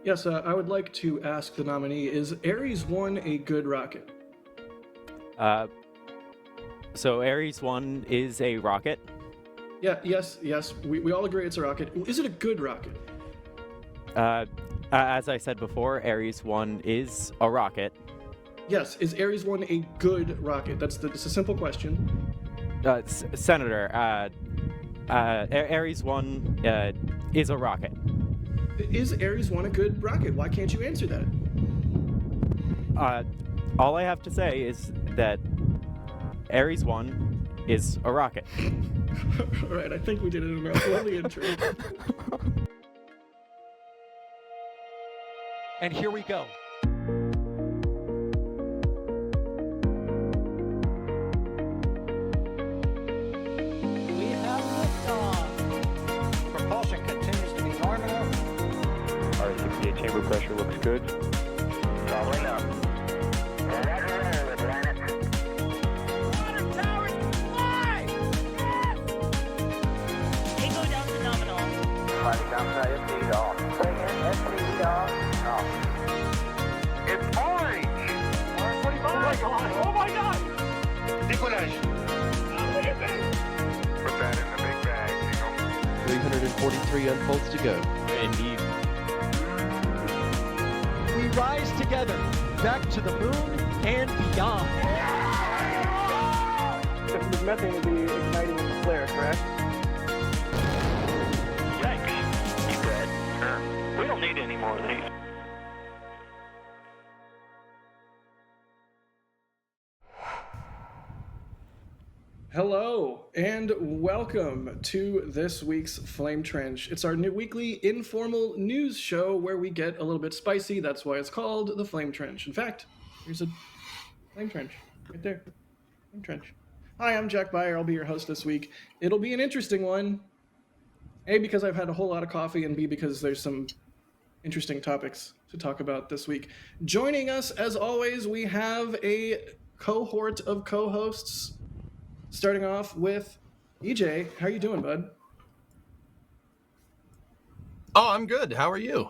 Yes, I would like to ask the nominee, is Ares 1 a good rocket? Uh, so Ares 1 is a rocket. Yeah, yes, we all agree it's a rocket. Is it a good rocket? As I said before, Ares 1 is a rocket. Yes, is Ares 1 a good rocket? It's a simple question. Senator, Ares 1 is a rocket. Is Ares 1 a good rocket? Why can't you answer that? All I have to say is that Ares 1 is a rocket. All right, I think we did it enough. Lovely intro. And here we go. We have liftoff. Propulsion continues to be normal. R68 chamber pressure looks good. Following up. Water towers fly! Yes! Tango down to nominal. Flighting down to FD off. Bring in FD off. It's orange! R25! Oh my god! Oh my god! Decollage. Put that in the big bag, 343 unfolds to go. Indeed. We rise together, back to the moon and beyond. The methane would be igniting in the flare, correct? Yikes. You good? Sure. We don't need any more of these. Hello, and welcome to this week's Flame Trench. It's our new weekly informal news show where we get a little bit spicy. That's why it's called the Flame Trench. In fact, here's a Flame Trench right there. Flame Trench. Hi, I'm Jack Beyer. I'll be your host this week. It'll be an interesting one. A, because I've had a whole lot of coffee, and B, because there's some interesting topics to talk about this week. Joining us, as always, we have a cohort of co-hosts. Starting off with EJ. How are you doing, bud? Oh, I'm good. How are you?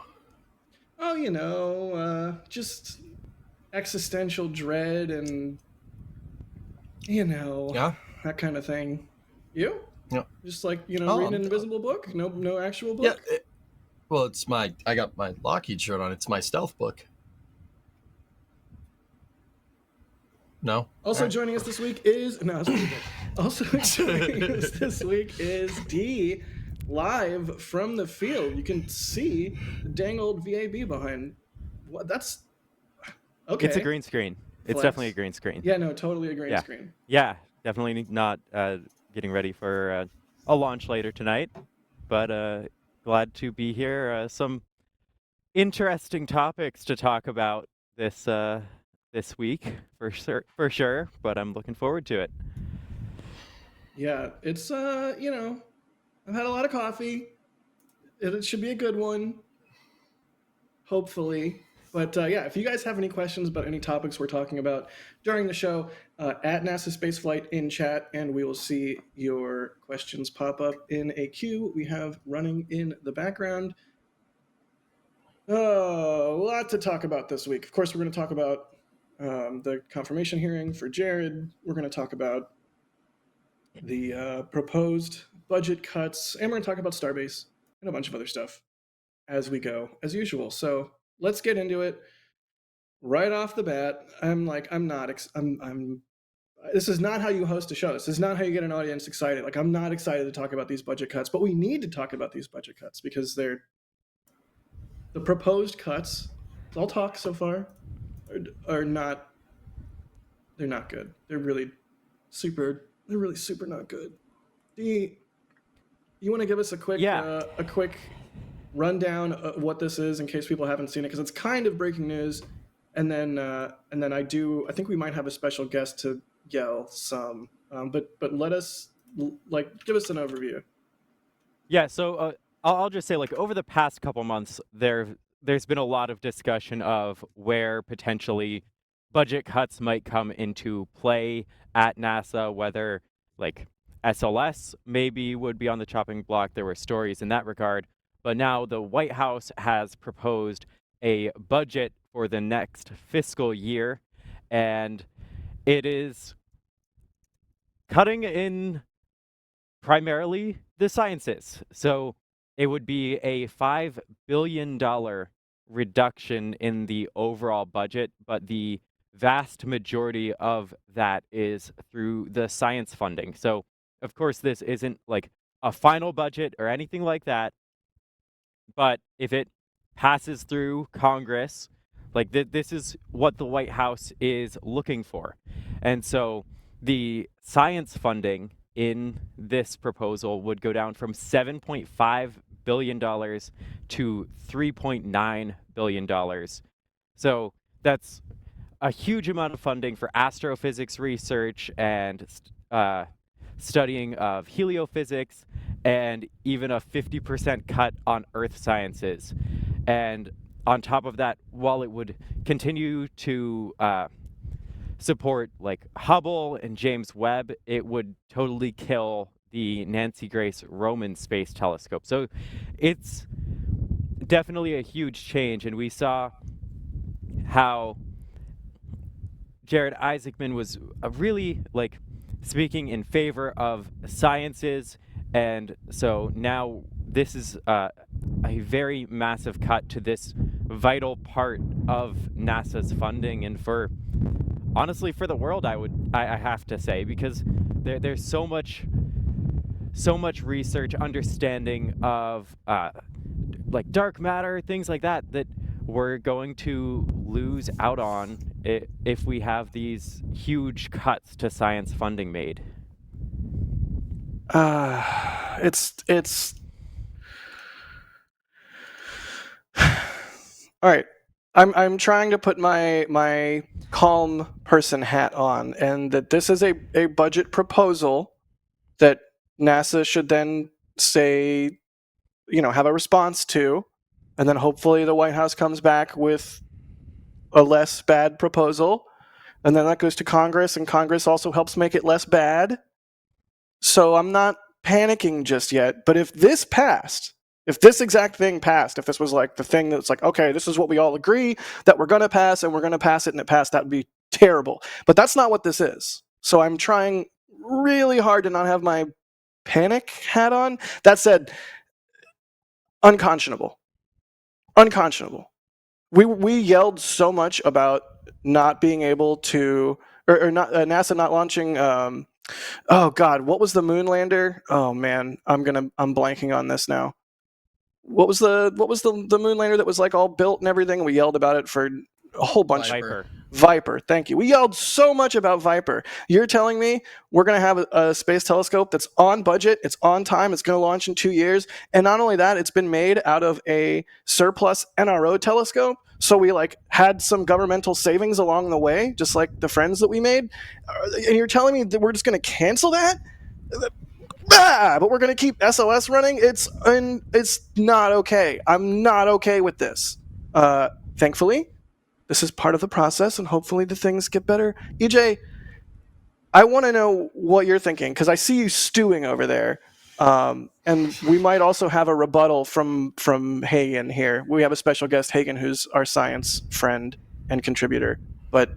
Oh, just existential dread and, that kind of thing. You? Yeah. Just like, reading an invisible book? No actual book? Yeah. Well, I got my Lockheed shirt on. It's my stealth book. No. Also joining us this week is D, live from the field. You can see the dang old VAB behind. What? That's okay. It's a green screen. It's Flex. definitely a green screen. Yeah, no, totally a green screen. Yeah, definitely not getting ready for a launch later tonight, but glad to be here. Some interesting topics to talk about this week for sure, but I'm looking forward to it. Yeah, it's I've had a lot of coffee. It should be a good one, hopefully. But yeah, if you guys have any questions about any topics we're talking about during the show, at NASA Spaceflight in chat, and we will see your questions pop up in a queue we have running in the background. Oh, a lot to talk about this week. Of course, we're going to talk about the confirmation hearing for Jared. We're going to talk about the proposed budget cuts, and we're going to talk about Starbase and a bunch of other stuff as we go, as usual. So let's get into it right off the bat. This is not how you host a show. This is not how you get an audience excited. Like, I'm not excited to talk about these budget cuts, but we need to talk about these budget cuts because they're the proposed cuts. All talk so far are not. They're not good. They're really super not good. You want to give us a quick rundown of what this is in case people haven't seen it, because it's kind of breaking news, and then I think we might have a special guest to yell some, but let us give us an overview. Yeah, so I'll just say, over the past couple months, there's been a lot of discussion of where potentially budget cuts might come into play at NASA, whether SLS maybe would be on the chopping block. There were stories in that regard. But now the White House has proposed a budget for the next fiscal year, and it is cutting in primarily the sciences. So it would be a $5 billion reduction in the overall budget, but the vast majority of that is through the science funding. So, of course, this isn't like a final budget or anything like that, but if it passes through Congress, like this is what the White House is looking for. And so the science funding in this proposal would go down from $7.5 billion to $3.9 billion. So that's a huge amount of funding for astrophysics research and studying of heliophysics, and even a 50% cut on earth sciences. And on top of that, while it would continue to support like Hubble and James Webb, it would totally kill the Nancy Grace Roman Space Telescope. So it's definitely a huge change, and we saw how Jared Isaacman was really like speaking in favor of sciences, and so now this is a very massive cut to this vital part of NASA's funding, and for honestly for the world, I have to say, because there's so much research, understanding of like dark matter, things like that we're going to lose out on if we have these huge cuts to science funding made. It's all right. I'm trying to put my calm person hat on, and that this is a budget proposal that NASA should then say, have a response to, and then hopefully the White House comes back with a less bad proposal, and then that goes to Congress, and Congress also helps make it less bad. So I'm not panicking just yet, but if this passed, if this exact thing passed, if this was like the thing that's like, okay, this is what we all agree that we're going to pass, and we're going to pass it, and it passed, that would be terrible. But that's not what this is. So I'm trying really hard to not have my panic hat on. That said, unconscionable. We yelled so much about not being able to, or not NASA not launching. Oh God, what was the moon lander? Oh man, I'm blanking on this now. What was the moon lander that was like all built and everything? We yelled about it for a whole bunch. Viper, thank you. We yelled so much about Viper. You're telling me we're going to have a space telescope that's on budget, it's on time, it's going to launch in 2 years, and not only that, it's been made out of a surplus NRO telescope, so we like had some governmental savings along the way, just like the friends that we made, and you're telling me that we're just going to cancel that? But we're going to keep SOS running? It's not okay. I'm not okay with this. Thankfully, this is part of the process, and hopefully the things get better. EJ, I want to know what you're thinking, because I see you stewing over there. And we might also have a rebuttal from Hagen here. We have a special guest, Hagen, who's our science friend and contributor. But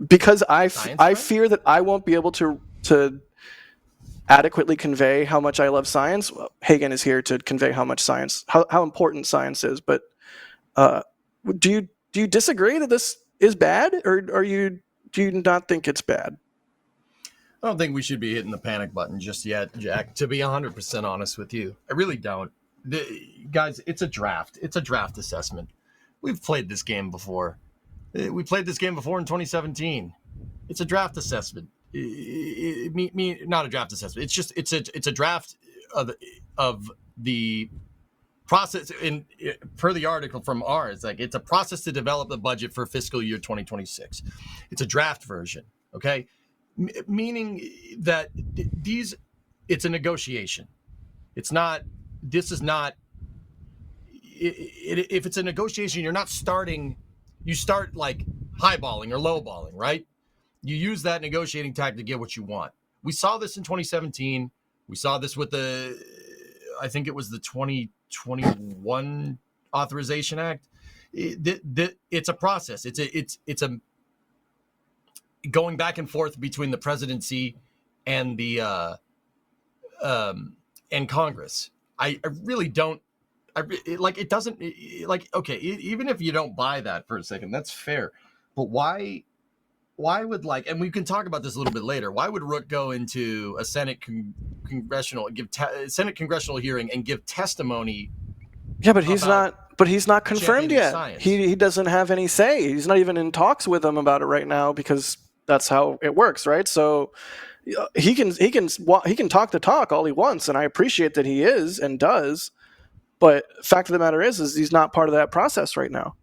because I fear that I won't be able to adequately convey how much I love science, well, Hagen is here to convey how important science is. But do you disagree that this is bad, or do you not think it's bad? I don't think we should be hitting the panic button just yet, Jack, to be 100% honest with you. I really don't. Guys, it's a draft. It's a draft assessment. We've played this game before. We played this game before in 2017. It's a draft assessment. Not a draft assessment. It's a draft of the process per the article from ours. Like, it's a process to develop the budget for fiscal year 2026. It's a draft version. Okay. Meaning that it's a negotiation. If it's a negotiation, you're not starting, you start like highballing or lowballing, right? You use that negotiating tactic to get what you want. We saw this in 2017. We saw this with I think it was the 2021 Authorization Act. It's a process. It's a going back and forth between the presidency and the and Congress. I really don't. It doesn't like okay. Even if you don't buy that for a second, that's fair. But why would and we can talk about this a little bit later. Why would Rook go into a Senate congressional Senate congressional hearing and give testimony? Yeah, but he's not. But he's not confirmed championing yet. science? He doesn't have any say. He's not even in talks with them about it right now because that's how it works, right? So he can talk the talk all he wants, and I appreciate that he is and does. But fact of the matter is he's not part of that process right now.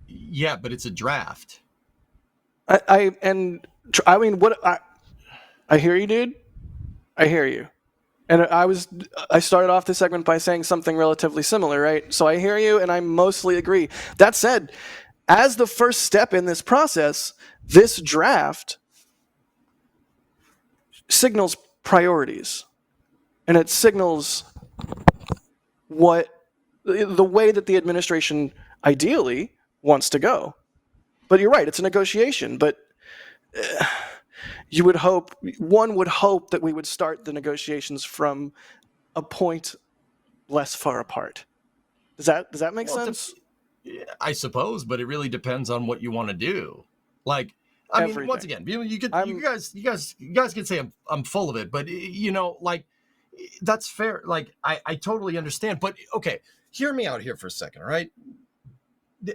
Yeah, but it's a draft. I hear you, dude. I hear you. And I started off this segment by saying something relatively similar, right? So I hear you, and I mostly agree. That said, as the first step in this process, this draft signals priorities, and it signals what the way that the administration ideally wants to go. But you're right; it's a negotiation. But one would hope that we would start the negotiations from a point less far apart. Does that make sense? I suppose, but it really depends on what you want to do. Like, I mean, once again, you guys can say I'm full of it, but that's fair. Like, I totally understand. But okay, hear me out here for a second, all right?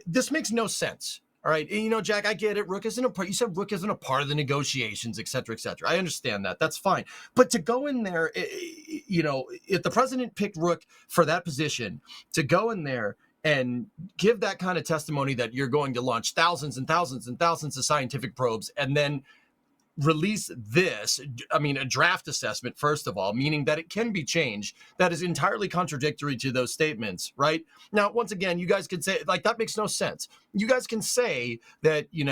This makes no sense. All right, and, Jack, I get it. You said Rook isn't a part of the negotiations, et cetera, et cetera. I understand that. That's fine. But to go in there, if the president picked Rook for that position, to go in there and give that kind of testimony that you're going to launch thousands and thousands and thousands of scientific probes and then release a draft assessment, first of all, meaning that it can be changed, that is entirely contradictory to those statements, right? Now, once again, you guys can say, that makes no sense. You guys can say that, it's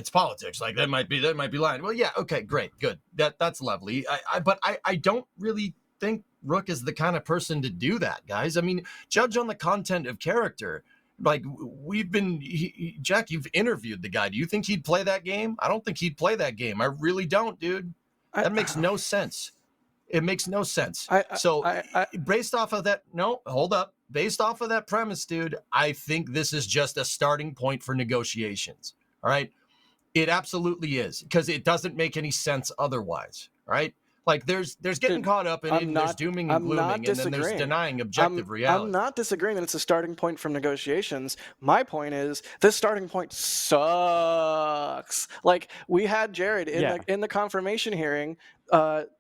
politics. That might be lying. Well, yeah, okay, great, good. That's lovely. But I don't really think Rook is the kind of person to do that, guys. I mean, judge on the content of character. Jack, you've interviewed the guy. Do you think he'd play that game? I don't think he'd play that game. I really don't, dude. That makes no sense. It makes no sense. Based off of that, no, hold up. Based off of that premise, dude, I think this is just a starting point for negotiations. All right. It absolutely is, because it doesn't make any sense otherwise. All right. There's getting caught up in it, there's dooming and glooming, and then there's denying objective reality. I'm not disagreeing that it's a starting point from negotiations. My point is this starting point sucks. We had Jared in the confirmation hearing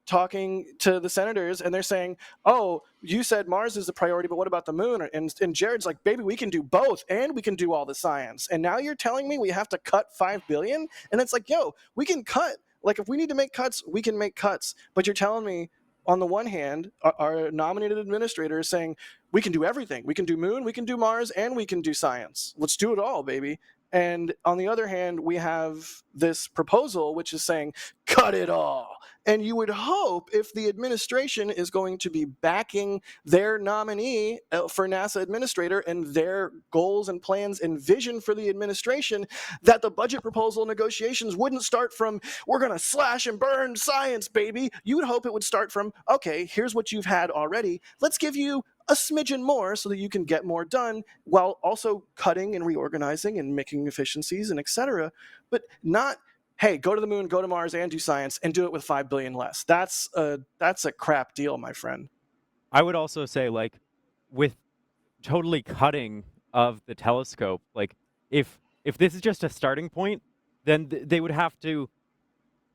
talking to the senators, and they're saying, "Oh, you said Mars is the priority, but what about the moon?" And Jared's like, "Baby, we can do both, and we can do all the science. And now you're telling me we have to cut $5 billion?" And it's like, yo, we can cut. If we need to make cuts, we can make cuts. But you're telling me, on the one hand, our nominated administrator is saying, we can do everything. We can do moon, we can do Mars, and we can do science. Let's do it all, baby. And on the other hand, we have this proposal, which is saying, cut it all. And you would hope, if the administration is going to be backing their nominee for NASA administrator and their goals and plans and vision for the administration, that the budget proposal negotiations wouldn't start from, we're going to slash and burn science, baby. You would hope it would start from, okay, here's what you've had already. Let's give you a smidgen more so that you can get more done, while also cutting and reorganizing and making efficiencies and etc. But not, hey, go to the moon, go to Mars, and do science, and do it with $5 billion less. That's a crap deal, my friend. I would also say, with totally cutting of the telescope, if this is just a starting point, then they would have to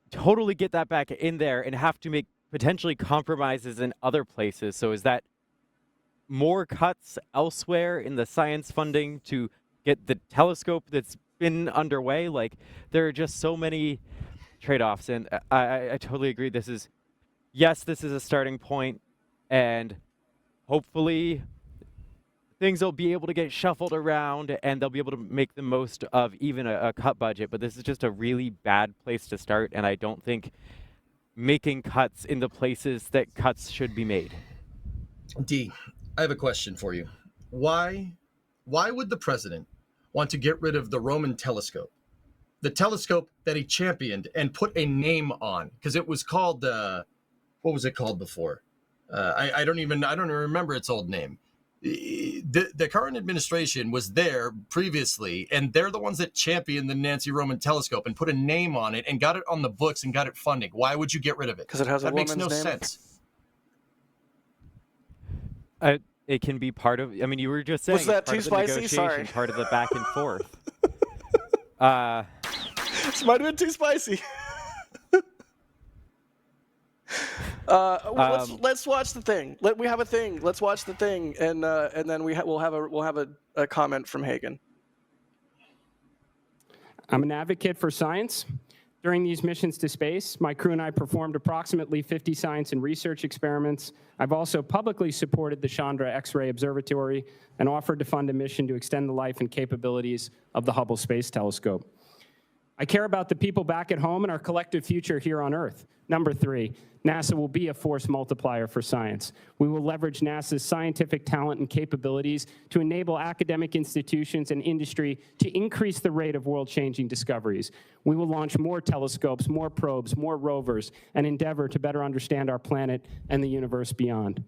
totally get that back in there and have to make potentially compromises in other places. So is that more cuts elsewhere in the science funding to get the telescope that's been underway? There are just so many trade-offs, and I totally agree. This is a starting point, and hopefully things will be able to get shuffled around and they'll be able to make the most of even a cut budget. But this is just a really bad place to start, and I don't think making cuts in the places that cuts should be made. D, I have a question for you. Why would the president want to get rid of the Roman telescope? The telescope that he championed and put a name on, because it was called what was it called before? I don't even remember its old name. The current administration was there previously, and they're the ones that championed the Nancy Roman telescope and put a name on it and got it on the books and got it funding. Why would you get rid of it? Because it has a That makes woman's no name. sense. It can be part of. I mean, you were just saying Was that it's part too of the spicy? negotiation, Sorry. part of the back and forth. This might have been too spicy. Let's watch the thing. We have a thing. Let's watch the thing, and then we'll have a comment from Hagen. I'm an advocate for science. During these missions to space, my crew and I performed approximately 50 science and research experiments. I've also publicly supported the Chandra X-ray Observatory and offered to fund a mission to extend the life and capabilities of the Hubble Space Telescope. I care about the people back at home and our collective future here on Earth. Number 3, NASA will be a force multiplier for science. We will leverage NASA's scientific talent and capabilities to enable academic institutions and industry to increase the rate of world-changing discoveries. We will launch more telescopes, more probes, more rovers, and endeavor to better understand our planet and the universe beyond.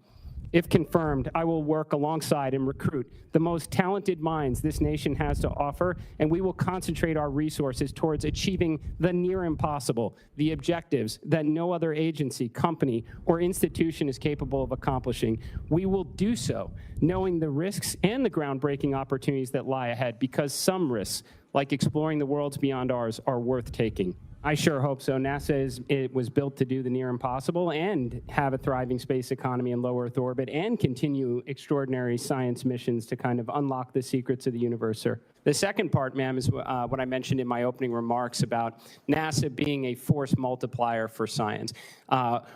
If confirmed, I will work alongside and recruit the most talented minds this nation has to offer, and we will concentrate our resources towards achieving the near impossible, the objectives that no other agency, company, or institution is capable of accomplishing. We will do so knowing the risks and the groundbreaking opportunities that lie ahead, because some risks, like exploring the worlds beyond ours, are worth taking. I sure hope so. NASA was built to do the near impossible and have a thriving space economy in low Earth orbit and continue extraordinary science missions to kind of unlock the secrets of the universe, sir. The second part, ma'am, is what I mentioned in my opening remarks about NASA being a force multiplier for science.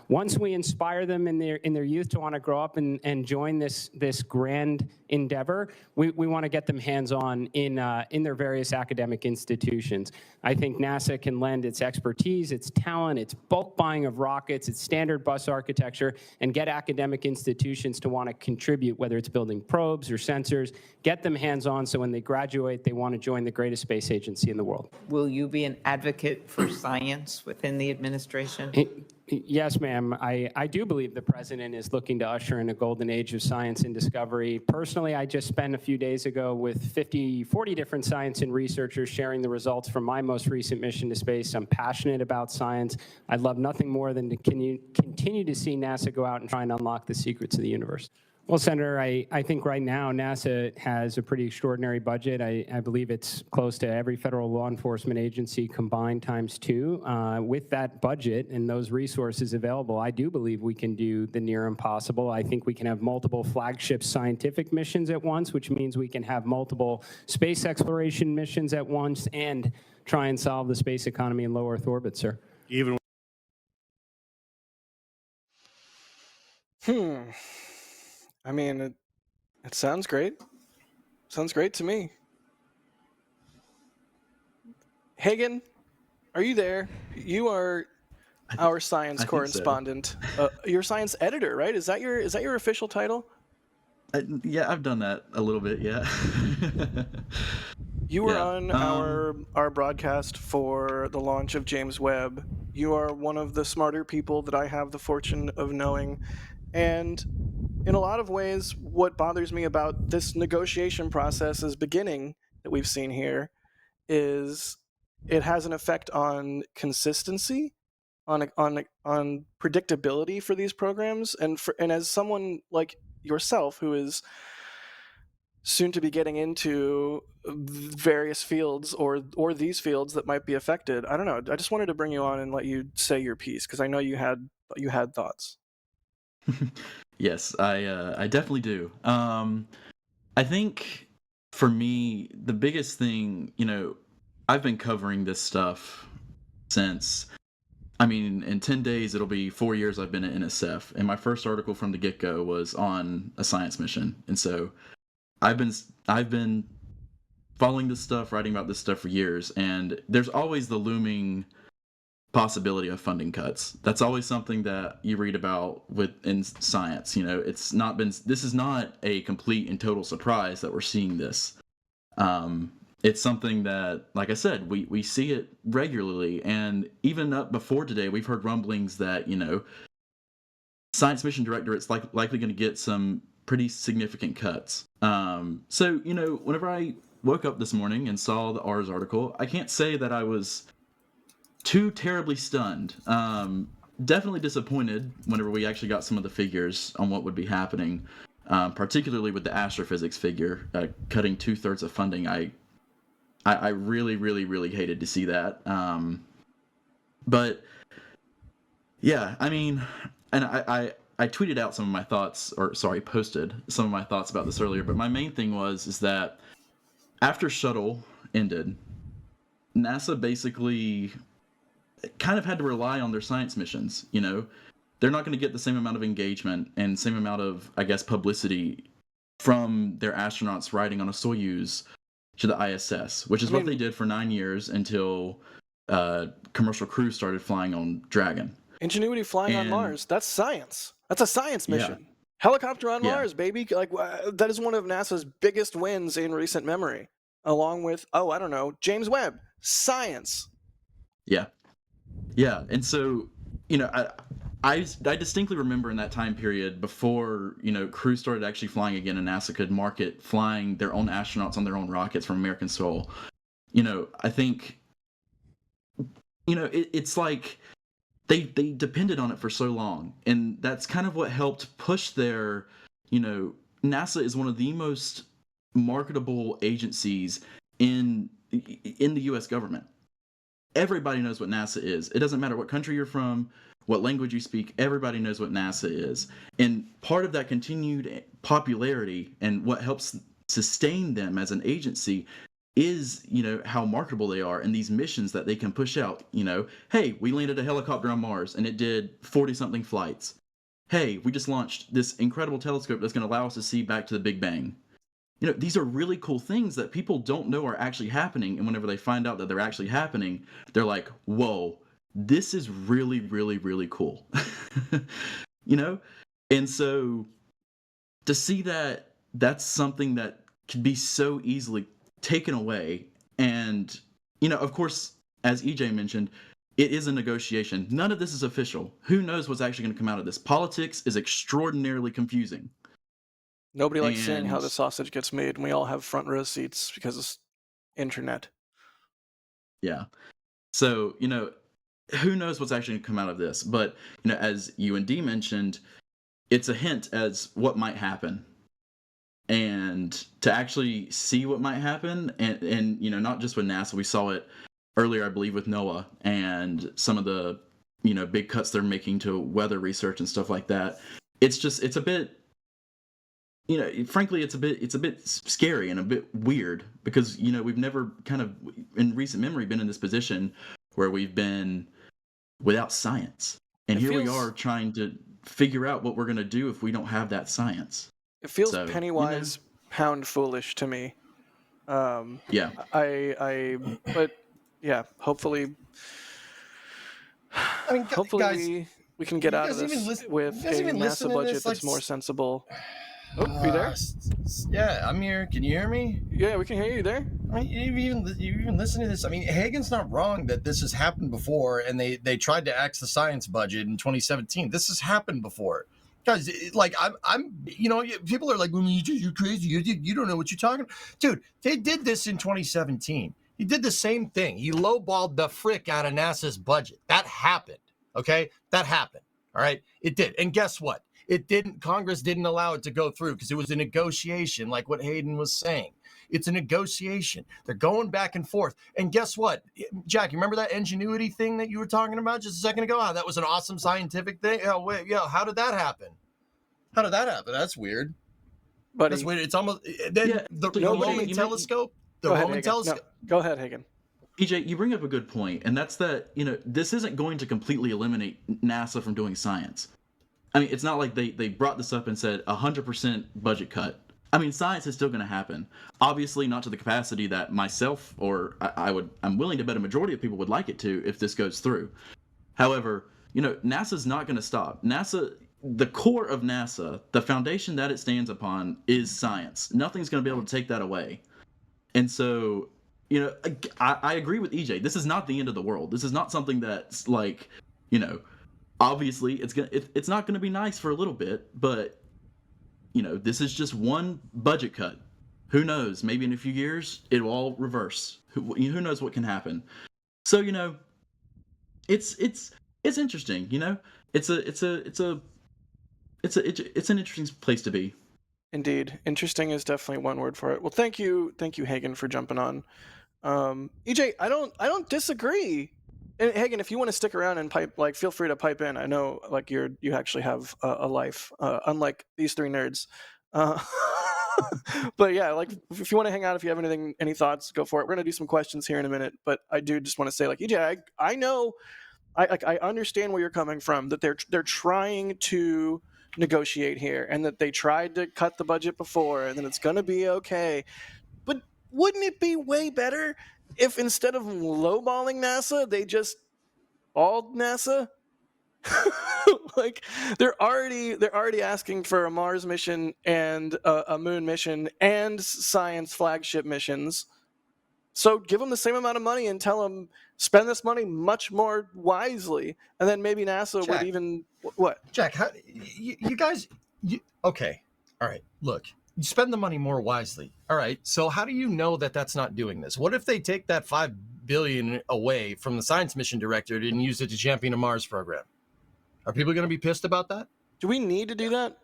Once we inspire them in their youth to want to grow up and join this grand endeavor, we want to get them hands-on in their various academic institutions. I think NASA can lend its expertise, its talent, its bulk buying of rockets, its standard bus architecture, and get academic institutions to want to contribute, whether it's building probes or sensors, get them hands-on so when they graduate, they want to join the greatest space agency in the world. Will you be an advocate for science within the administration? Yes, ma'am. I do believe the president is looking to usher in a golden age of science and discovery. Personally, I just spent a few days ago with 40 different science and researchers sharing the results from my most recent mission to space. I'm passionate about science. I'd love nothing more than to continue to see NASA go out and try and unlock the secrets of the universe. Well, Senator, I think right now NASA has a pretty extraordinary budget. I believe it's close to every federal law enforcement agency combined times 2. With that budget and those resources available, I do believe we can do the near impossible. I think we can have multiple flagship scientific missions at once, which means we can have multiple space exploration missions at once and try and solve the space economy in low Earth orbit, sir. Even I mean, it sounds great. Sounds great to me. Hagen, are you there? You are our science correspondent. So. You're science editor, right? Is that your official title? Yeah, I've done that a little bit. Yeah. You were on our broadcast for the launch of James Webb. You are one of the smarter people that I have the fortune of knowing, and in a lot of ways, what bothers me about this negotiation process is beginning that we've seen here is it has an effect on consistency, on predictability for these programs, and as someone like yourself who is soon to be getting into various fields or these fields that might be affected. I don't know. I just wanted to bring you on and let you say your piece because I know you had thoughts. Yes, I definitely do. I think for me, the biggest thing, I've been covering this stuff since, in 10 days, it'll be 4 years I've been at NSF. And my first article from the get-go was on a science mission. And so I've been following this stuff, writing about this stuff for years. And there's always the looming possibility of funding cuts. That's always something that you read about in science. This is not a complete and total surprise that we're seeing this. It's something that, like I said, we see it regularly, and even up before today, we've heard rumblings that, Science Mission Director is likely going to get some pretty significant cuts. So, whenever I woke up this morning and saw the Ars article, I can't say that I was too terribly stunned. Definitely disappointed whenever we actually got some of the figures on what would be happening, particularly with the astrophysics figure cutting 2/3 of funding. I really, really, really hated to see that. But yeah, I mean, and I tweeted out some of my thoughts, posted some of my thoughts about this earlier. But my main thing is that after Shuttle ended, NASA basically kind of had to rely on their science missions. They're not going to get the same amount of engagement and same amount of, I guess, publicity from their astronauts riding on a Soyuz to the ISS, which is what they did for 9 years until commercial crews started flying on Dragon. Ingenuity flying on Mars, that's science. That's a science mission. Yeah. Helicopter on Mars, baby. That is one of NASA's biggest wins in recent memory, along with, James Webb. Science. Yeah. Yeah, and so, I distinctly remember in that time period before, crews started actually flying again and NASA could market flying their own astronauts on their own rockets from American soil. I think, it's like they depended on it for so long. And that's kind of what helped push their, NASA is one of the most marketable agencies in the U.S. government. Everybody knows what NASA is. It doesn't matter what country you're from, what language you speak, everybody knows what NASA is. And part of that continued popularity and what helps sustain them as an agency is, how marketable they are and these missions that they can push out. Hey, we landed a helicopter on Mars and it did 40-something flights. Hey, we just launched this incredible telescope that's going to allow us to see back to the Big Bang. These are really cool things that people don't know are actually happening. And whenever they find out that they're actually happening, they're like, whoa, this is really, really, really cool. And so to see that that's something that can be so easily taken away. And, of course, as EJ mentioned, it is a negotiation. None of this is official. Who knows what's actually going to come out of this? Politics is extraordinarily confusing. Nobody likes seeing how the sausage gets made, and we all have front row seats because of internet. Yeah. So, who knows what's actually going to come out of this? But, as you and D mentioned, it's a hint as what might happen. And to actually see what might happen, and not just with NASA, we saw it earlier, I believe, with NOAA and some of the, big cuts they're making to weather research and stuff like that. It's a bit, frankly, it's a bit scary and a bit weird because, we've never kind of in recent memory been in this position where we've been without science. And here we are trying to figure out what we're going to do if we don't have that science. It feels penny wise, pound foolish to me. Yeah. But yeah, hopefully, guys, we can get out of this with a NASA budget that's more sensible. Oh, are you there? Yeah, I'm here. Can you hear me? Yeah, we can hear you there. I mean, you even listen to this. I mean, Hagen's not wrong that this has happened before, and they tried to axe the science budget in 2017. This has happened before. Guys, like I'm, people are like, well, you're crazy. You don't know what you're talking about. Dude, they did this in 2017. He did the same thing. He lowballed the frick out of NASA's budget. That happened. Okay, that happened. All right, it did. And guess what? It didn't. Congress didn't allow it to go through because it was a negotiation, like what Hayden was saying. It's a negotiation. They're going back and forth. And guess what, Jack? You remember that ingenuity thing that you were talking about just a second ago? How that was an awesome scientific thing. Oh wait, how did that happen? How did that happen? That's weird. But that's weird. It's almost then the Roman telescope. The Roman telescope. Go ahead, Hagen. EJ, you bring up a good point, and that's that. This isn't going to completely eliminate NASA from doing science. I mean, it's not like they brought this up and said 100% budget cut. I mean, science is still going to happen. Obviously, not to the capacity that myself or I'm willing to bet a majority of people would like it to if this goes through. However, NASA's not going to stop. The core of NASA, the foundation that it stands upon is science. Nothing's going to be able to take that away. And so, I agree with EJ. This is not the end of the world. This is not something that's like, obviously it's not going to be nice for a little bit, but this is just one budget cut. Who knows? Maybe in a few years it will all reverse. Who knows what can happen? So it's interesting. It's an interesting place to be. Indeed, interesting is definitely one word for it. Well, thank you, Hagen, for jumping on. EJ, I don't disagree. And Hagen, if you want to stick around and pipe, feel free to pipe in. I know, you actually have a life, unlike these three nerds. But yeah, if you want to hang out, if you have any thoughts, go for it. We're gonna do some questions here in a minute, but I do just want to say, EJ, I know, I understand where you're coming from. That they're trying to negotiate here, and that they tried to cut the budget before, and then it's gonna be okay. But wouldn't it be way better if instead of lowballing NASA, they just balled NASA? They're already asking for a Mars mission and a Moon mission and science flagship missions. So give them the same amount of money and tell them spend this money much more wisely, and then maybe NASA would even what? Jack, how you guys? Okay, all right. Look, you spend the money more wisely. All right. So how do you know that that's not doing this? What if they take that $5 billion away from the science mission director and use it to champion a Mars program? Are people going to be pissed about that? Do we need to do that?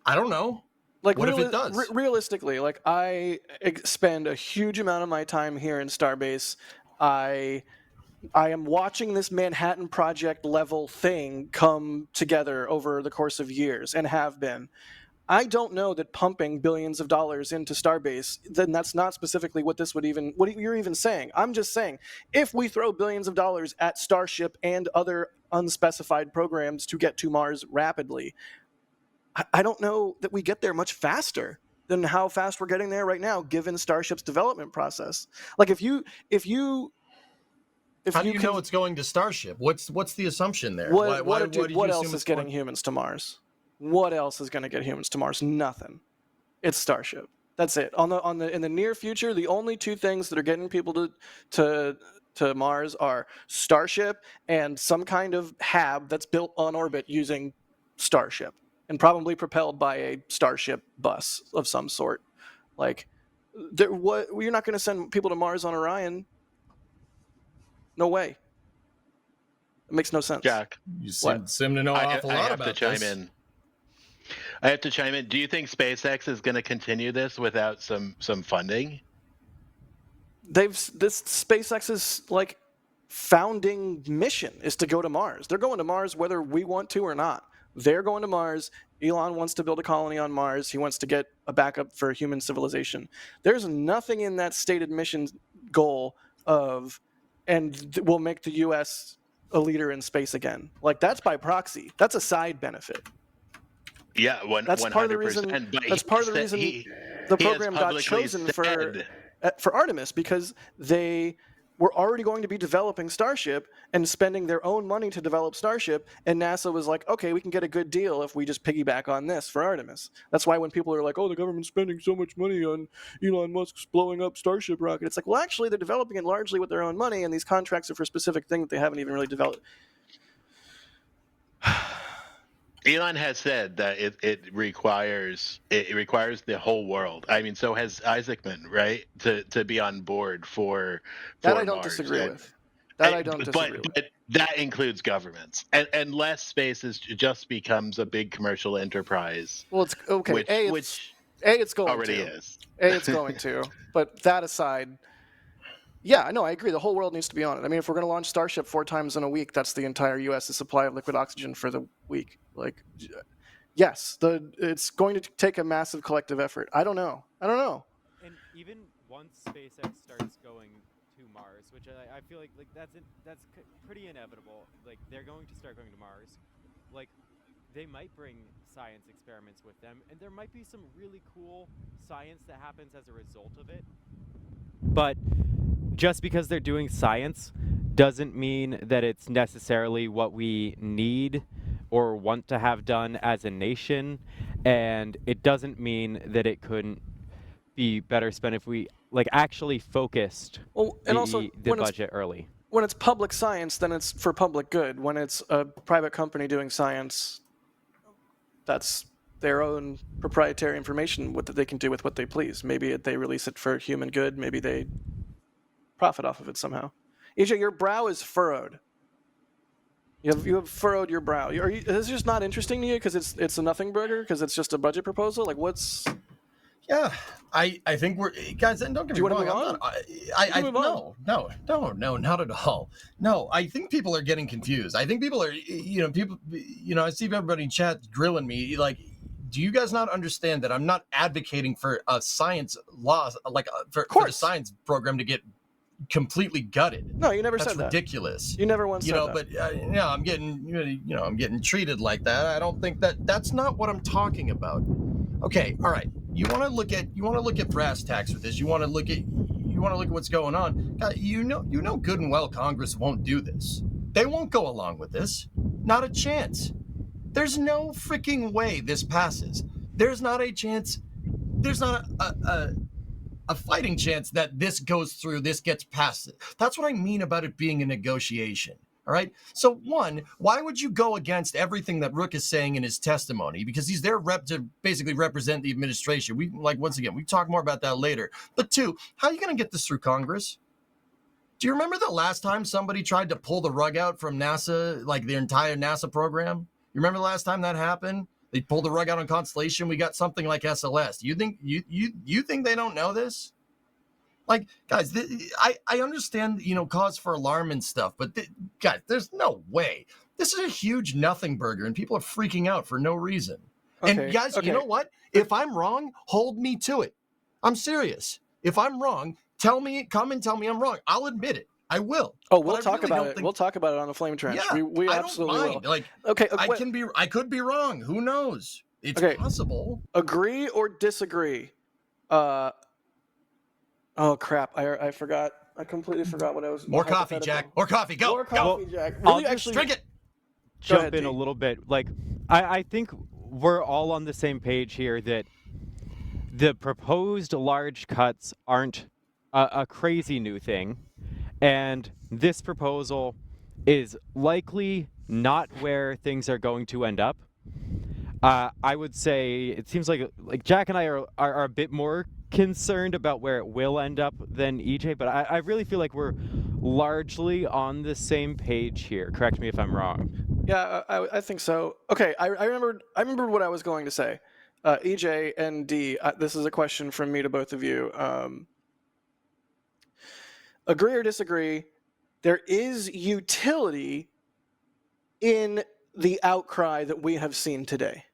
I don't know. What if it does? Realistically, I spend a huge amount of my time here in Starbase. I am watching this Manhattan Project level thing come together over the course of years, and have been. I don't know that pumping billions of dollars into Starbase, then that's not specifically what you're even saying. I'm just saying, if we throw billions of dollars at Starship and other unspecified programs to get to Mars rapidly, I don't know that we get there much faster than how fast we're getting there right now, given Starship's development process. If you how do you know it's going to Starship? What's the assumption there? What else is getting humans to Mars? What else is going to get humans to Mars? Nothing. It's Starship. That's it. In the near future, the only two things that are getting people to Mars are Starship and some kind of hab that's built on orbit using Starship and probably propelled by a Starship bus of some sort. You're not going to send people to Mars on Orion. No way. It makes no sense. Jack, you seem to know an awful lot about this. I have to chime in. Do you think SpaceX is going to continue this without some funding? SpaceX's founding mission is to go to Mars. They're going to Mars whether we want to or not. They're going to Mars. Elon wants to build a colony on Mars. He wants to get a backup for human civilization. There's nothing in that stated mission goal and we'll make the U.S. a leader in space again. That's by proxy. That's a side benefit. Yeah, that's part of the reason. That's part of the reason the program got chosen for Artemis, because they were already going to be developing Starship and spending their own money to develop Starship, and NASA was like, okay, we can get a good deal if we just piggyback on this for Artemis. That's why when people are like, oh, the government's spending so much money on Elon Musk's blowing up Starship rocket, it's like, well, actually, they're developing it largely with their own money, and these contracts are for a specific thing that they haven't even really developed. Elon has said that it requires the whole world. I mean, so has Isaacman, right? To be on board for that. I don't Mars. disagree with. That I don't disagree with. But that includes governments, and unless space just becomes a big commercial enterprise. Well, it's okay. Which it's going already to. is. It's going to. But that aside. Yeah, no, I agree. The whole world needs to be on it. I mean, if we're going to launch Starship 4 times in a week, that's the entire U.S.'s supply of liquid oxygen for the week. Yes, it's going to take a massive collective effort. I don't know. And even once SpaceX starts going to Mars, which I feel like that's pretty inevitable. They're going to start going to Mars. They might bring science experiments with them, and there might be some really cool science that happens as a result of it. But just because they're doing science doesn't mean that it's necessarily what we need or want to have done as a nation, and it doesn't mean that it couldn't be better spent if we actually focused and also the budget early. When it's public science, then it's for public good. When it's a private company doing science, that's their own proprietary information, what they can do with what they please. Maybe they release it for human good. Maybe they profit off of it somehow. EJ, your brow is furrowed. You have furrowed your brow. Is this just not interesting to you because it's a nothing burger, because it's just a budget proposal? Like, what's... Yeah, I think we're guys. And don't get me wrong. No, not at all. No, I think people are getting confused. I think people are, I see everybody in chat grilling me. Like, do you guys not understand that I'm not advocating for a science law, for the science program to get completely gutted? No, you never said that. That's ridiculous. You never once said that. But I'm getting treated like that. I don't think that's not what I'm talking about. Okay, all right. You want to look at brass tacks with this. You want to look at what's going on. God, you know good and well Congress won't do this. They won't go along with this. Not a chance. There's no freaking way this passes. There's not a chance. There's not a fighting chance that this goes through, this gets past it. That's what I mean about it being a negotiation. All right. So one, why would you go against everything that Rook is saying in his testimony? Because he's their rep to basically represent the administration. Once again, we talk more about that later. But two, how are you going to get this through Congress? Do you remember the last time somebody tried to pull the rug out from NASA, like the entire NASA program? You remember the last time that happened? They pulled the rug out on Constellation. We got something like SLS. You think they don't know this? Like, guys, I understand, cause for alarm and stuff, but guys, there's no way. This is a huge nothing burger, and people are freaking out for no reason. Okay, and guys, you know what? If I'm wrong, hold me to it. I'm serious. If I'm wrong, come and tell me I'm wrong. I'll admit it. I will. Oh, we'll talk about it. We'll talk about it on the Flame Trench. Yeah, we absolutely will. Like, okay, I could be wrong. Who knows? It's possible. Agree or disagree? Oh crap! I forgot. I completely forgot what I was. More coffee, Jack. More coffee. Go. More coffee, Jack. I'll Really, actually drink it. Jump in a little bit. Like, I think we're all on the same page here that the proposed large cuts aren't a crazy new thing, and this proposal is likely not where things are going to end up. I would say it seems like Jack and I are a bit more concerned about where it will end up than EJ, but I really feel like we're largely on the same page here. Correct me if I'm wrong. Yeah, I think so. Okay, I remembered what I was going to say. EJ and D, this is a question from me to both of you. Agree or disagree, there is utility in the outcry that we have seen today.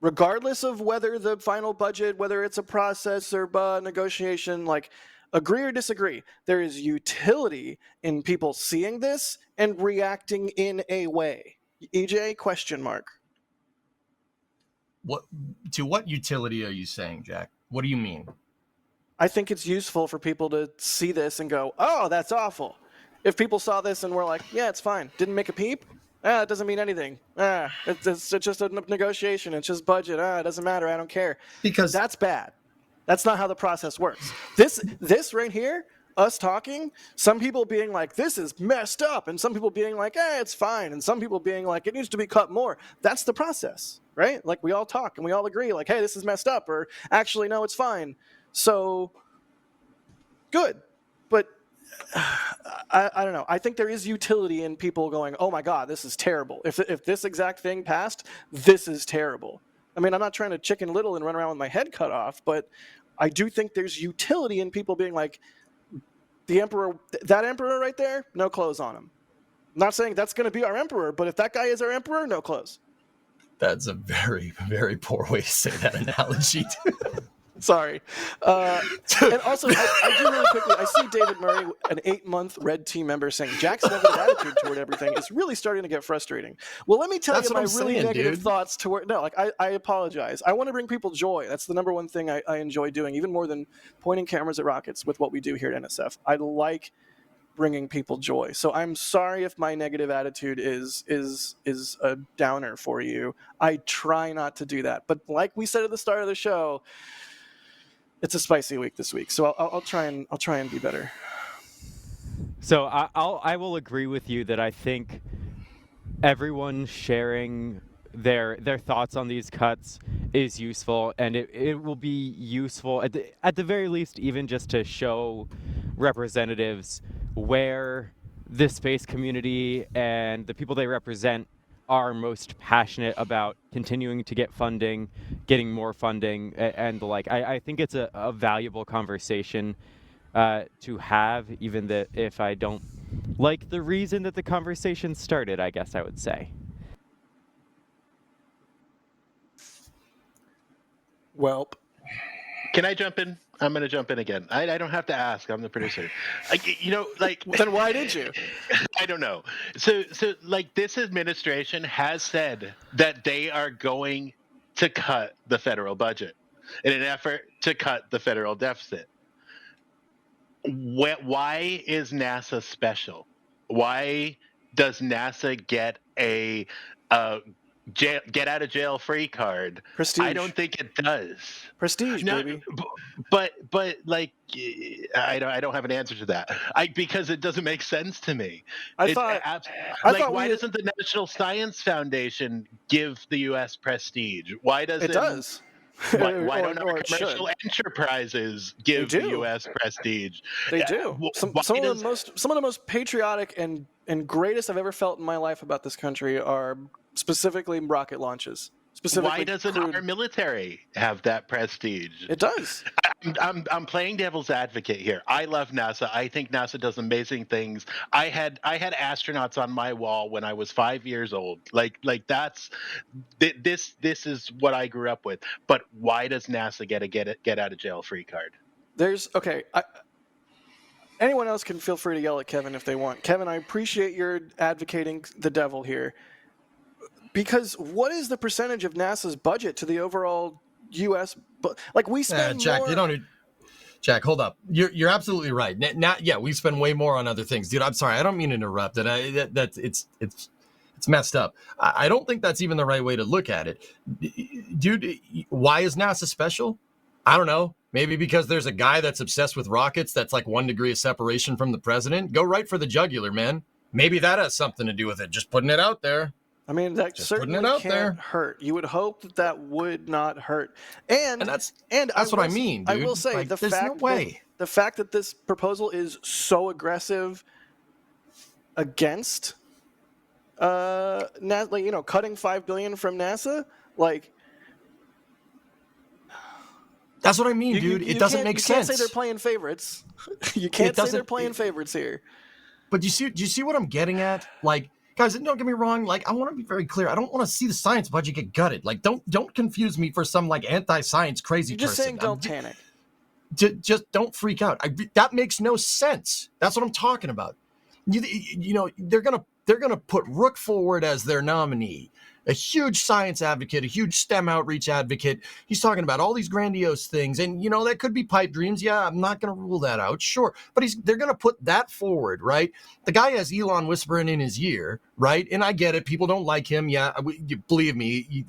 Regardless of whether the final budget, whether it's a process or negotiation, agree or disagree, there is utility in people seeing this and reacting in a way. EJ, question mark. What utility are you saying, Jack? What do you mean? I think it's useful for people to see this and go, oh, that's awful. If people saw this and were like, yeah, it's fine, didn't make a peep, it doesn't mean anything. It's just a negotiation. It's just budget. It doesn't matter. I don't care. Because that's bad. That's not how the process works. This right here, us talking, some people being like, this is messed up, and some people being like, it's fine, and some people being like, it needs to be cut more. That's the process, right? Like, we all talk and we all agree, like, hey, this is messed up, or actually, no, it's fine. So, good. But I don't know. I think there is utility in people going, oh my God, this is terrible. If this exact thing passed, this is terrible. I mean, I'm not trying to Chicken Little and run around with my head cut off, but I do think there's utility in people being like, the emperor, that emperor right there, no clothes on him. I'm not saying that's going to be our emperor, but if that guy is our emperor, no clothes. That's a very, very poor way to say that analogy. Sorry. And also, I do really quickly, I see David Murray, an 8-month Red Team member, saying Jack's negative attitude toward everything is really starting to get frustrating. Well, let me tell you my really negative thoughts toward, no, I apologize. I want to bring people joy. That's the number one thing I enjoy doing, even more than pointing cameras at rockets with what we do here at NSF. I like bringing people joy. So I'm sorry if my negative attitude is a downer for you. I try not to do that. But like we said at the start of the show, it's a spicy week this week. So I'll try and be better. So I will agree with you that I think everyone sharing their thoughts on these cuts is useful, and it will be useful at the very least, even just to show representatives where the space community and the people they represent are most passionate about continuing to get funding, getting more funding, and the like. I think it's a valuable conversation to have, even if I don't like the reason that the conversation started, I guess I would say. Welp. Can I jump in? I'm going to jump in again. I don't have to ask. I'm the producer. Then why did you? I don't know. So like this administration has said that they are going to cut the federal budget in an effort to cut the federal deficit. Why is NASA special? Why does NASA get a get out of jail free card? Prestige. I don't think it does. Prestige, No, baby. But like I don't have an answer to that. Because it doesn't make sense to me. Why doesn't the National Science Foundation give the U.S. prestige? Why doesn't it does? Why don't our commercial enterprises give the U.S. prestige? They do. Some of the most patriotic and greatest I've ever felt in my life about this country are specifically rocket launches. Why doesn't our military have that prestige? It does. I'm playing devil's advocate here. I love NASA. I think NASA does amazing things. I had astronauts on my wall when I was 5 years old. Like this is what I grew up with. But why does NASA get a get out of jail free card? Anyone else can feel free to yell at Kevin if they want. Kevin, I appreciate your advocating the devil here. Because what is the percentage of NASA's budget to the overall U.S. Like we spend Jack, more... Jack, hold up. You're absolutely right. We spend way more on other things, dude. I'm sorry, I don't mean to interrupt. It's messed up. I don't think that's even the right way to look at it, dude. Why is NASA special? I don't know. Maybe because there's a guy that's obsessed with rockets that's like 1 degree of separation from the president. Go right for the jugular, man. Maybe that has something to do with it. Just putting it out there. I mean, that Just certainly can't hurt. You would hope that would not hurt. And that's what I mean, dude. I will say, like, the fact that this proposal is so aggressive against cutting $5 billion from NASA, like, that's what I mean, dude. It doesn't make sense. You can't say they're playing favorites. You can't say they're playing favorites here. But do you see what I'm getting at? Like, guys, don't get me wrong. Like, I want to be very clear. I don't want to see the science budget get gutted. Like, don't confuse me for some like anti-science crazy person. You're just saying don't panic. Just don't freak out. That makes no sense. That's what I'm talking about. You know, they're gonna put Rook forward as their nominee. A huge science advocate, a huge STEM outreach advocate. He's talking about all these grandiose things. And, that could be pipe dreams. Yeah, I'm not going to rule that out. Sure. But they're going to put that forward, right? The guy has Elon whispering in his ear, right? And I get it. People don't like him. Yeah, believe me,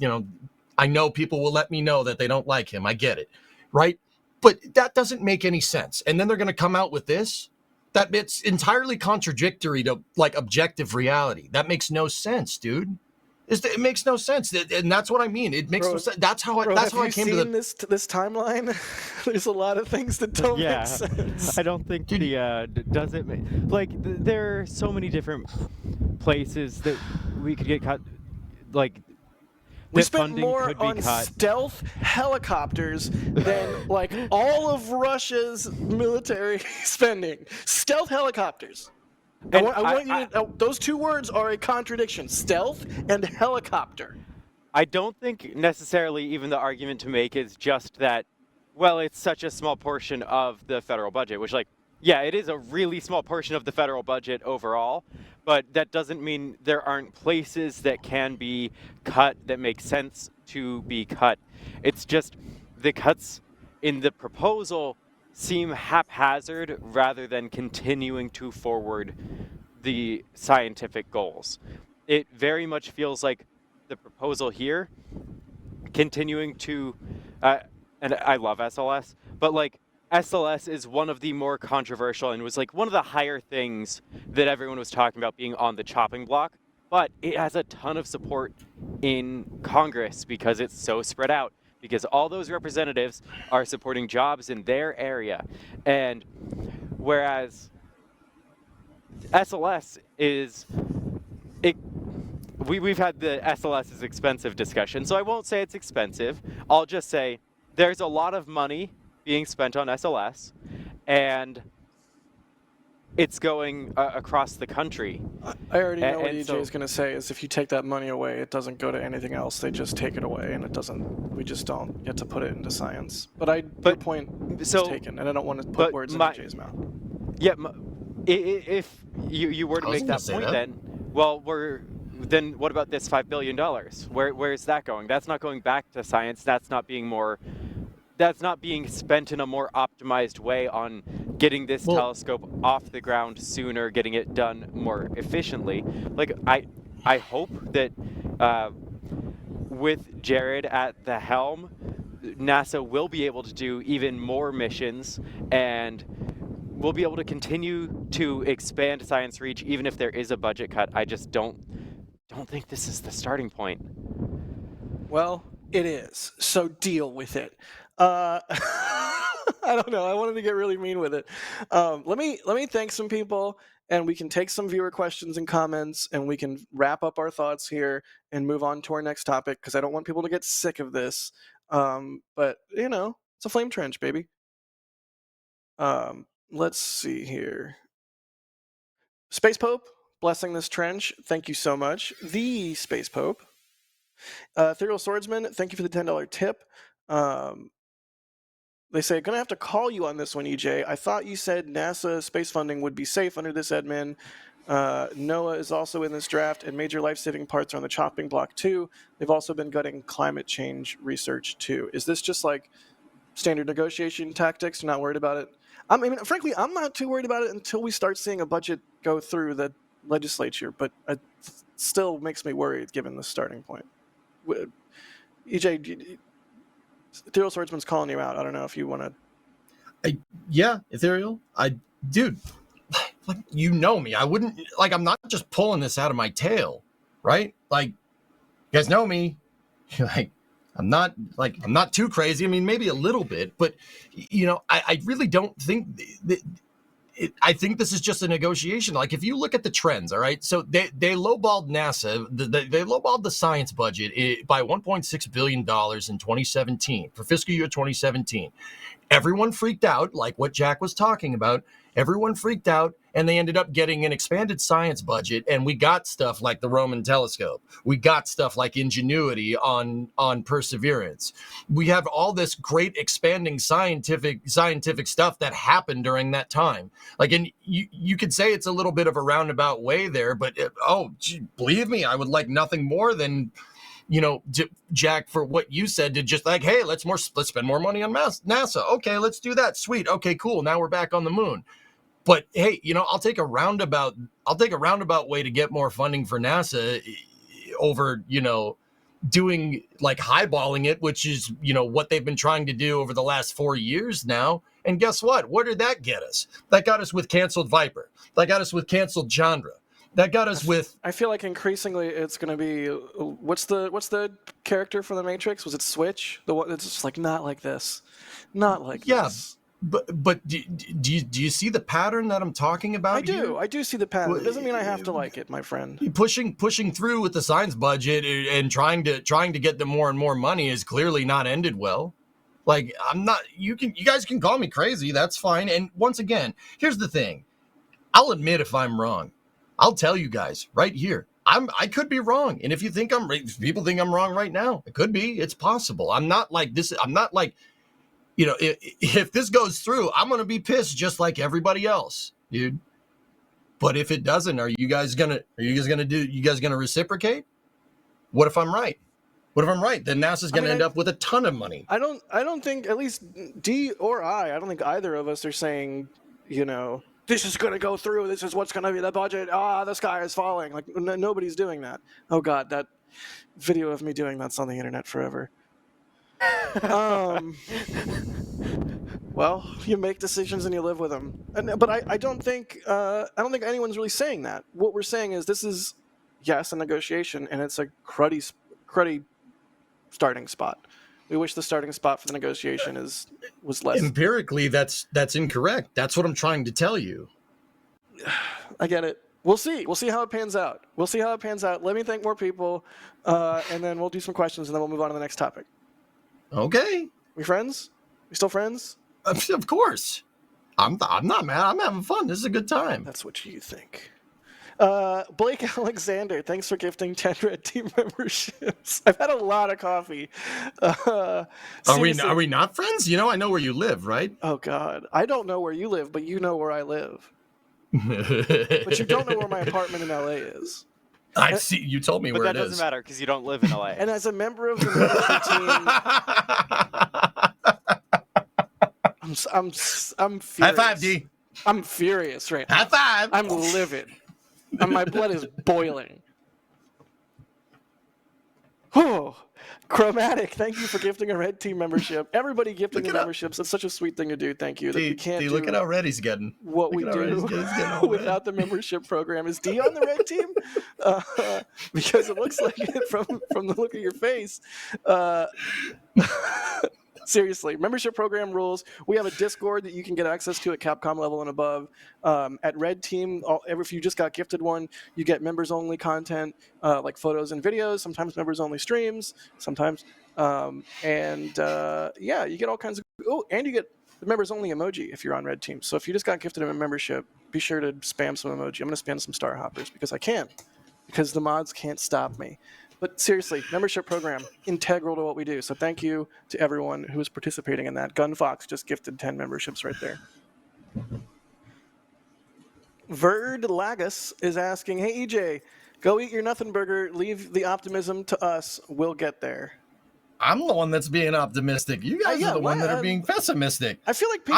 I know people will let me know that they don't like him. I get it, right? But that doesn't make any sense. And then they're going to come out with this. That it's entirely contradictory to, like, objective reality. That makes no sense, dude. It makes no sense, and that's what I mean. It makes no sense. That's how I came to this timeline. There's a lot of things that don't make sense. I don't think does it there are so many different places that we could get cut. Like, we spent more on stealth helicopters than like all of Russia's military spending. Stealth helicopters. And I want you to, those two words are a contradiction: stealth and helicopter. I don't think necessarily even the argument to make is just that, well, it's such a small portion of the federal budget, which, like, yeah, it is a really small portion of the federal budget overall, but that doesn't mean there aren't places that can be cut that make sense to be cut. It's just the cuts in the proposal seem haphazard rather than continuing to forward the scientific goals. It very much feels like the proposal here continuing to, and I love SLS, but like SLS is one of the more controversial and was like one of the higher things that everyone was talking about being on the chopping block, but it has a ton of support in Congress because it's so spread out, because all those representatives are supporting jobs in their area. And whereas SLS is, we've had the SLS is expensive discussion, so I won't say it's expensive. I'll just say there's a lot of money being spent on SLS, and it's going across the country. I already know what and EJ so- is going to say is if you take that money away, it doesn't go to anything else. They just take it away, and it doesn't. We just don't get to put it into science. But your point is taken, and I don't want to put words in EJ's mouth. Yeah, if you were to make that point, then then what about this $5 billion? Where is that going? That's not going back to science. That's not being spent in a more optimized way on getting this telescope off the ground sooner, getting it done more efficiently. Like I hope that with Jared at the helm, NASA will be able to do even more missions, and we'll be able to continue to expand science reach even if there is a budget cut. I just don't think this is the starting point. Well, it is. So deal with it. I don't know. I wanted to get really mean with it. Let me thank some people, and we can take some viewer questions and comments, and we can wrap up our thoughts here and move on to our next topic, because I don't want people to get sick of this. But it's a flame trench, baby. Let's see here. Space Pope, blessing this trench. Thank you so much. The Space Pope. Ethereal Swordsman, thank you for the $10 tip. They say, going to have to call you on this one, EJ. I thought you said NASA space funding would be safe under this admin. NOAA is also in this draft, and major life-saving parts are on the chopping block too. They've also been gutting climate change research too. Is this just like standard negotiation tactics? You're not worried about it? I mean, frankly, I'm not too worried about it until we start seeing a budget go through the legislature, but it still makes me worried given the starting point. EJ, Ethereal Swordsman's calling you out. I don't know if you want to. Yeah, Ethereal. Dude, like, you know me. I wouldn't, like, I'm not just pulling this out of my tail, right? Like, you guys know me. Like, I'm not too crazy. I mean, maybe a little bit, but I really don't think I think this is just a negotiation. Like, if you look at the trends, all right, so they lowballed NASA, they lowballed the science budget by $1.6 billion in 2017 for fiscal year 2017. Everyone freaked out, like what Jack was talking about. Everyone freaked out, and they ended up getting an expanded science budget, and we got stuff like the Roman telescope. We got stuff like Ingenuity on Perseverance. We have all this great expanding scientific stuff that happened during that time. Like, and you could say it's a little bit of a roundabout way there, but believe me, I would like nothing more than, Jack, for what you said, to just like, hey, let's spend more money on NASA. Okay, let's do that. Sweet. Okay, cool. Now we're back on the moon. But hey, I'll take a roundabout way to get more funding for NASA over, doing like highballing it, which is, what they've been trying to do over the last 4 years now. And guess what? Where did that get us? That got us with canceled Viper. That got us with canceled Chandra. That got us with. I feel like increasingly it's going to be what's the character from the Matrix? Was it Switch? The one that's just like not like this, this. But do you see the pattern that I'm talking about? I do see the pattern. It doesn't mean I have to like it, my friend. Pushing through with the science budget and trying to get them more and more money is clearly not ended well. Like, I'm not. You guys can call me crazy. That's fine. And once again, here's the thing. I'll admit if I'm wrong. I'll tell you guys right here. I could be wrong. And if people think I'm wrong right now, it could be. It's possible. I'm not like this. I'm not like, if this goes through, I'm going to be pissed just like everybody else, dude. But if it doesn't, are you guys going to reciprocate? What if I'm right? What if I'm right? Then NASA's going to mean, end up with a ton of money. I don't think, at least D or I don't think either of us are saying, this is going to go through. This is what's going to be the budget. The sky is falling. Like, nobody's doing that. Oh, God, that video of me doing that's on the internet forever. Well, you make decisions and you live with them. But I don't think anyone's really saying that. What we're saying is this is, yes, a negotiation, and it's a cruddy starting spot. We wish the starting spot for the negotiation was less. Empirically, that's incorrect. That's what I'm trying to tell you. I get it. We'll see. We'll see how it pans out. Let me thank more people, and then we'll do some questions, and then we'll move on to the next topic. Okay. We friends? We still friends? Of course. I'm not mad. I'm having fun. This is a good time. That's what you think. Blake Alexander, thanks for gifting 10 Red Team memberships. I've had a lot of coffee. Are we not friends? I know where you live, right? Oh, God. I don't know where you live, but you know where I live. But you don't know where my apartment in LA is. I see. You told me where it is. But that doesn't matter because you don't live in LA. And as a member of the membership team, I'm furious. High five, D. I'm furious right now. High five. I'm livid. And my blood is boiling. Oh, Chromatic, thank you for gifting a Red Team membership. Everybody gifting the memberships. It's such a sweet thing to do. Thank you. D, look at how red he's getting. What we do without the membership program. Is D on the Red Team? Because it looks like it from the look of your face. Seriously, membership program rules. We have a Discord that you can get access to at Capcom level and above. At Red Team, if you just got gifted one, you get members-only content like photos and videos, sometimes members-only streams, sometimes. You get all kinds of... Oh, and you get the members-only emoji if you're on Red Team. So if you just got gifted a membership, be sure to spam some emoji. I'm going to spam some star hoppers because I can. Because the mods can't stop me. But seriously, membership program, integral to what we do. So thank you to everyone who is participating in that. Gunfox just gifted 10 memberships right there. Verd Lagus is asking, hey, EJ, go eat your nothing burger. Leave the optimism to us. We'll get there. I'm the one that's being optimistic. You guys are the one that are being pessimistic. I feel like people...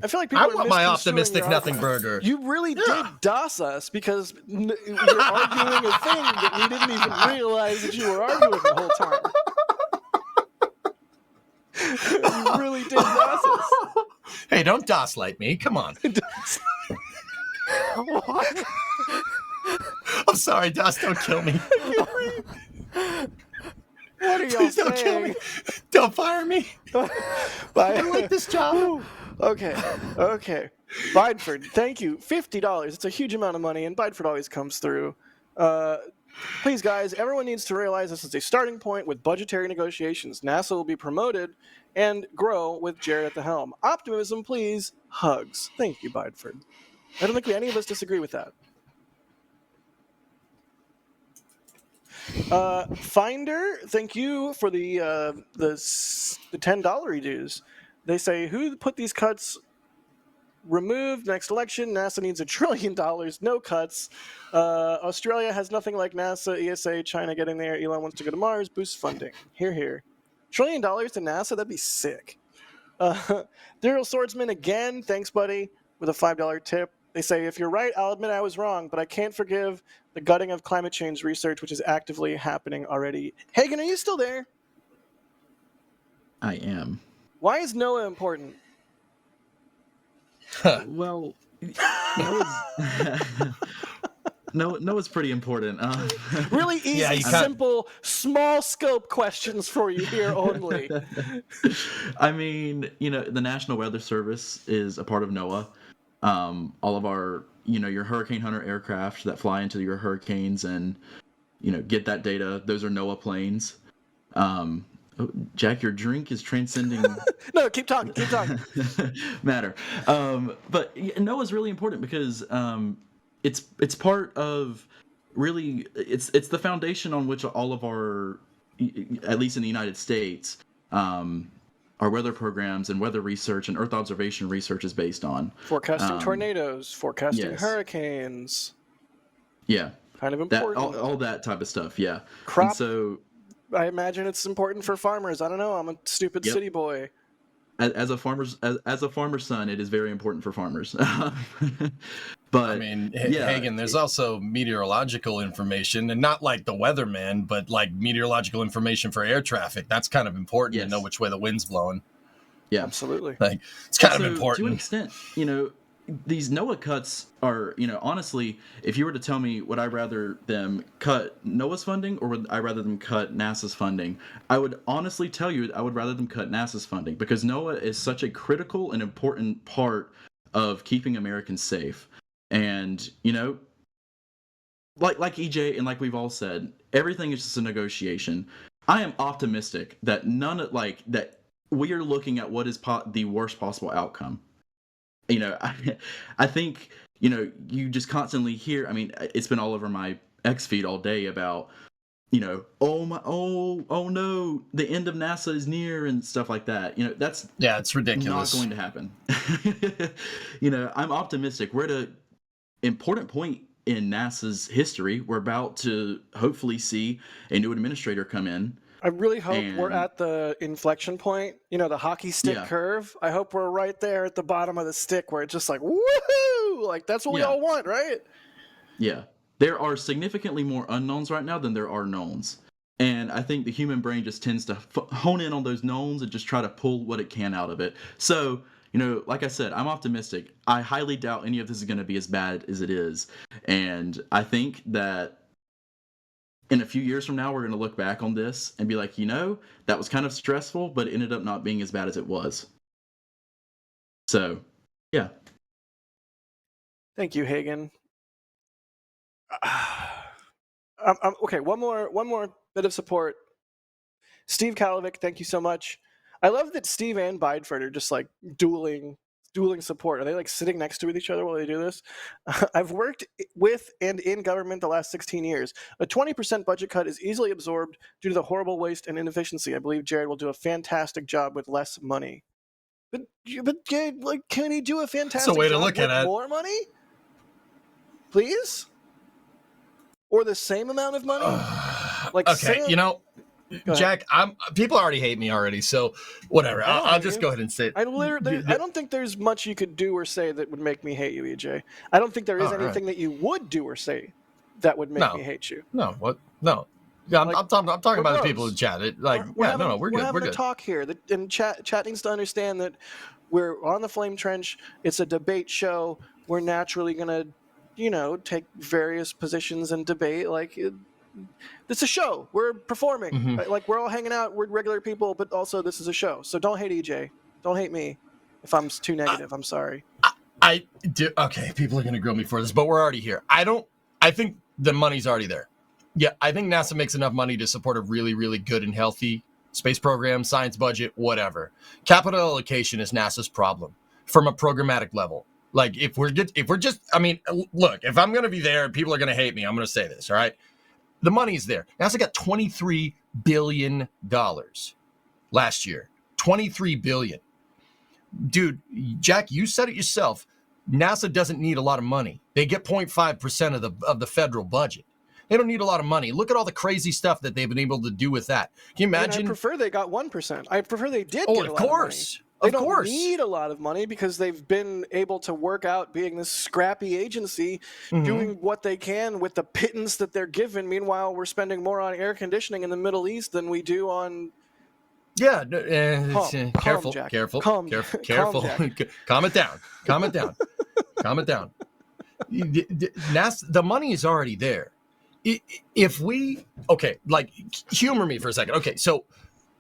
I feel like people I want my optimistic nothing burger. You really did DOS us because you're arguing a thing that we didn't even realize that you were arguing the whole time. You really did DOS us. Hey, don't DOS like me. Come on. What? I'm sorry, DOS. Don't kill me. What are y'all Please saying? Don't kill me. Don't fire me. I like this job. Okay. Bideford, thank you. $50. It's a huge amount of money, and Bideford always comes through. Please, guys, everyone needs to realize this is a starting point with budgetary negotiations. NASA will be promoted and grow with Jared at the helm. Optimism, please. Hugs. Thank you, Bideford. I don't think any of us disagree with that. Finder, thank you for the $10 dues. They say, who put these cuts? Removed next election. NASA needs $1 trillion. No cuts. Australia has nothing like NASA, ESA, China getting there. Elon wants to go to Mars. Boost funding. Here. $1 trillion to NASA? That'd be sick. Daryl Swordsman again. Thanks, buddy, with a $5 tip. They say, if you're right, I'll admit I was wrong, but I can't forgive the gutting of climate change research, which is actively happening already. Hagen, are you still there? I am. Why is Noah important? Well, Noah's pretty important. Really easy, simple, small scope questions for you here only. I mean, the National Weather Service is a part of NOAA. All of our, your Hurricane Hunter aircraft that fly into your hurricanes and, get that data, those are NOAA planes. Jack, your drink is transcending... No, keep talking. matter. But NOAA's really important because it's part of, really, it's the foundation on which all of our, at least in the United States, our weather programs and weather research and Earth observation research is based on. Forecasting tornadoes, forecasting hurricanes. Yeah. Kind of important. All that type of stuff, yeah. Crop, and so, I imagine it's important for farmers. I don't know. I'm a stupid Yep. city boy. As a farmer's son, it is very important for farmers. But I mean, yeah, Hagen, there's also meteorological information, and not like the weatherman, but like meteorological information for air traffic. That's kind of important to know which way the wind's blowing. Yeah, absolutely. Like, it's kind of Also, important. to an extent. These NOAA cuts are, honestly, if you were to tell me would I rather them cut NOAA's funding or would I rather them cut NASA's funding, I would honestly tell you I would rather them cut NASA's funding, because NOAA is such a critical and important part of keeping Americans safe. And, like EJ and like we've all said, everything is just a negotiation. I am optimistic that that we are looking at what is the worst possible outcome. I think, you just constantly hear, I mean, it's been all over my X feed all day about, oh no, the end of NASA is near and stuff like that. That's it's ridiculous. Not going to happen. I'm optimistic. We're at an important point in NASA's history. We're about to hopefully see a new administrator come in. I really hope we're at the inflection point, the hockey stick curve. I hope we're right there at the bottom of the stick where it's just like, woohoo! Like, that's what we all want, right? Yeah. There are significantly more unknowns right now than there are knowns. And I think the human brain just tends to hone in on those knowns and just try to pull what it can out of it. So, like I said, I'm optimistic. I highly doubt any of this is going to be as bad as it is. And I think that in a few years from now, we're going to look back on this and be like, that was kind of stressful, but it ended up not being as bad as it was. So, yeah. Thank you, Hagen. Okay, one more bit of support. Steve Kalovic, thank you so much. I love that Steve and Bideford are just like dueling support. Are they like sitting next to each other while they do this? I've worked with and in government the last 16 years. A 20% budget cut is easily absorbed due to the horrible waste and inefficiency. I believe Jared will do a fantastic job with less money. But Jared, like, can he do a fantastic way to job look with at it. more money? Please? Or the same amount of money? Jack, people already hate me already, so whatever. I'll just go ahead and say it. I don't think there's much you could do or say that would make me hate you, EJ. I don't think there is anything that you would do or say that would make me hate you. No, what? No. Yeah, I'm talking about the people in chat. We're good. We're having a talk here, and chat needs to understand that we're on the Flame Trench. It's a debate show. We're naturally gonna, take various positions and debate. Like, it's a show. We're performing. Mm-hmm. Like, we're all hanging out. We're regular people, but also this is a show. So don't hate EJ. Don't hate me if I'm too negative. I'm sorry. I do. Okay, people are going to grill me for this, but we're already here. I think the money's already there. Yeah, I think NASA makes enough money to support a really, really good and healthy space program, science budget, whatever. Capital allocation is NASA's problem from a programmatic level. Like, if we're just, I mean, look, if I'm going to be there and people are going to hate me, I'm going to say this, all right? The money's there. NASA got $23 billion last year. $23 billion. Dude, Jack, you said it yourself. NASA doesn't need a lot of money. They get 0.5% of the federal budget. They don't need a lot of money. Look at all the crazy stuff that they've been able to do with that. Can you imagine? I prefer they got 1%. I prefer they did get a lot of money. They don't need a lot of money because they've been able to work out being this scrappy agency, doing what they can with the pittance that they're given. Meanwhile, we're spending more on air conditioning in the Middle East than we do on... Yeah, careful. Jack. Careful. Calm, Jack. Calm it down. Calm it down. The money is already there. If we... Okay, like, humor me for a second. Okay, so...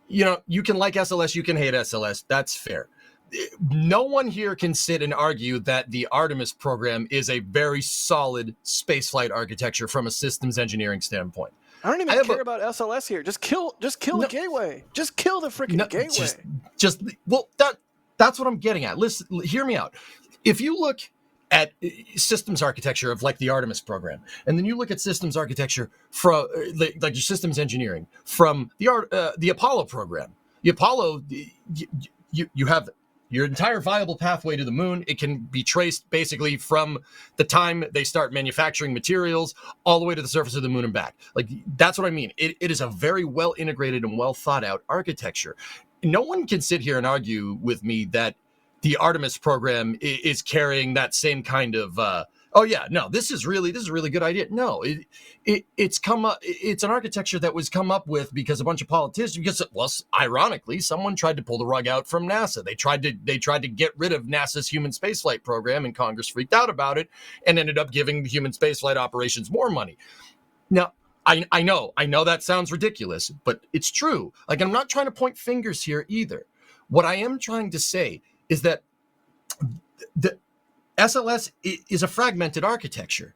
you can like SLS, you can hate SLS. That's fair. No one here can sit and argue that the Artemis program is a very solid spaceflight architecture from a systems engineering standpoint. I don't even care about SLS here. Just kill the gateway. Just kill the freaking gateway. That's what I'm getting at. Listen, hear me out. If you look at systems architecture of like the Artemis program, and then you look at systems architecture from like your systems engineering from the Apollo program. The Apollo, you have Your entire viable pathway to the moon, it can be traced basically from the time they start manufacturing materials all the way to the surface of the moon and back. Like, that's what I mean. It is a very well integrated and well thought out architecture. No one can sit here and argue with me that the Artemis program is carrying that same kind of oh yeah, no, this is a really good idea. No, it's an architecture that was come up with because a bunch of politicians, because, well, ironically, someone tried to pull the rug out from NASA. They tried to get rid of NASA's human spaceflight program, and Congress freaked out about it and ended up giving the human spaceflight operations more money. Now, I know that sounds ridiculous, but it's true. Like, I'm not trying to point fingers here either. What I am trying to say is that the SLS is a fragmented architecture.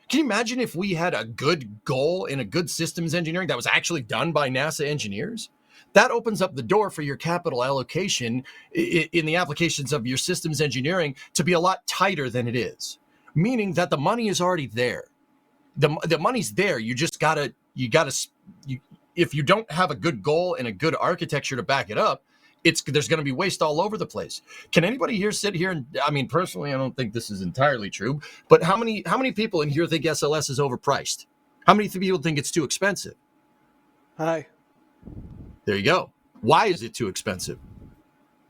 Can you imagine if we had a good goal in a good systems engineering that was actually done by NASA engineers? That opens up the door for your capital allocation in the applications of your systems engineering to be a lot tighter than it is, meaning that the money is already there. The money's there. You just gotta, if you don't have a good goal and a good architecture to back it up, there's going to be waste all over the place. Can anybody here sit here and, I mean, personally, I don't think this is entirely true, but how many people in here think SLS is overpriced? How many people think it's too expensive? Hi. There you go. Why is it too expensive?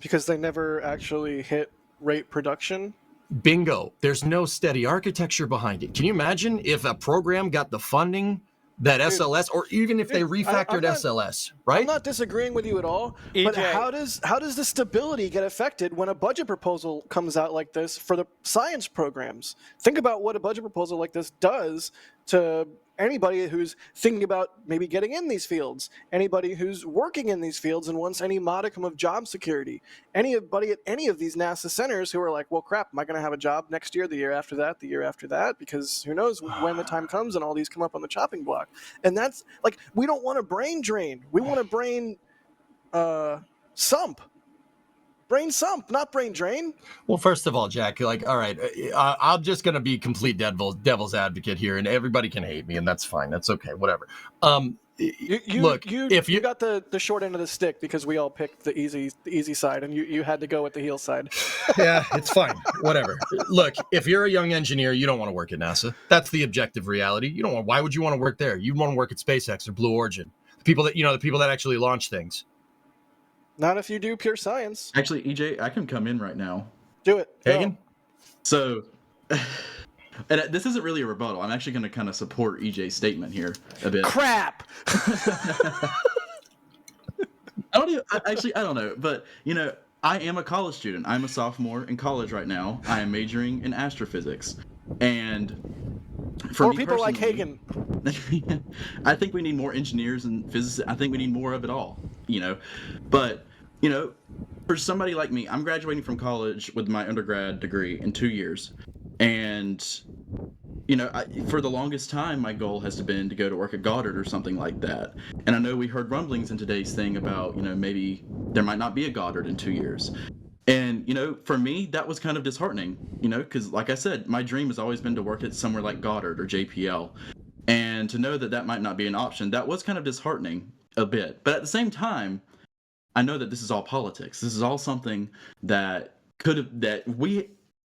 Because they never actually hit rate production. Bingo. There's no steady architecture behind it. Can you imagine if a program got the funding that SLS, or even if they refactored SLS, right? I'm not disagreeing with you at all, but how does the stability get affected when a budget proposal comes out like this for the science programs? Think about what a budget proposal like this does to anybody who's thinking about maybe getting in these fields, anybody who's working in these fields and wants any modicum of job security, anybody at any of these NASA centers who are like, well, crap, am I going to have a job next year, the year after that, the year after that? Because who knows when the time comes and all these come up on the chopping block. And that's like, we don't want a brain drain. We want a brain sump. Brain sump, not brain drain. Well, first of all, Jack, like, all right, I'm just going to be complete devil's advocate here, and everybody can hate me, and that's fine. That's okay, whatever. You got the short end of the stick because we all picked the easy side, and you had to go with the heel side. Yeah, it's fine. Whatever. Look, if you're a young engineer, you don't want to work at NASA. That's the objective reality. You don't want. Why would you want to work there? You'd want to work at SpaceX or Blue Origin. The people that actually launch things. Not if you do pure science. Actually, EJ, I can come in right now. Do it. Hagen? So, and this isn't really a rebuttal. I'm actually going to kind of support EJ's statement here a bit. Crap! I don't know. But, I am a college student. I'm a sophomore in college right now. I am majoring in astrophysics. And for people like Hagen. I think we need more engineers and physicists. I think we need more of it all, But, for somebody like me, I'm graduating from college with my undergrad degree in 2 years. And, for the longest time, my goal has been to go to work at Goddard or something like that. And I know we heard rumblings in today's thing about, maybe there might not be a Goddard in 2 years. And, for me, that was kind of disheartening, because like I said, my dream has always been to work at somewhere like Goddard or JPL. And to know that might not be an option, that was kind of disheartening a bit. But at the same time, I know that this is all politics. This is all something that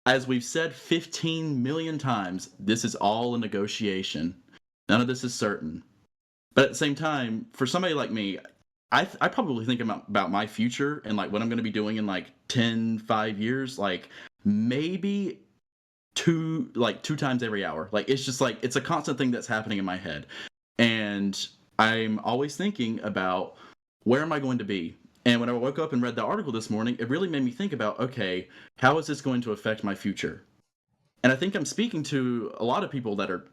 as we've said 15 million times, this is all a negotiation. None of this is certain. But at the same time, for somebody like me, I probably think about my future and like what I'm going to be doing in like 5 years, like maybe two times every hour. Like, it's just like, it's a constant thing that's happening in my head. And I'm always thinking about, where am I going to be? And when I woke up and read the article this morning, it really made me think about, okay, how is this going to affect my future? And I think I'm speaking to a lot of people that are,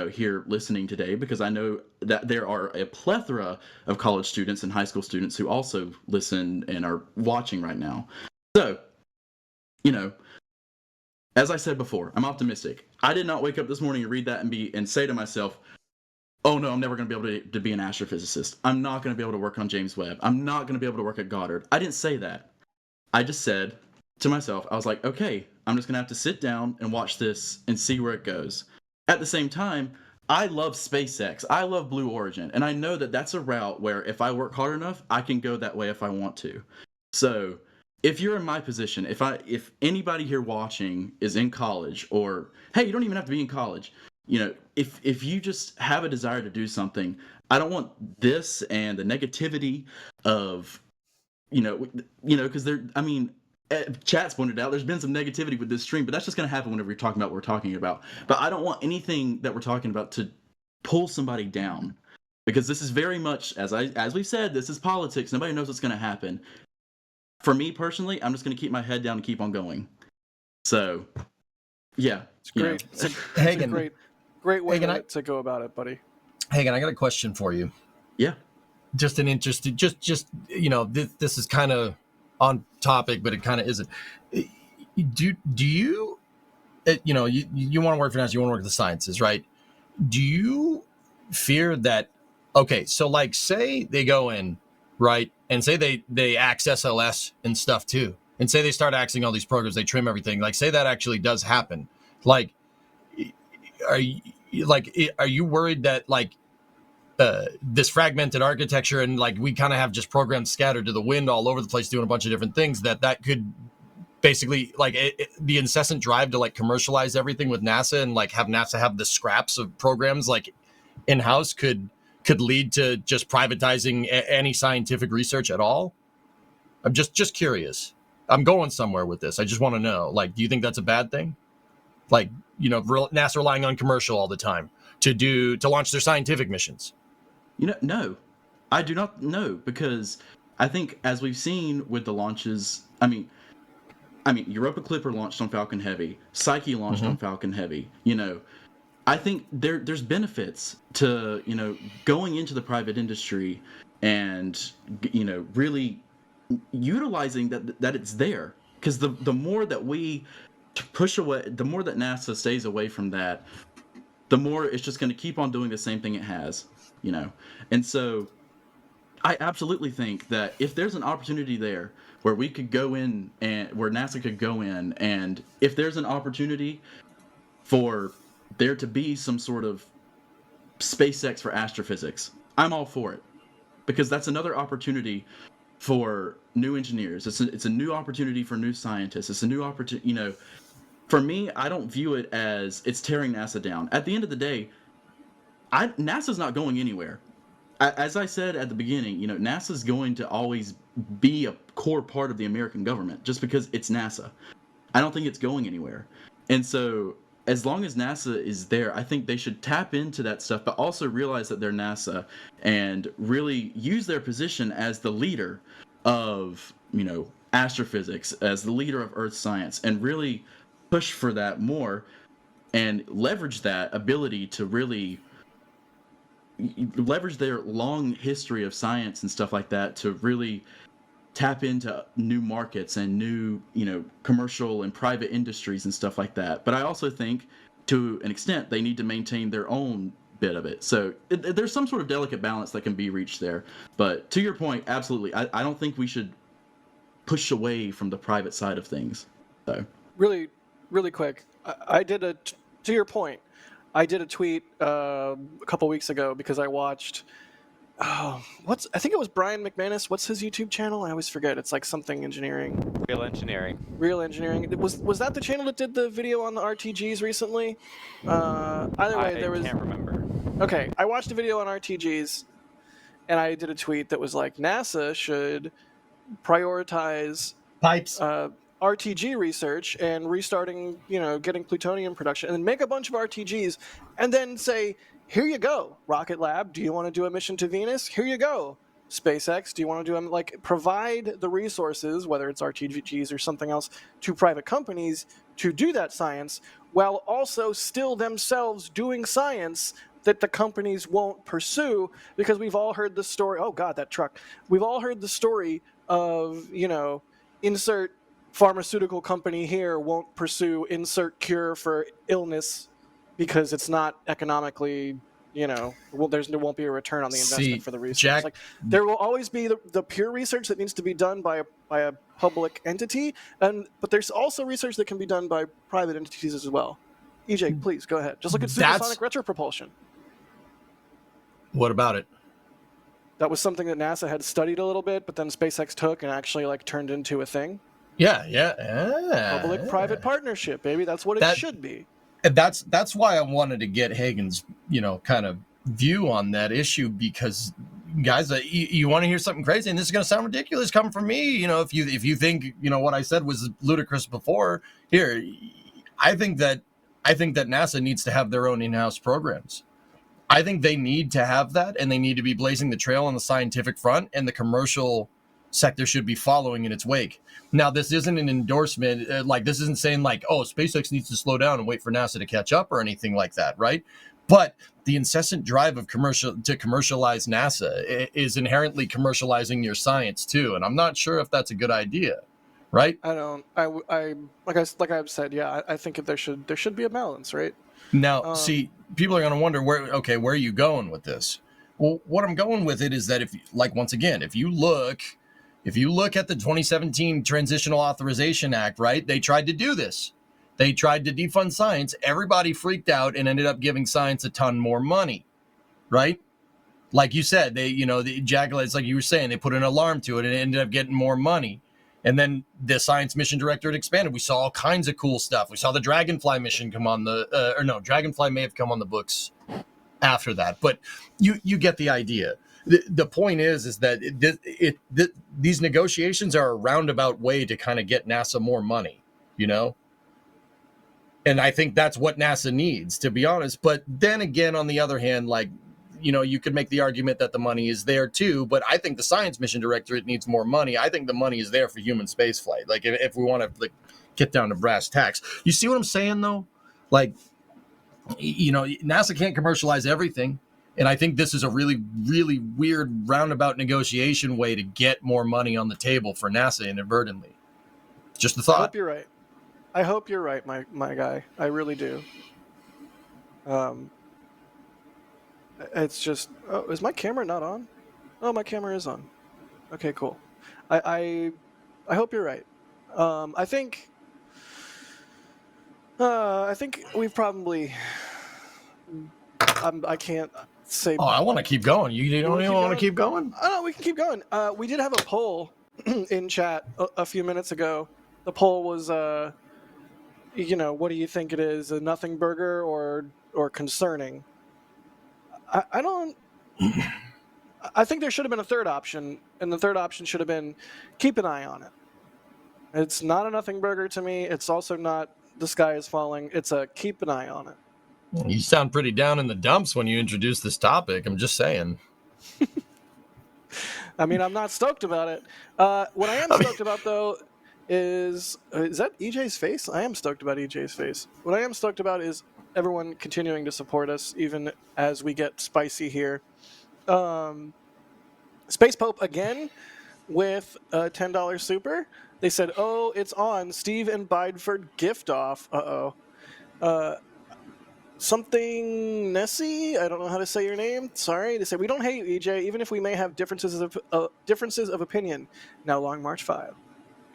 here listening today, because I know that there are a plethora of college students and high school students who also listen and are watching right now. So, as I said before, I'm optimistic. I did not wake up this morning and read that and say to myself, oh no, I'm never going to be able to be an astrophysicist. I'm not going to be able to work on James Webb. I'm not going to be able to work at Goddard. I didn't say that. I just said to myself, I was like, okay, I'm just going to have to sit down and watch this and see where it goes. At the same time, I love SpaceX. I love Blue Origin. And I know that that's a route where if I work hard enough, I can go that way if I want to. So if you're in my position, if anybody here watching is in college, or hey, you don't even have to be in college, if you just have a desire to do something, I don't want this and the negativity of because chat's pointed out there's been some negativity with this stream, but that's just going to happen whenever you're talking about what we're talking about. But I don't want anything that we're talking about to pull somebody down, because this is very much, as we said, this is politics. Nobody knows what's going to happen. For me personally, I'm just going to keep my head down and keep on going. So, yeah, it's great. It's a Hagen, great way Hagen, to go about it, buddy. Hagen, I got a question for you. Yeah. Just an interesting, this is kind of on topic, but it kind of isn't. Do you, you want to work for NASA, you want to work with the sciences, right? Do you fear that, okay, so like say they go in, right, and say they axe SLS and stuff too, and say they start axing all these programs, they trim everything, like say that actually does happen, like, are you worried that like this fragmented architecture and like we kind of have just programs scattered to the wind all over the place doing a bunch of different things that could basically like the incessant drive to like commercialize everything with NASA and like have NASA have the scraps of programs like in-house could lead to just privatizing any scientific research at all? I'm just curious. I'm going somewhere with this. I just want to know, like, do you think that's a bad thing? Like, NASA relying on commercial all the time to launch their scientific missions? No, I do not know, because I think as we've seen with the launches, I mean, Europa Clipper launched on Falcon Heavy, Psyche launched on Falcon Heavy. I think there's benefits to going into the private industry and really utilizing that it's there, because the more that we push away, the more that NASA stays away from that, the more it's just going to keep on doing the same thing it has. And so I absolutely think that if there's an opportunity there where we could go in and where NASA could go in, and if there's an opportunity for there to be some sort of SpaceX for astrophysics, I'm all for it, because that's another opportunity for new engineers. It's a new opportunity for new scientists. It's a new opportunity. For me, I don't view it as it's tearing NASA down. At the end of the day, NASA's not going anywhere. As I said at the beginning, NASA's going to always be a core part of the American government just because it's NASA. I don't think it's going anywhere. And so as long as NASA is there, I think they should tap into that stuff, but also realize that they're NASA and really use their position as the leader of, astrophysics, as the leader of Earth science, and really push for that more and leverage that ability to really leverage their long history of science and stuff like that to really tap into new markets and new, commercial and private industries and stuff like that. But I also think, to an extent, they need to maintain their own bit of it. So there's some sort of delicate balance that can be reached there. But to your point, absolutely, I don't think we should push away from the private side of things. So really, really quick, to your point, I did a tweet a couple weeks ago because I watched, I think it was Brian McManus. What's his YouTube channel? I always forget. It's like something engineering. Real Engineering. Real Engineering. Was that the channel that did the video on the RTGs recently? Either way, I can't remember. Okay, I watched a video on RTGs, and I did a tweet that was like, NASA should prioritize pipes. RTG research and restarting, getting plutonium production, and then make a bunch of RTGs, and then say, here you go, Rocket Lab, do you want to do a mission to Venus? Here you go, SpaceX, do you want to do provide the resources, whether it's RTGs or something else, to private companies to do that science, while also still themselves doing science that the companies won't pursue, because we've all heard the story, oh God, that truck. We've all heard the story of, insert pharmaceutical company here won't pursue insert cure for illness because it's not economically, there won't be a return on the investment for the research. Jack, there will always be the pure research that needs to be done by a public entity, but there's also research that can be done by private entities as well. EJ, please go ahead. Just look at supersonic retropropulsion. What about it? That was something that NASA had studied a little bit, but then SpaceX took and actually turned into a thing. Yeah. Public-private partnership, baby. That's what it should be. And that's why I wanted to get Hagen's, kind of view on that issue, because guys, you want to hear something crazy, and this is going to sound ridiculous coming from me. If you think what I said was ludicrous before, here, I think that NASA needs to have their own in-house programs. I think they need to have that, and they need to be blazing the trail on the scientific front, and the commercial sector should be following in its wake. Now, this isn't an endorsement, this isn't saying oh, SpaceX needs to slow down and wait for NASA to catch up or anything like that, right? But the incessant drive of to commercialize NASA is inherently commercializing your science too, and I'm not sure if that's a good idea, right? Like I've said, yeah, I think there should be a balance, right? Now, see, people are going to wonder where are you going with this? Well, what I'm going with it is that if you look at the 2017 Transitional Authorization Act, right? They tried to do this. They tried to defund science. Everybody freaked out and ended up giving science a ton more money, right? Like you said, the Jaguars, like you were saying, they put an alarm to it and it ended up getting more money. And then the science mission directorate expanded. We saw all kinds of cool stuff. We saw the Dragonfly mission come on Dragonfly may have come on the books after that, but you get the idea. The point is that these negotiations are a roundabout way to kind of get NASA more money, And I think that's what NASA needs, to be honest. But then again, on the other hand, you could make the argument that the money is there too, but I think the Science Mission Directorate needs more money. I think the money is there for human spaceflight. If we want to get down to brass tacks, you see what I'm saying though? NASA can't commercialize everything. And I think this is a really, really weird roundabout negotiation way to get more money on the table for NASA inadvertently. Just a thought. I hope you're right, my guy. I really do. It's just, is my camera not on? Oh, my camera is on. Okay, cool. I hope you're right. I think we've probably. I can't say. Oh, I want to keep going. You don't even want to keep going? Oh, no, we can keep going. We did have a poll in chat a few minutes ago. The poll was, what do you think it is? A nothing burger or concerning? I don't. I think there should have been a third option, and the third option should have been keep an eye on it. It's not a nothing burger to me. It's also not the sky is falling. It's a keep an eye on it. You sound pretty down in the dumps when you introduce this topic. I'm just saying. I mean, I'm not stoked about it. What I am stoked about, though, is that EJ's face? I am stoked about EJ's face. What I am stoked about is everyone continuing to support us, even as we get spicy here. Space Pope again with a $10 super. They said, "Oh, it's on." Steve and Bideford gift off. Something Nessie. I don't know how to say your name. Sorry. They said, "We don't hate you, EJ, even if we may have differences of opinion." Now, Long March 5.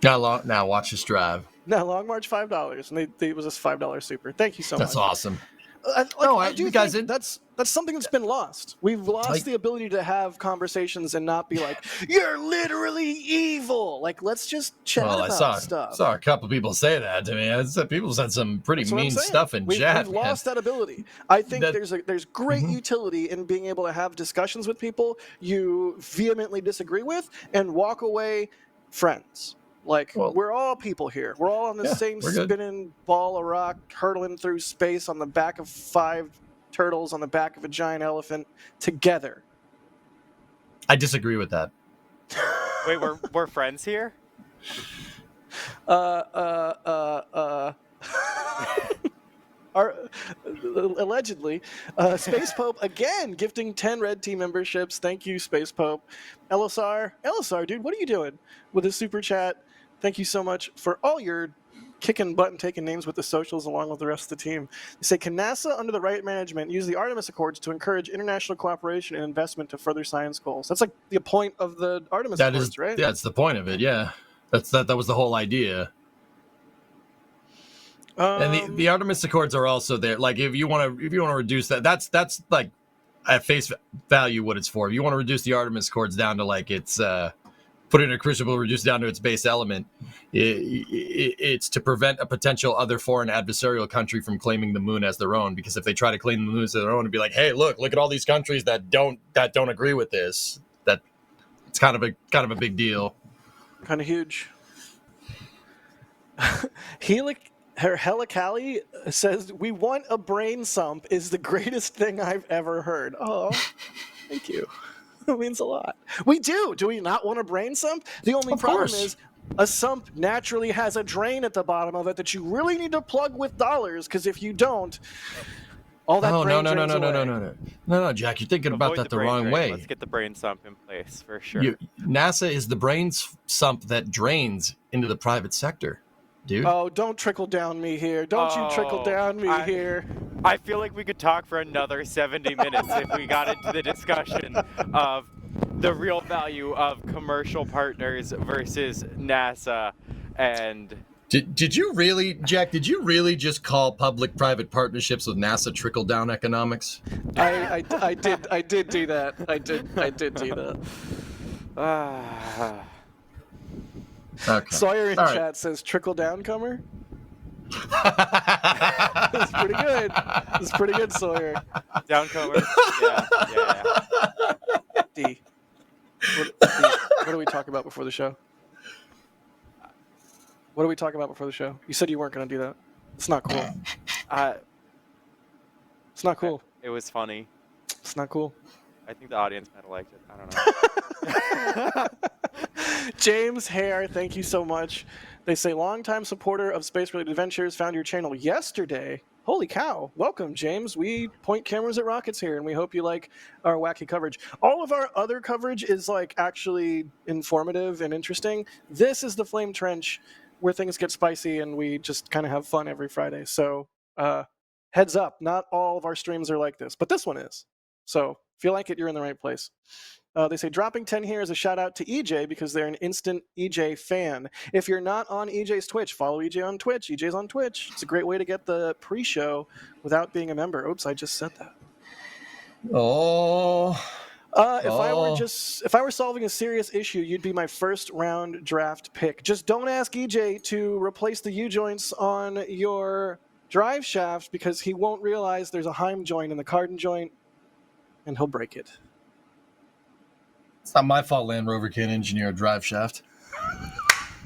Now watch us drive. Now, Long March $5, and it was a $5 super. Thank you so much. That's awesome. I do think that's something that's been lost. We've lost the ability to have conversations and not be like, "You're literally evil." Let's just chat about stuff. I saw a couple people say that to me. People said some pretty mean stuff in chat. We've lost that ability. I think there's great utility in being able to have discussions with people you vehemently disagree with and walk away friends. We're all people here. We're all on the same spinning ball of rock, hurtling through space on the back of 5 turtles on the back of a giant elephant together. I disagree with that. Wait, we're friends here? Allegedly, Space Pope again gifting 10 Red Team memberships. Thank you, Space Pope. LSR, dude, what are you doing with a super chat? Thank you so much for all your kicking butt and taking names with the socials along with the rest of the team. They say, can NASA, under the right management, use the Artemis Accords to encourage international cooperation and investment to further science goals? That's the point of the Artemis Accords, right? That's the point of it, yeah. That was the whole idea. And the Artemis Accords are also there. If you want to reduce that's at face value what it's for. If you want to reduce the Artemis Accords down to its put it in a crucible, reduced down to its base element. It's to prevent a potential other foreign adversarial country from claiming the moon as their own. Because if they try to claim the moon as their own, and be like, "Hey, look at all these countries that don't agree with this," that it's kind of a big deal. Kind of huge. Helicali says, "We want a brain sump is the greatest thing I've ever heard." Oh, thank you. It means a lot. We do. Do we not want a brain sump? The only problem is a sump naturally has a drain at the bottom of it that you really need to plug with dollars, because if you don't, all that brain drains away. No, Jack, you're thinking about that the wrong way. Let's get the brain sump in place for sure. NASA is the brain sump that drains into the private sector, dude. Oh, don't trickle down me here. Don't you trickle down me here. I feel like we could talk for another 70 minutes if we got into the discussion of the real value of commercial partners versus NASA. And did you really, Jack, did you really just call public-private partnerships with NASA trickle-down economics? I did do that. I did do that. Okay. Sawyer in chat says trickle down comer. That's pretty good. That's pretty good, Sawyer. Down comer. Yeah. D. What do we talk about before the show? What do we talk about before the show? You said you weren't going to do that. It's not cool. It's not cool. It was funny. It's not cool. I think the audience might have liked it. I don't know. James Hare, thank you so much. They say, longtime supporter of space-related adventures, found your channel yesterday. Holy cow. Welcome, James. We point cameras at rockets here, and we hope you like our wacky coverage. All of our other coverage is like actually informative and interesting. This is the Flame Trench, where things get spicy, and we just kind of have fun every Friday. So heads up, not all of our streams are like this, but this one is. So if you like it, you're in the right place. They say, dropping 10 here is a shout out to EJ because they're an instant EJ fan. If you're not on EJ's Twitch, follow EJ on Twitch. EJ's on Twitch. It's a great way to get the pre-show without being a member. Oops, I just said that. If I were solving a serious issue, you'd be my first round draft pick. Just don't ask EJ to replace the U-joints on your drive shaft, because he won't realize there's a Heim joint in the Cardan joint, and he'll break it. It's not my fault Land Rover can't engineer a drive shaft.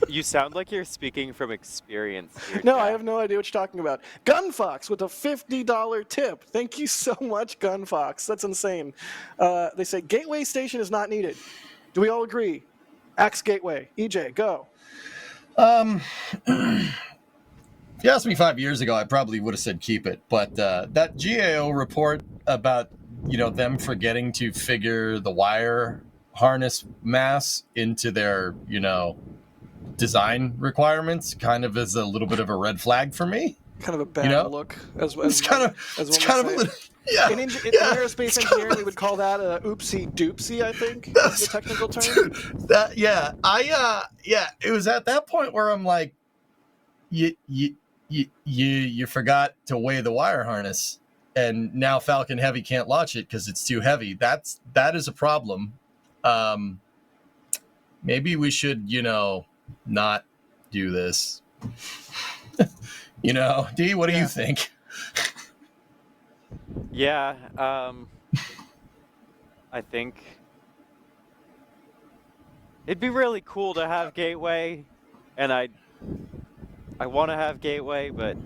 You sound like you're speaking from experience here, No, Jack. I have no idea what you're talking about. Gunfox with a $50 tip. Thank you so much, Gunfox. That's insane. They say, Gateway Station is not needed. Do we all agree? Axe Gateway. EJ, go. If you asked me 5 years ago, I probably would have said keep it. But that GAO report about them forgetting to figure the wire harness mass into their design requirements kind of is a little bit of a red flag for me. Kind of a bad look. It's kind of a little. Yeah. In aerospace engineering, we would call that a oopsie doopsie, I think. That's the technical term. It was at that point where I'm like, you forgot to weigh the wire harness, and now Falcon Heavy can't launch it because it's too heavy. That is a problem. Maybe we should, not do this. D, what do you think? Yeah, I think it'd be really cool to have Gateway, and I want to have Gateway, but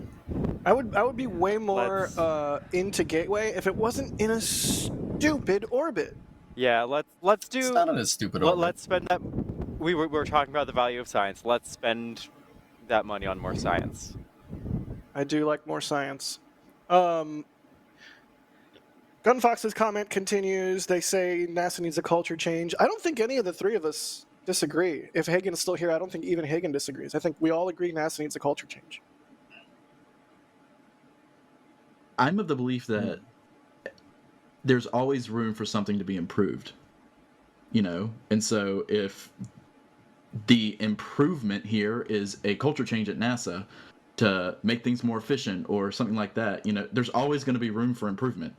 I would be way more into Gateway if it wasn't in a stupid orbit. Yeah, let's do. It's not in a stupid orbit. Let's spend that. We were talking about the value of science. Let's spend that money on more science. I do like more science. Gunfox's comment continues. They say NASA needs a culture change. I don't think any of the three of us disagree. If Hagen's still here, I don't think even Hagen disagrees. I think we all agree NASA needs a culture change. I'm of the belief that there's always room for something to be improved, and so if the improvement here is a culture change at NASA to make things more efficient or something like that, there's always going to be room for improvement.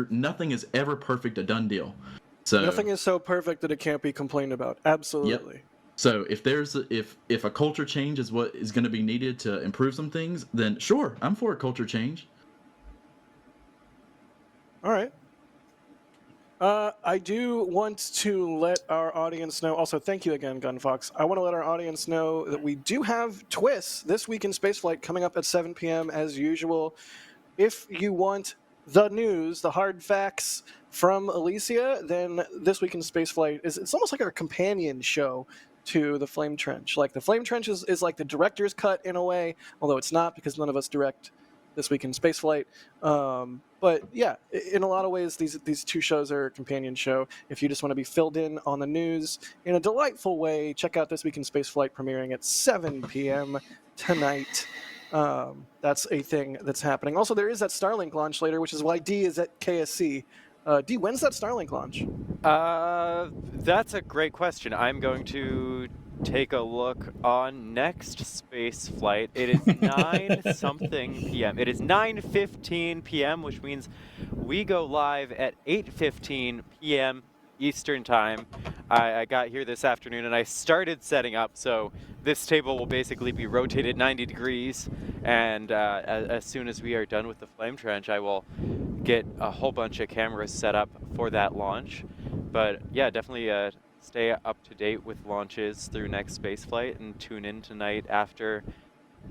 Nothing is ever perfect, a done deal. So nothing is so perfect that it can't be complained about. Absolutely. Yep. So if if a culture change is what is going to be needed to improve some things, then sure, I'm for a culture change. All right. I do want to let our audience know. Also, thank you again, Gunfox. I want to let our audience know that we do have twists this week in Spaceflight coming up at 7 p.m. as usual. If you want the news, the hard facts from Alicia, then This Week in Spaceflight it's almost like our companion show to the Flame Trench. Like the Flame Trench is like the director's cut in a way, although it's not because none of us direct This Week in Spaceflight. But yeah, in a lot of ways, these two shows are a companion show. If you just want to be filled in on the news in a delightful way, check out This Week in Spaceflight premiering at 7 p.m. tonight. That's a thing that's happening. Also, there is that Starlink launch later, which is why D is at KSC. D, when's that Starlink launch? That's a great question. I'm going to take a look on next space flight. It is 9 something p.m. It is 9:15 p.m., which means we go live at 8:15 p.m. Eastern time. I got here this afternoon and I started setting up, so this table will basically be rotated 90 degrees, and as soon as we are done with the Flame Trench, I will get a whole bunch of cameras set up for that launch. But yeah, definitely stay up to date with launches through next spaceflight and tune in tonight after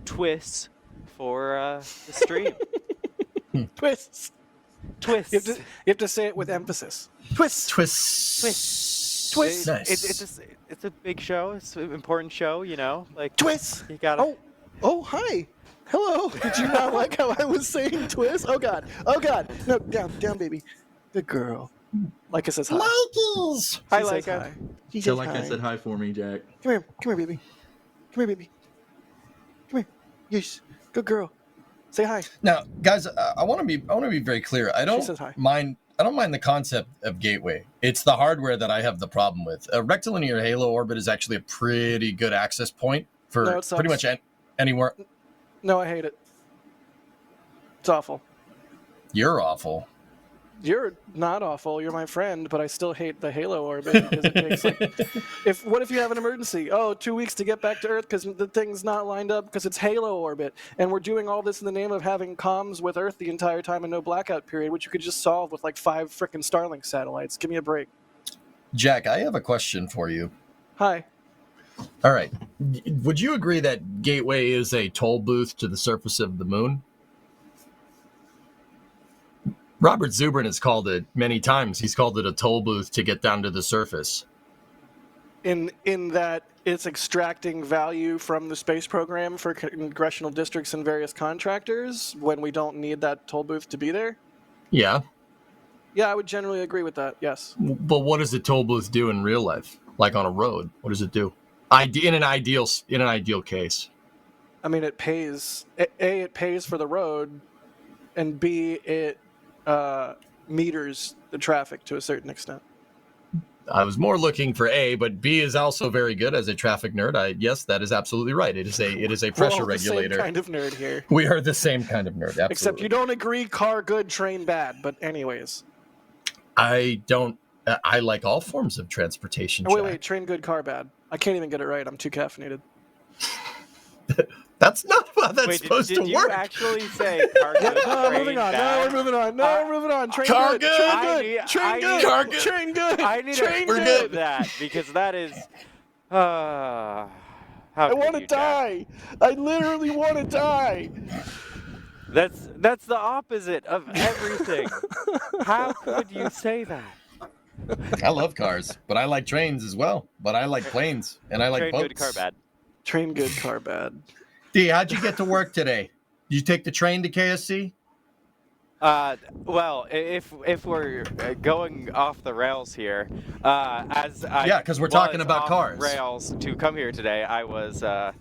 Twists for the stream. Twists. Twists. You have to say it with emphasis. Twists. Twists. Twists. Twists. Nice. It's a big show. It's an important show, you know. Like Twists. You gotta. Oh, hi. Hello. Did you not like how I was saying twist? Oh God. No, down, baby. Good girl. Leica says hi. Likey's. Hi, She says Leica. hi. She Tell says like I hi. said hi for me, Jack. Come here, baby. Come here. Yes. Good girl. Say hi. Now, guys, I want to be very clear. I says hi. don't mind the concept of gateway. It's the hardware that I have the problem with. A rectilinear halo orbit is actually a pretty good access point for No, it sucks. pretty much anywhere. No, I hate it. It's awful. You're awful. You're not awful. You're my friend, but I still hate the Halo orbit because it takes like, what if you have an emergency? Oh, 2 weeks to get back to Earth because the thing's not lined up because it's Halo orbit, and we're doing all this in the name of having comms with Earth the entire time and no blackout period, which you could just solve with like 5 frickin' Starlink satellites. Give me a break. Jack, I have a question for you. Hi. All right. Would you agree that Gateway is a toll booth to the surface of the moon? Robert Zubrin has called it many times. He's called it a toll booth to get down to the surface. In that it's extracting value from the space program for congressional districts and various contractors when we don't need that toll booth to be there? Yeah. Yeah, I would generally agree with that, yes. But what does a toll booth do in real life? Like on a road? What does it do? In an ideal case. I mean, it pays. A, it pays for the road, and B, it meters the traffic to a certain extent. I was more looking for A, but B is also very good as a traffic nerd. Yes, that is absolutely right. It is a pressure regulator. We're all the same kind of nerd here. We are the same kind of nerd. Absolutely. Except you don't agree car good, train bad. But anyways, I don't. I like all forms of transportation. Wait, train good, car bad. I can't even get it right. I'm too caffeinated. That's not how that's supposed to work. Did you actually say car good, train moving on. bad? No, we're moving on. We're moving on. Train car good. good. Train good. Car good. Train good. I need train to good. that because that is. How I want to die. I literally want to die. That's the opposite of everything. How could you say that? I love cars, but I like trains as well. But I like planes, and I like Train boats. good, car bad. Train good, car bad. D, how'd you get to work today? Did you take the train to KSC? Well, if we're going off the rails here, as I Yeah, 'cause we're talking about off cars. Rails to come here today, I was I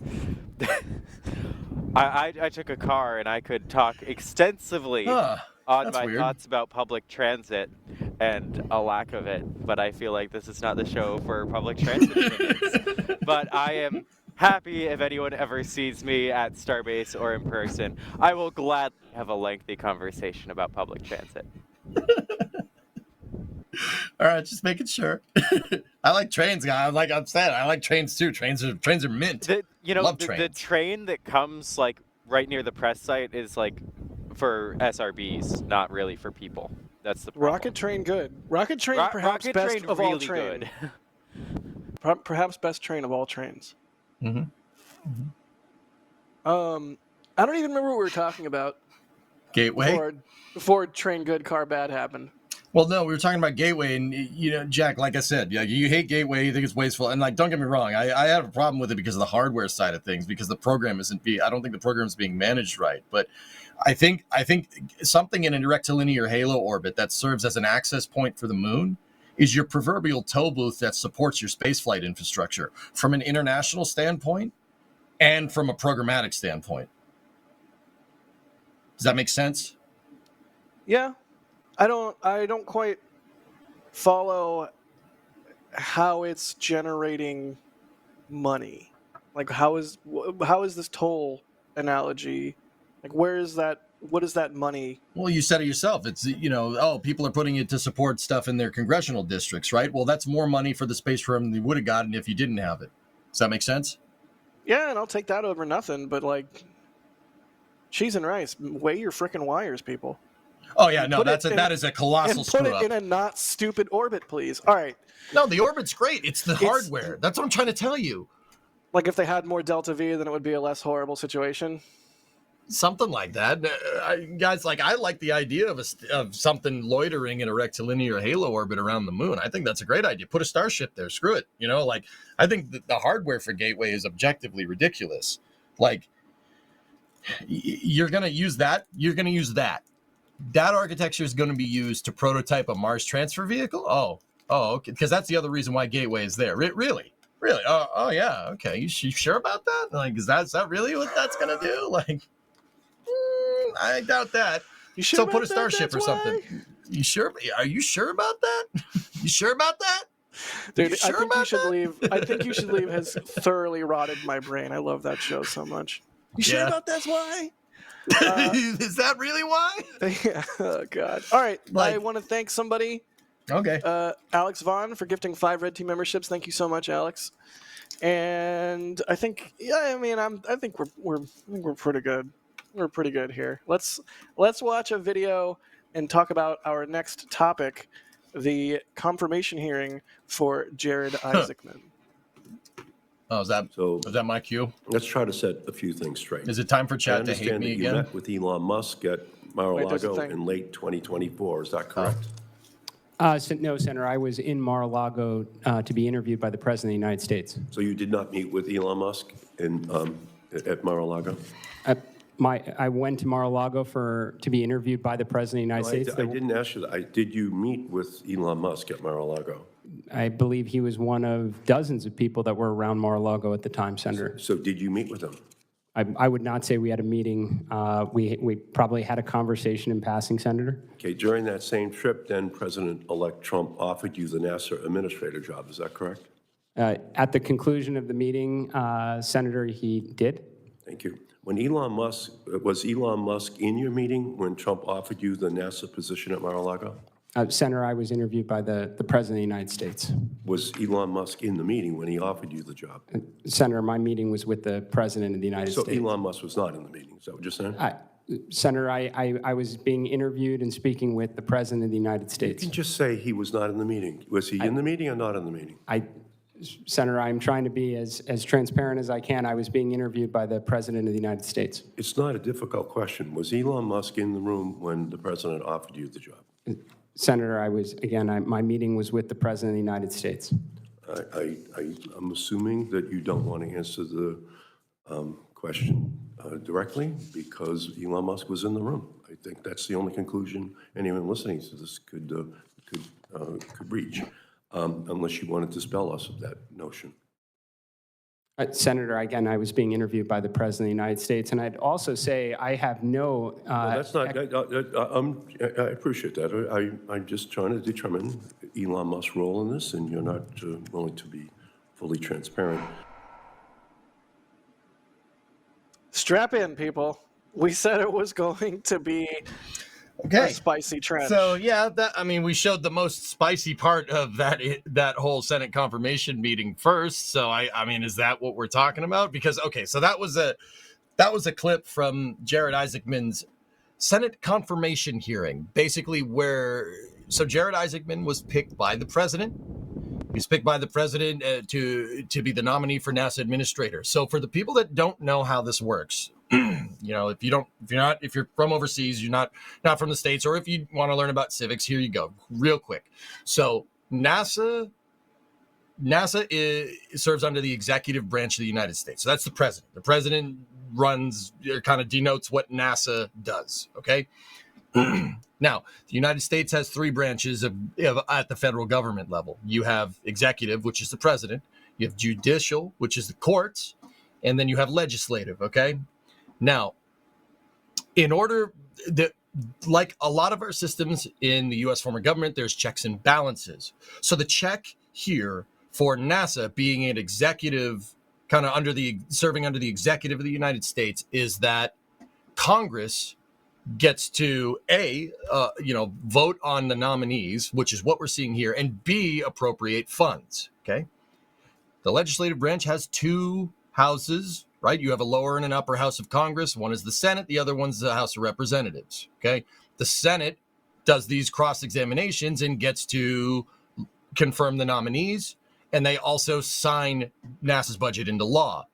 took a car and I could talk extensively on that's my weird. thoughts about public transit and a lack of it. But I feel like this is not the show for public transit opinions. But I am happy if anyone ever sees me at Starbase or in person. I will gladly have a lengthy conversation about public transit. All right, just making sure. I like trains, guys. Like I'm saying, I like trains too. Trains are mint. Love The trains. train that comes like right near the press site is like for SRBs, not really for people. That's the problem. Rocket train, good. Rocket train, perhaps Rocket best train of really all train. good. Perhaps best train of all trains. Mm-hmm. I don't even remember what we were talking about. Gateway. Before train good, car bad happened. Well, no, we were talking about Gateway, and you know, Jack, like I said, yeah, you hate Gateway, you think it's wasteful, and like, don't get me wrong, I have a problem with it because of the hardware side of things, because the program I don't think the program is being managed right. But I think something in a rectilinear halo orbit that serves as an access point for the moon is your proverbial tow booth that supports your spaceflight infrastructure from an international standpoint and from a programmatic standpoint. Does that make sense? Yeah. I don't quite follow how it's generating money. Like how is this toll analogy? Like where is that? What is that money? Well, you said it yourself. It's, you know, people are putting it to support stuff in their congressional districts, right? Well, that's more money for the space program than you would have gotten if you didn't have it. Does that make sense? Yeah, and I'll take that over nothing. But like, cheese and rice, weigh your frickin' wires, people. Oh yeah, no, that is a colossal screw up. And put it in a not stupid orbit, please. All right. No, the orbit's great. It's the hardware. That's what I'm trying to tell you. Like if they had more Delta V, then it would be a less horrible situation. Something like that, guys. Like I like the idea of something loitering in a rectilinear halo orbit around the moon. I think that's a great idea. Put a starship there. Screw it. You know, like I think the hardware for Gateway is objectively ridiculous. Like you're gonna use that. That architecture is going to be used to prototype a Mars transfer vehicle. Oh, okay. Because that's the other reason why Gateway is there. Really. Oh, yeah. Okay. You sure about that? Like, is that really what that's going to do? Like, I doubt that. You sure? So put a starship or something. You sure? Are you sure about that? You sure about that? Dude, I think you should leave. I think you should leave has thoroughly rotted my brain. I love that show so much. You sure about that's why? Is that really why? Yeah. Oh God. All right. I want to thank somebody. Okay. Alex Vaughn for gifting 5 Red Team memberships. Thank you so much, Alex. And I think, I think we're pretty good. We're pretty good here. Let's watch a video and talk about our next topic, the confirmation hearing for Jared Isaacman. Oh, is that my cue? Let's try to set a few things straight. Is it time for Chad to hate me again? You met with Elon Musk at Mar-a-Lago in late 2024. Is that correct? No, Senator. I was in Mar-a-Lago to be interviewed by the President of the United States. So you did not meet with Elon Musk at Mar-a-Lago? I went to Mar-a-Lago to be interviewed by the President of the United States. I didn't ask you that. Did you meet with Elon Musk at Mar-a-Lago? I believe he was one of dozens of people that were around Mar-a-Lago at the time, Senator. So did you meet with him? I would not say we had a meeting. We probably had a conversation in passing, Senator. Okay, during that same trip, then President-elect Trump offered you the NASA administrator job. Is that correct? At the conclusion of the meeting, Senator, he did. Thank you. Was Elon Musk in your meeting when Trump offered you the NASA position at Mar-a-Lago? Senator, I was interviewed by the President of the United States. Was Elon Musk in the meeting when he offered you the job? Senator, my meeting was with the President of the United States. So Elon Musk was not in the meeting, is that what you're saying? Senator, I was being interviewed and speaking with the President of the United States. You can just say he was not in the meeting. Was he in the meeting or not in the meeting? Senator, I'm trying to be as transparent as I can. I was being interviewed by the President of the United States. It's not a difficult question. Was Elon Musk in the room when the President offered you the job? Senator, my meeting was with the President of the United States. I'm assuming that you don't want to answer the question directly because Elon Musk was in the room. I think that's the only conclusion anyone listening to this could reach, unless you want to dispel us of that notion. Senator, again, I was being interviewed by the President of the United States, and I'd also say I have no... that's not... I appreciate that. I'm just trying to determine Elon Musk's role in this, and you're not willing to be fully transparent. Strap in, people. We said it was going to be Okay. A spicy trench. So yeah, we showed the most spicy part of that whole Senate confirmation meeting first. So I mean, is that what we're talking about? Because okay, so that was a clip from Jared Isaacman's Senate confirmation hearing, basically so Jared Isaacman was picked by the president. He was picked by the president to be the nominee for NASA administrator. So for the people that don't know how this works, if you're from overseas, you're not from the States, or if you want to learn about civics, here you go, real quick. So NASA serves under the executive branch of the United States. So that's the president. The president runs, or kind of denotes what NASA does. Okay. Now, the United States has three branches at the federal government level. You have executive, which is the president. You have judicial, which is the courts, and then you have legislative. Okay. Now, in order that, like a lot of our systems in the U.S. form of government, there's checks and balances. So the check here for NASA being an executive, kind of serving under the executive of the United States, is that Congress gets to vote on the nominees, which is what we're seeing here, and B, appropriate funds. Okay. The legislative branch has two houses, right? You have a lower and an upper house of Congress. One is the Senate. The other one's the House of Representatives. Okay. The Senate does these cross examinations and gets to confirm the nominees. And they also sign NASA's budget into law.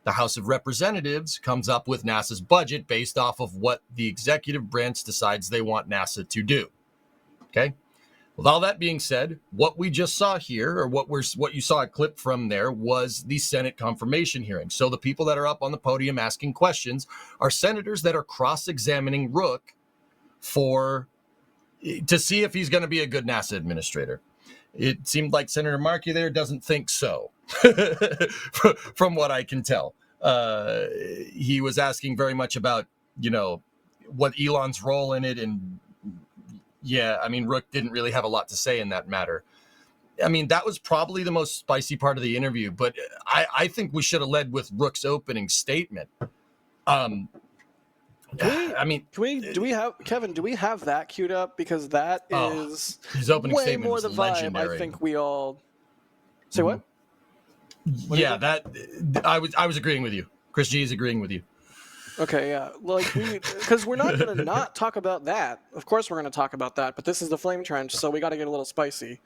The House of Representatives comes up with NASA's budget based off of what the executive branch decides they want NASA to do. Okay. With all that being said, what we just saw here, or what you saw a clip from there, was the Senate confirmation hearing. So the people that are up on the podium asking questions are senators that are cross-examining Rook to see if he's going to be a good NASA administrator. It seemed like Senator Markey there doesn't think so, from what I can tell. He was asking very much about, what Elon's role in it. And yeah, I mean, Rook didn't really have a lot to say in that matter. I mean, that was probably the most spicy part of the interview, but I think we should have led with Rook's opening statement. Do we have that queued up? Because that is his opening way statement more was the legendary. vibe I think we all say. What? I was agreeing with you. Chris G is agreeing with you. Okay, yeah. Like because we're not going to not talk about that. Of course, we're going to talk about that. But this is the flame trench, so we got to get a little spicy.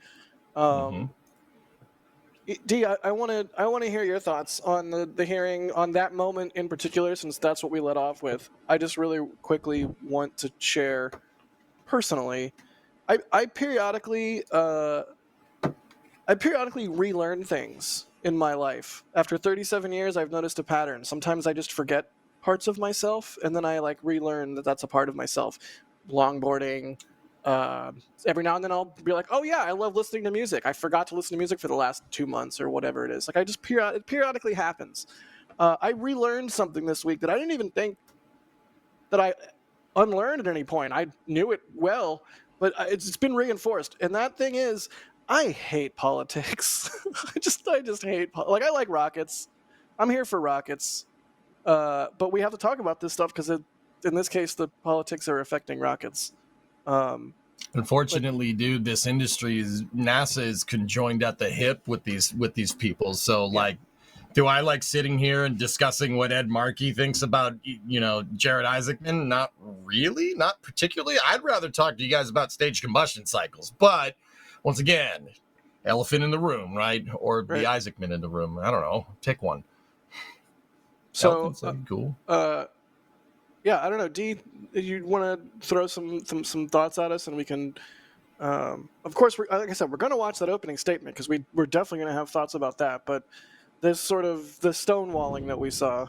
D, I want to hear your thoughts on the hearing, on that moment in particular, since that's what we led off with. I just really quickly want to share personally. I periodically relearn things in my life. After 37 years, I've noticed a pattern. Sometimes I just forget parts of myself, and then I relearn that that's a part of myself. Longboarding. Every now and then I'll be like, oh yeah, I love listening to music. I forgot to listen to music for the last 2 months or whatever it is. I just it periodically happens. I relearned something this week that I didn't even think that I unlearned at any point. I knew it well, but it's been reinforced. And that thing is, I hate politics. I just hate I like rockets. I'm here for rockets. But we have to talk about this stuff because in this case, the politics are affecting rockets. Unfortunately, dude, this industry NASA is conjoined at the hip with these people. So do I like sitting here and discussing what Ed Markey thinks about, Jared Isaacman? Not really, not particularly. I'd rather talk to you guys about staged combustion cycles. But once again, elephant in the room, right? Or the Isaacman in the room. I don't know. Pick one. So cool. Yeah, I don't know. D, you want to throw some thoughts at us, and we can. Of course, like I said, we're going to watch that opening statement because we're definitely going to have thoughts about that. But this sort of the stonewalling that we saw.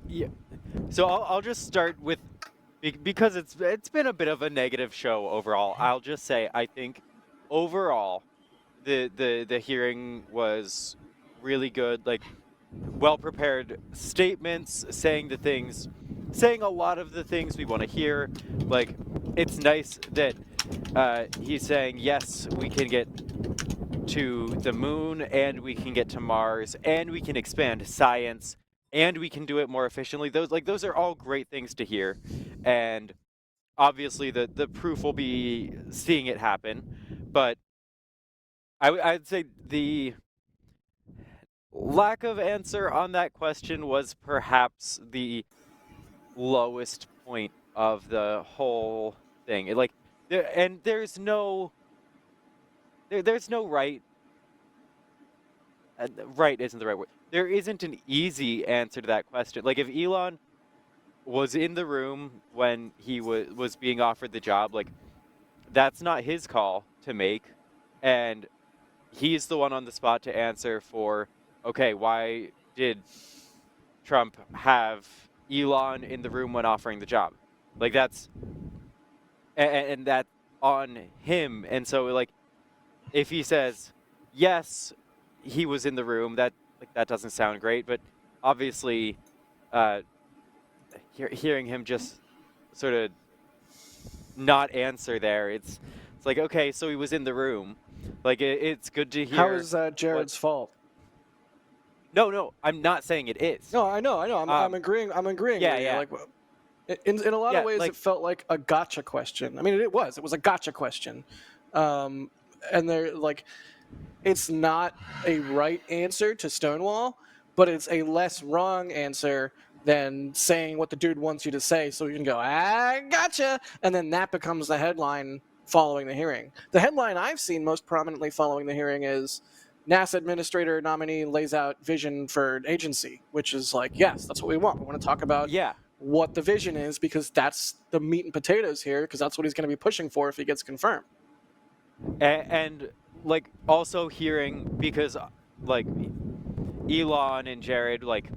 Yeah. So I'll just start with, because it's been a bit of a negative show overall. I'll just say I think overall the hearing was really good. Well prepared statements, saying a lot of the things we want to hear. It's nice that he's saying, yes, we can get to the moon, and we can get to Mars, and we can expand science, and we can do it more efficiently. Those are all great things to hear. And obviously the proof will be seeing it happen, but I'd say the lack of answer on that question was perhaps the lowest point of the whole thing. There's no right. Right isn't the right word. There isn't an easy answer to that question. Like if Elon was in the room when he was being offered the job, like that's not his call to make, and he's the one on the spot to answer for, okay, why did Trump have Elon in the room when offering the job? Like that's and that's on him. And so like if he says yes, he was in the room, that doesn't sound great, but obviously hearing him just sort of not answer there, it's like, okay, so he was in the room. Like it's good to hear. How is that Jared's fault? No, I'm not saying it is. No, I know. I'm agreeing. I'm agreeing. Yeah, with you. yeah. Like, in a lot of ways, it felt like a gotcha question. I mean, it was a gotcha question, and they're like, it's not a right answer to Stonewall, but it's a less wrong answer than saying what the dude wants you to say, so you can go, gotcha, and then that becomes the headline following the hearing. The headline I've seen most prominently following the hearing is NASA administrator nominee lays out vision for agency, which is like, yes, that's what we want. We want to talk about what the vision is, because that's the meat and potatoes here, because that's what he's going to be pushing for if he gets confirmed. And like also hearing, because like Elon and Jared, like,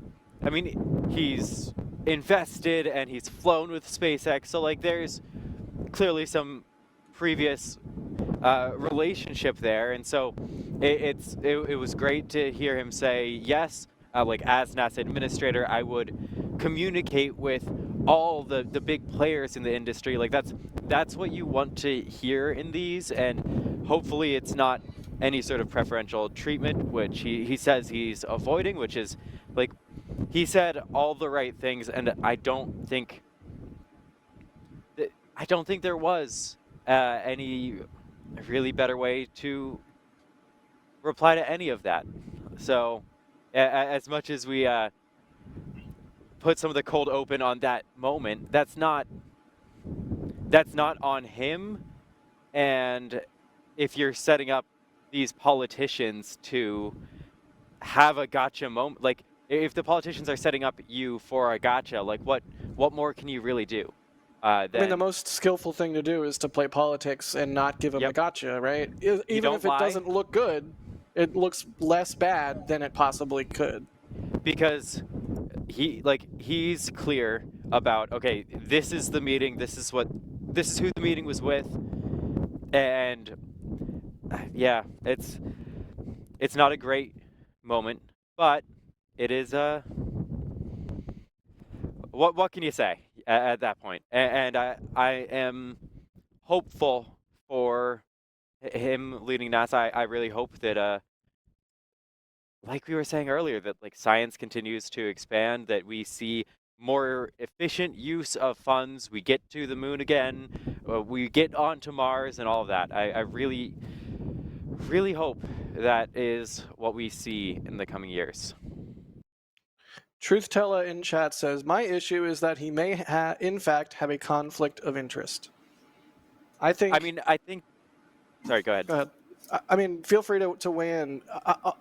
I mean, he's invested and he's flown with SpaceX, so like there's clearly some previous relationship there, and so it was great to hear him say yes. Like as NASA administrator, I would communicate with all the big players in the industry. Like that's what you want to hear in these, and hopefully it's not any sort of preferential treatment, which he says he's avoiding, which is like he said all the right things, and I don't think there was any really better way to reply to any of that. So as much as we put some of the cold open on that moment, that's not on him. And if you're setting up these politicians to have a gotcha moment, like if the politicians are setting up you for a gotcha, like what more can you really do? I mean, the most skillful thing to do is to play politics and not give him a gotcha, right? Even if it doesn't look good, it looks less bad than it possibly could. Because he's clear about, okay, this is the meeting, this is who the meeting was with, and yeah, it's not a great moment, but it is what can you say at that point? And I am hopeful for him leading NASA. I really hope that like we were saying earlier, that like science continues to expand, that we see more efficient use of funds, we get to the moon again, we get onto Mars and all of that. I really, really hope that is what we see in the coming years. Truthtella in chat says, my issue is that he may in fact have a conflict of interest. I think... Sorry, go ahead. Go ahead. I mean, feel free to weigh in.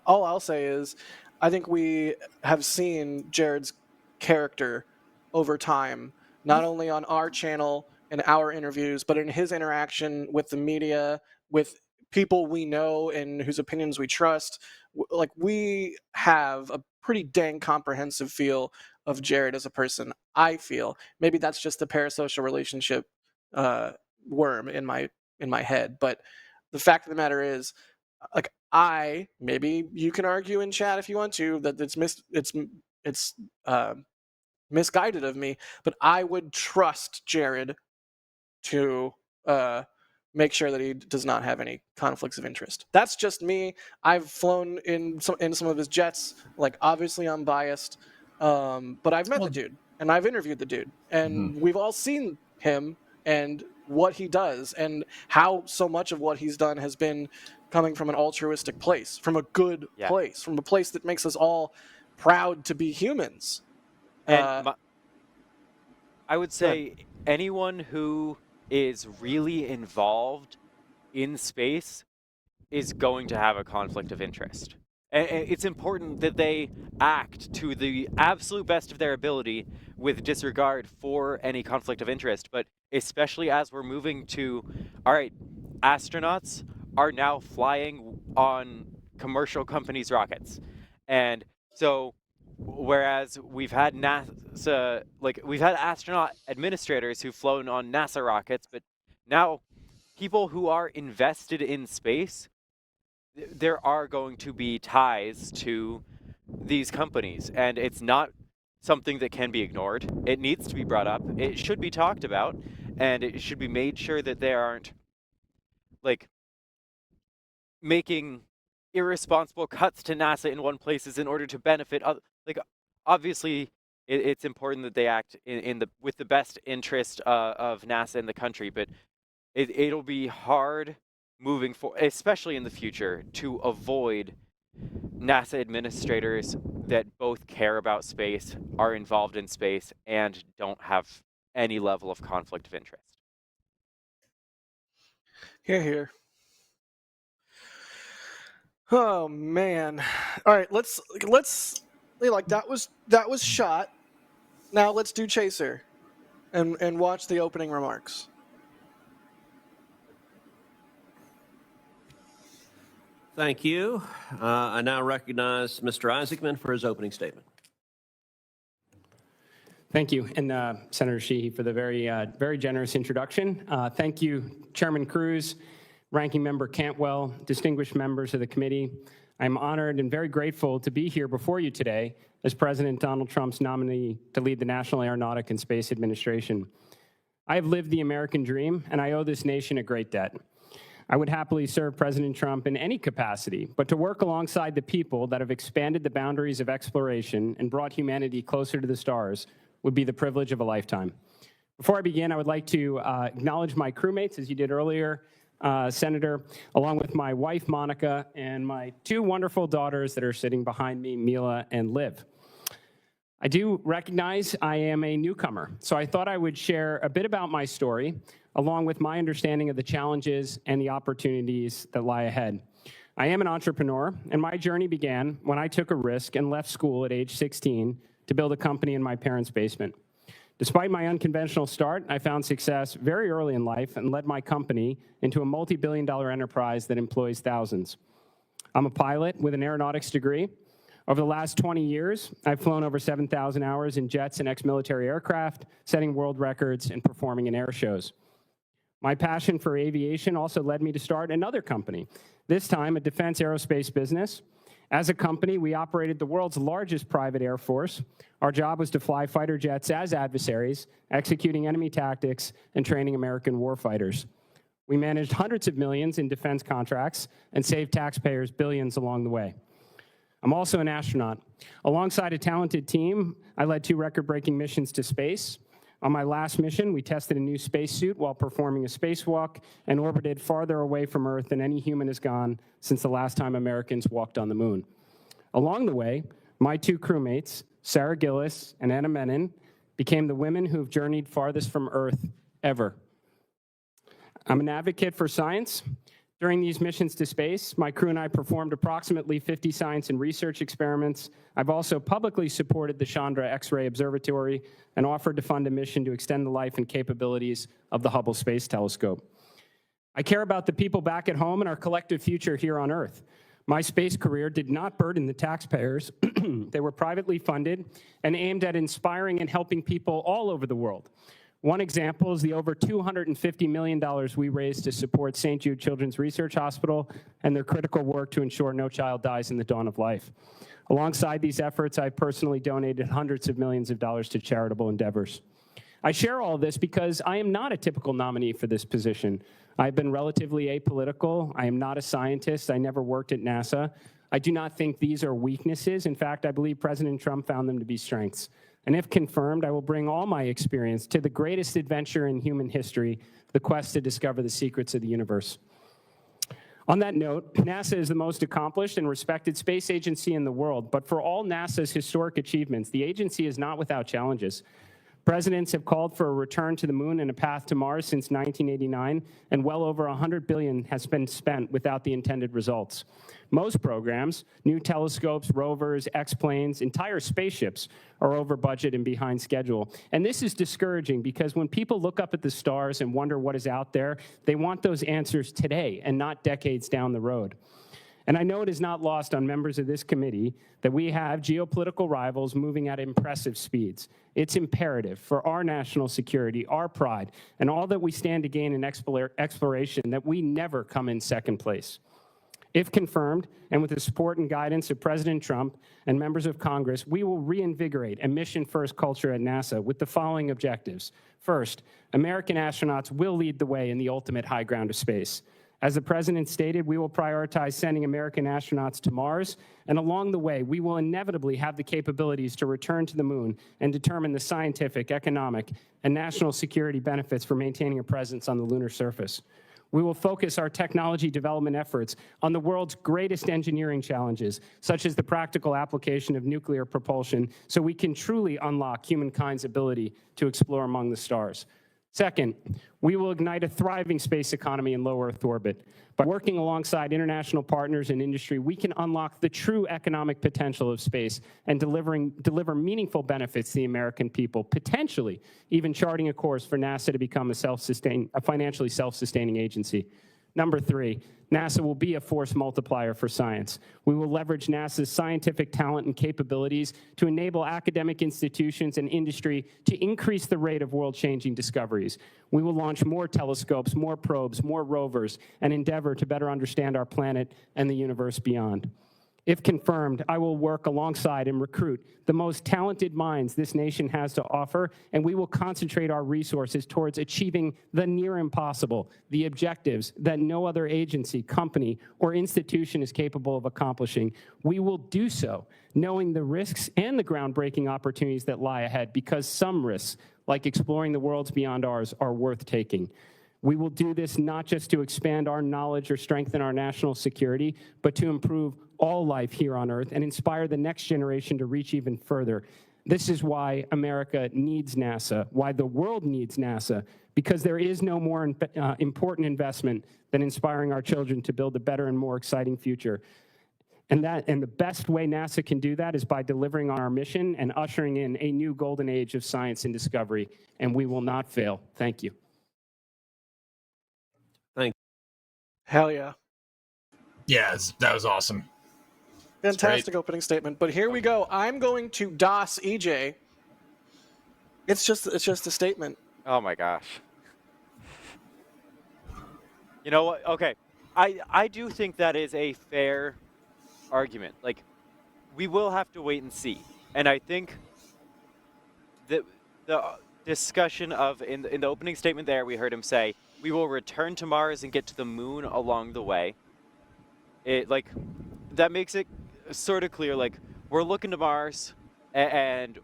All I'll say is, I think we have seen Jared's character over time, not only on our channel and our interviews, but in his interaction with the media, with people we know and whose opinions we trust. Like, we have a pretty dang comprehensive feel of Jared as a person, I feel. Maybe that's just the parasocial relationship worm in my head, but the fact of the matter is, like, maybe you can argue in chat if you want to that it's misguided of me, but I would trust Jared to make sure that he does not have any conflicts of interest. That's just me. I've flown in some of his jets. Like, obviously I'm biased, but I've met the dude and I've interviewed the dude, and we've all seen him and what he does, and how so much of what he's done has been coming from an altruistic place, from a good place, from a place that makes us all proud to be humans. And I would say anyone who is really involved in space is going to have a conflict of interest. And it's important that they act to the absolute best of their ability with disregard for any conflict of interest. But especially as we're moving to, all right, astronauts are now flying on commercial companies' rockets. And so, whereas we've had NASA, like we've had astronaut administrators who've flown on NASA rockets, but now people who are invested in space, there are going to be ties to these companies, and it's not something that can be ignored. It needs to be brought up. It should be talked about, and it should be made sure that they aren't like making irresponsible cuts to NASA in one places in order to benefit other. Like, obviously, it's important that they act with the best interest of NASA and the country, but it'll be hard moving forward, especially in the future, to avoid NASA administrators that both care about space, are involved in space, and don't have any level of conflict of interest. Here. Oh man. All right, let's like that was shot. Now let's do Chaser and watch the opening remarks. Thank you. I now recognize Mr. Isaacman for his opening statement. Thank you, and Senator Sheehy for the very generous introduction. Thank you, Chairman Cruz, Ranking Member Cantwell, distinguished members of the committee. I'm honored and very grateful to be here before you today as President Donald Trump's nominee to lead the National Aeronautic and Space Administration. I have lived the American dream, and I owe this nation a great debt. I would happily serve President Trump in any capacity, but to work alongside the people that have expanded the boundaries of exploration and brought humanity closer to the stars would be the privilege of a lifetime. Before I begin, I would like to acknowledge my crewmates, as you did earlier, Senator, along with my wife, Monica, and my two wonderful daughters that are sitting behind me, Mila and Liv. I do recognize I am a newcomer, so I thought I would share a bit about my story, along with my understanding of the challenges and the opportunities that lie ahead. I am an entrepreneur, and my journey began when I took a risk and left school at age 16 to build a company in my parents' basement. Despite my unconventional start, I found success very early in life and led my company into a multi-billion-dollar enterprise that employs thousands. I'm a pilot with an aeronautics degree. Over the last 20 years, I've flown over 7,000 hours in jets and ex-military aircraft, setting world records and performing in air shows. My passion for aviation also led me to start another company, this time a defense aerospace business. As a company, we operated the world's largest private air force. Our job was to fly fighter jets as adversaries, executing enemy tactics and training American warfighters. We managed hundreds of millions in defense contracts and saved taxpayers billions along the way. I'm also an astronaut. Alongside a talented team, I led 2 record-breaking missions to space. On my last mission, we tested a new spacesuit while performing a spacewalk and orbited farther away from Earth than any human has gone since the last time Americans walked on the moon. Along the way, my 2 crewmates, Sarah Gillis and Anna Menon, became the women who have journeyed farthest from Earth ever. I'm an advocate for science. During these missions to space, my crew and I performed approximately 50 science and research experiments. I've also publicly supported the Chandra X-ray Observatory and offered to fund a mission to extend the life and capabilities of the Hubble Space Telescope. I care about the people back at home and our collective future here on Earth. My space career did not burden the taxpayers. They were privately funded and aimed at inspiring and helping people all over the world. One example is the over $250 million we raised to support St. Jude Children's Research Hospital and their critical work to ensure no child dies in the dawn of life. Alongside these efforts, I've personally donated hundreds of millions of dollars to charitable endeavors. I share all of this because I am not a typical nominee for this position. I've been relatively apolitical. I am not a scientist. I never worked at NASA. I do not think these are weaknesses. In fact, I believe President Trump found them to be strengths. And if confirmed, I will bring all my experience to the greatest adventure in human history, the quest to discover the secrets of the universe. On that note, NASA is the most accomplished and respected space agency in the world, but for all NASA's historic achievements, the agency is not without challenges. Presidents have called for a return to the moon and a path to Mars since 1989, and well over $100 billion has been spent without the intended results. Most programs, new telescopes, rovers, X-planes, entire spaceships, are over budget and behind schedule. And this is discouraging because when people look up at the stars and wonder what is out there, they want those answers today and not decades down the road. And I know it is not lost on members of this committee that we have geopolitical rivals moving at impressive speeds. It's imperative for our national security, our pride, and all that we stand to gain in exploration that we never come in second place. If confirmed, and with the support and guidance of President Trump and members of Congress, we will reinvigorate a mission-first culture at NASA with the following objectives. First, American astronauts will lead the way in the ultimate high ground of space. As the President stated, we will prioritize sending American astronauts to Mars, and along the way, we will inevitably have the capabilities to return to the moon and determine the scientific, economic, and national security benefits for maintaining a presence on the lunar surface. We will focus our technology development efforts on the world's greatest engineering challenges, such as the practical application of nuclear propulsion, so we can truly unlock humankind's ability to explore among the stars. Second, we will ignite a thriving space economy in low Earth orbit. By working alongside international partners and industry, we can unlock the true economic potential of space and deliver meaningful benefits to the American people, potentially even charting a course for NASA to become a financially self-sustaining agency. Number three, NASA will be a force multiplier for science. We will leverage NASA's scientific talent and capabilities to enable academic institutions and industry to increase the rate of world-changing discoveries. We will launch more telescopes, more probes, more rovers, and endeavor to better understand our planet and the universe beyond. If confirmed, I will work alongside and recruit the most talented minds this nation has to offer, and we will concentrate our resources towards achieving the near impossible, the objectives that no other agency, company, or institution is capable of accomplishing. We will do so knowing the risks and the groundbreaking opportunities that lie ahead, because some risks, like exploring the worlds beyond ours, are worth taking. We will do this not just to expand our knowledge or strengthen our national security, but to improve all life here on Earth and inspire the next generation to reach even further. This is why America needs NASA, why the world needs NASA, because there is no more important investment than inspiring our children to build a better and more exciting future. And the best way NASA can do that is by delivering on our mission and ushering in a new golden age of science and discovery, and we will not fail. Thank you. Hell yeah. Yes, that was awesome. Fantastic opening statement. But here we go. I'm going to DOS EJ. It's just a statement. Oh my gosh. You know what? Okay. I do think that is a fair argument. Like, we will have to wait and see. And I think that the discussion of, in the opening statement there, we heard him say, we will return to Mars and get to the moon along the way. Like, that makes it sort of clear, like, we're looking to Mars, and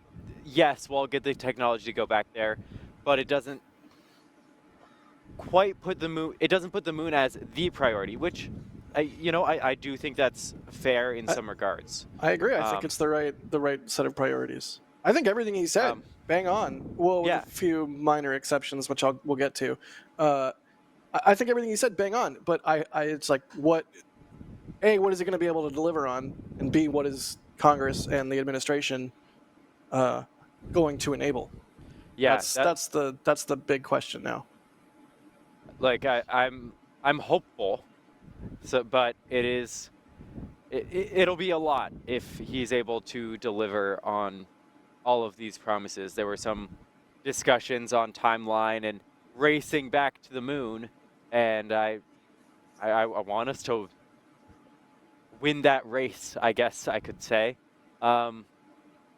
yes, we'll get the technology to go back there, but it doesn't quite put the moon, it doesn't put the moon as the priority, which, I do think that's fair in some regards. I agree. I think it's the right set of priorities. I think everything he said, bang on. Well, with a few minor exceptions, which we'll get to. I think everything he said, bang on. But it's like, what is it going to be able to deliver on? And B, what is Congress and the administration going to enable? Yeah, that's the big question now. Like, I'm hopeful, but it'll be a lot if he's able to deliver on all of these promises. There were some discussions on timeline and racing back to the moon, and I want us to win that race, I guess I could say.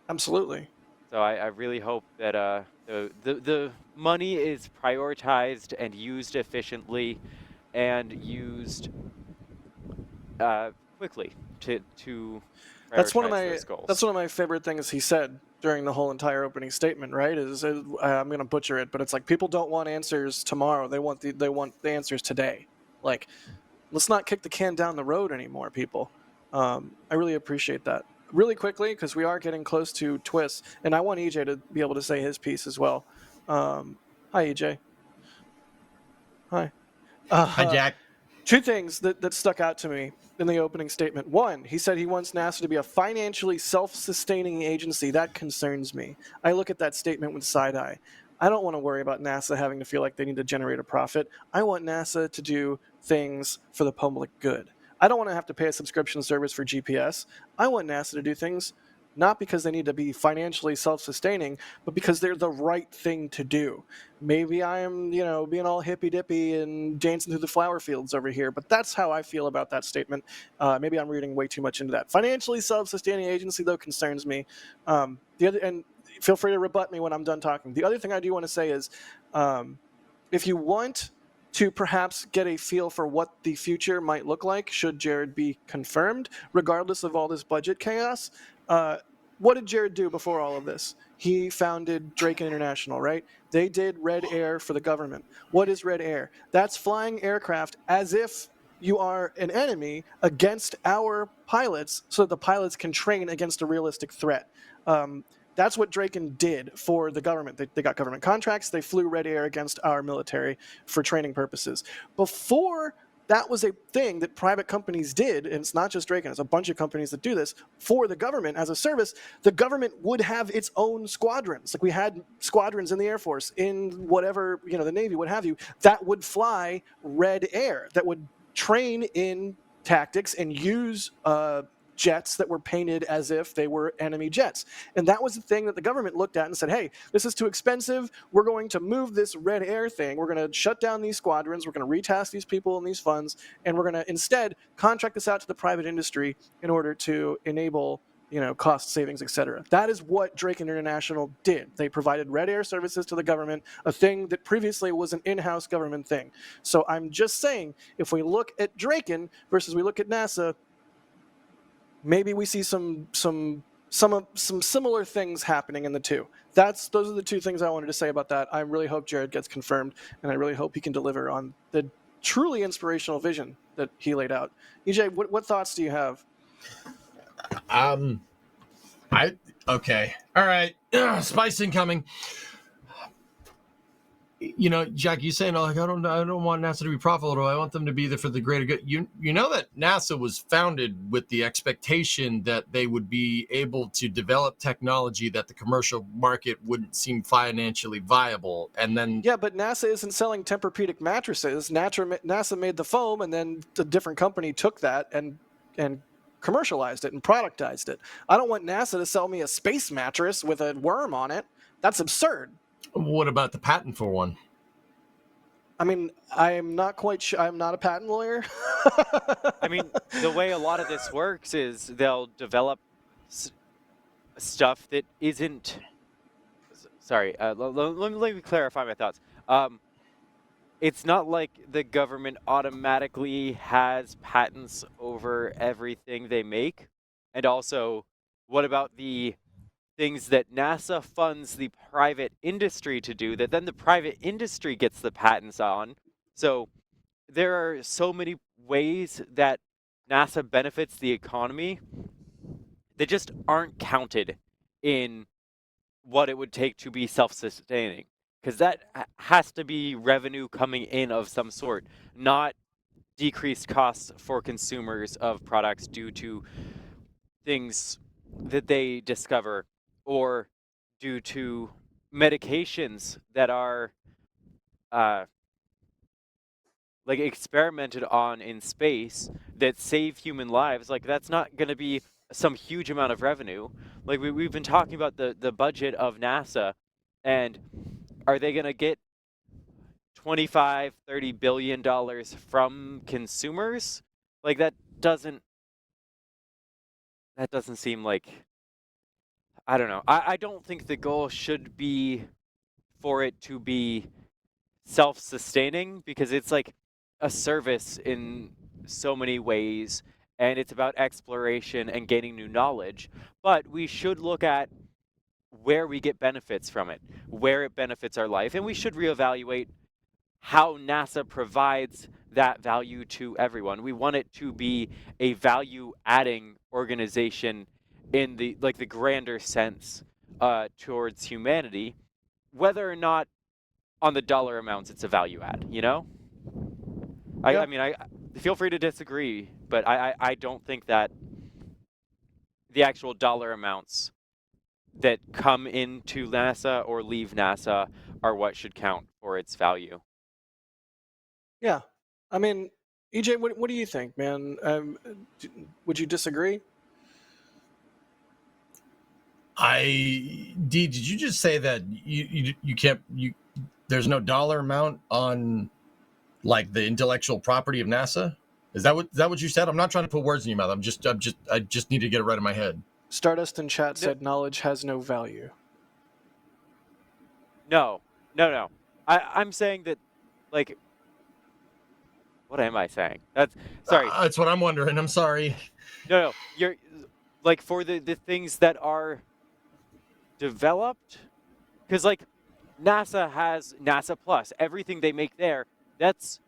Absolutely. So I really hope that the money is prioritized and used efficiently and used quickly to That's one of my those goals. That's one of my favorite things he said during the whole entire opening statement, right? I'm going to butcher it, but it's like people don't want answers tomorrow. They want the answers today. Like, let's not kick the can down the road anymore, people. I really appreciate that. Really quickly, because we are getting close to twists, and I want EJ to be able to say his piece as well. Hi, EJ. Hi. Hi, Jack. Two things that stuck out to me in the opening statement. One, he said he wants NASA to be a financially self-sustaining agency. That concerns me. I look at that statement with side eye. I don't want to worry about NASA having to feel like they need to generate a profit. I want NASA to do things for the public good. I don't want to have to pay a subscription service for GPS. I want NASA to do things not because they need to be financially self-sustaining, but because they're the right thing to do. Maybe I'm, being all hippy-dippy and dancing through the flower fields over here, but that's how I feel about that statement. Maybe I'm reading way too much into that. Financially self-sustaining agency, though, concerns me. And feel free to rebut me when I'm done talking. The other thing I do want to say is, if you want to perhaps get a feel for what the future might look like should Jared be confirmed, regardless of all this budget chaos, what did Jared do before all of this? He founded Draken International, right? They did Red Air for the government. What is Red Air? That's flying aircraft as if you are an enemy against our pilots so that the pilots can train against a realistic threat. That's what Draken did for the government. They got government contracts. They flew Red Air against our military for training purposes. Before that was a thing that private companies did, and it's not just Draken, it's a bunch of companies that do this for the government as a service. The government would have its own squadrons. Like we had squadrons in the Air Force, in whatever, the Navy, what have you, that would fly Red Air, that would train in tactics and use jets that were painted as if they were enemy jets. And that was the thing that the government looked at and said, hey, this is too expensive. We're going to move this Red Air thing. We're going to shut down these squadrons. We're going to retask these people and these funds. And we're going to instead contract this out to the private industry in order to enable cost savings, etc. That is what Draken International did. They provided Red Air services to the government, a thing that previously was an in-house government thing. So I'm just saying, if we look at Draken versus we look at NASA, maybe we see some similar things happening in the two. Those are the two things I wanted to say about that. I really hope Jared gets confirmed, and I really hope he can deliver on the truly inspirational vision that he laid out. EJ, what thoughts do you have? Okay. All right. Spice incoming. Jack, you saying like I don't want NASA to be profitable. I want them to be there for the greater good. You know that NASA was founded with the expectation that they would be able to develop technology that the commercial market wouldn't seem financially viable, and then but NASA isn't selling Tempur-Pedic mattresses. NASA made the foam, and then a different company took that and commercialized it and productized it. I don't want NASA to sell me a space mattress with a worm on it. That's absurd. What about the patent for one? I mean, I'm not quite sure. I'm not a patent lawyer. I mean, the way a lot of this works is they'll develop stuff that isn't. Sorry, let me clarify my thoughts. It's not like the government automatically has patents over everything they make. And also, what about the things that NASA funds the private industry to do that then the private industry gets the patents on? So there are so many ways that NASA benefits the economy that just aren't counted in what it would take to be self-sustaining. Because that has to be revenue coming in of some sort, not decreased costs for consumers of products due to things that they discover or due to medications that are like experimented on in space that save human lives. Like that's not going to be some huge amount of revenue. Like we've been talking about the budget of NASA, and are they going to get $25-30 billion from consumers? Like that doesn't seem like, I don't know. I don't think the goal should be for it to be self-sustaining, because it's like a service in so many ways, and it's about exploration and gaining new knowledge. But we should look at where we get benefits from it, where it benefits our life, and we should reevaluate how NASA provides that value to everyone. We want it to be a value-adding organization in the grander sense towards humanity, whether or not on the dollar amounts it's a value add. I mean, I feel free to disagree, but I don't think that the actual dollar amounts that come into NASA or leave NASA are what should count for its value. Yeah. I mean, EJ, what do you think, man? Would you disagree? Did you just say that you can't there's no dollar amount on like the intellectual property of NASA? Is that what you said? I'm not trying to put words in your mouth. I just need to get it right in my head. Stardust in chat said knowledge has no value. No. I'm saying that, like, what am I saying? Sorry. That's what I'm wondering. I'm sorry. No. You're like, for the things that are developed, because like NASA has NASA Plus. Everything they make there, that's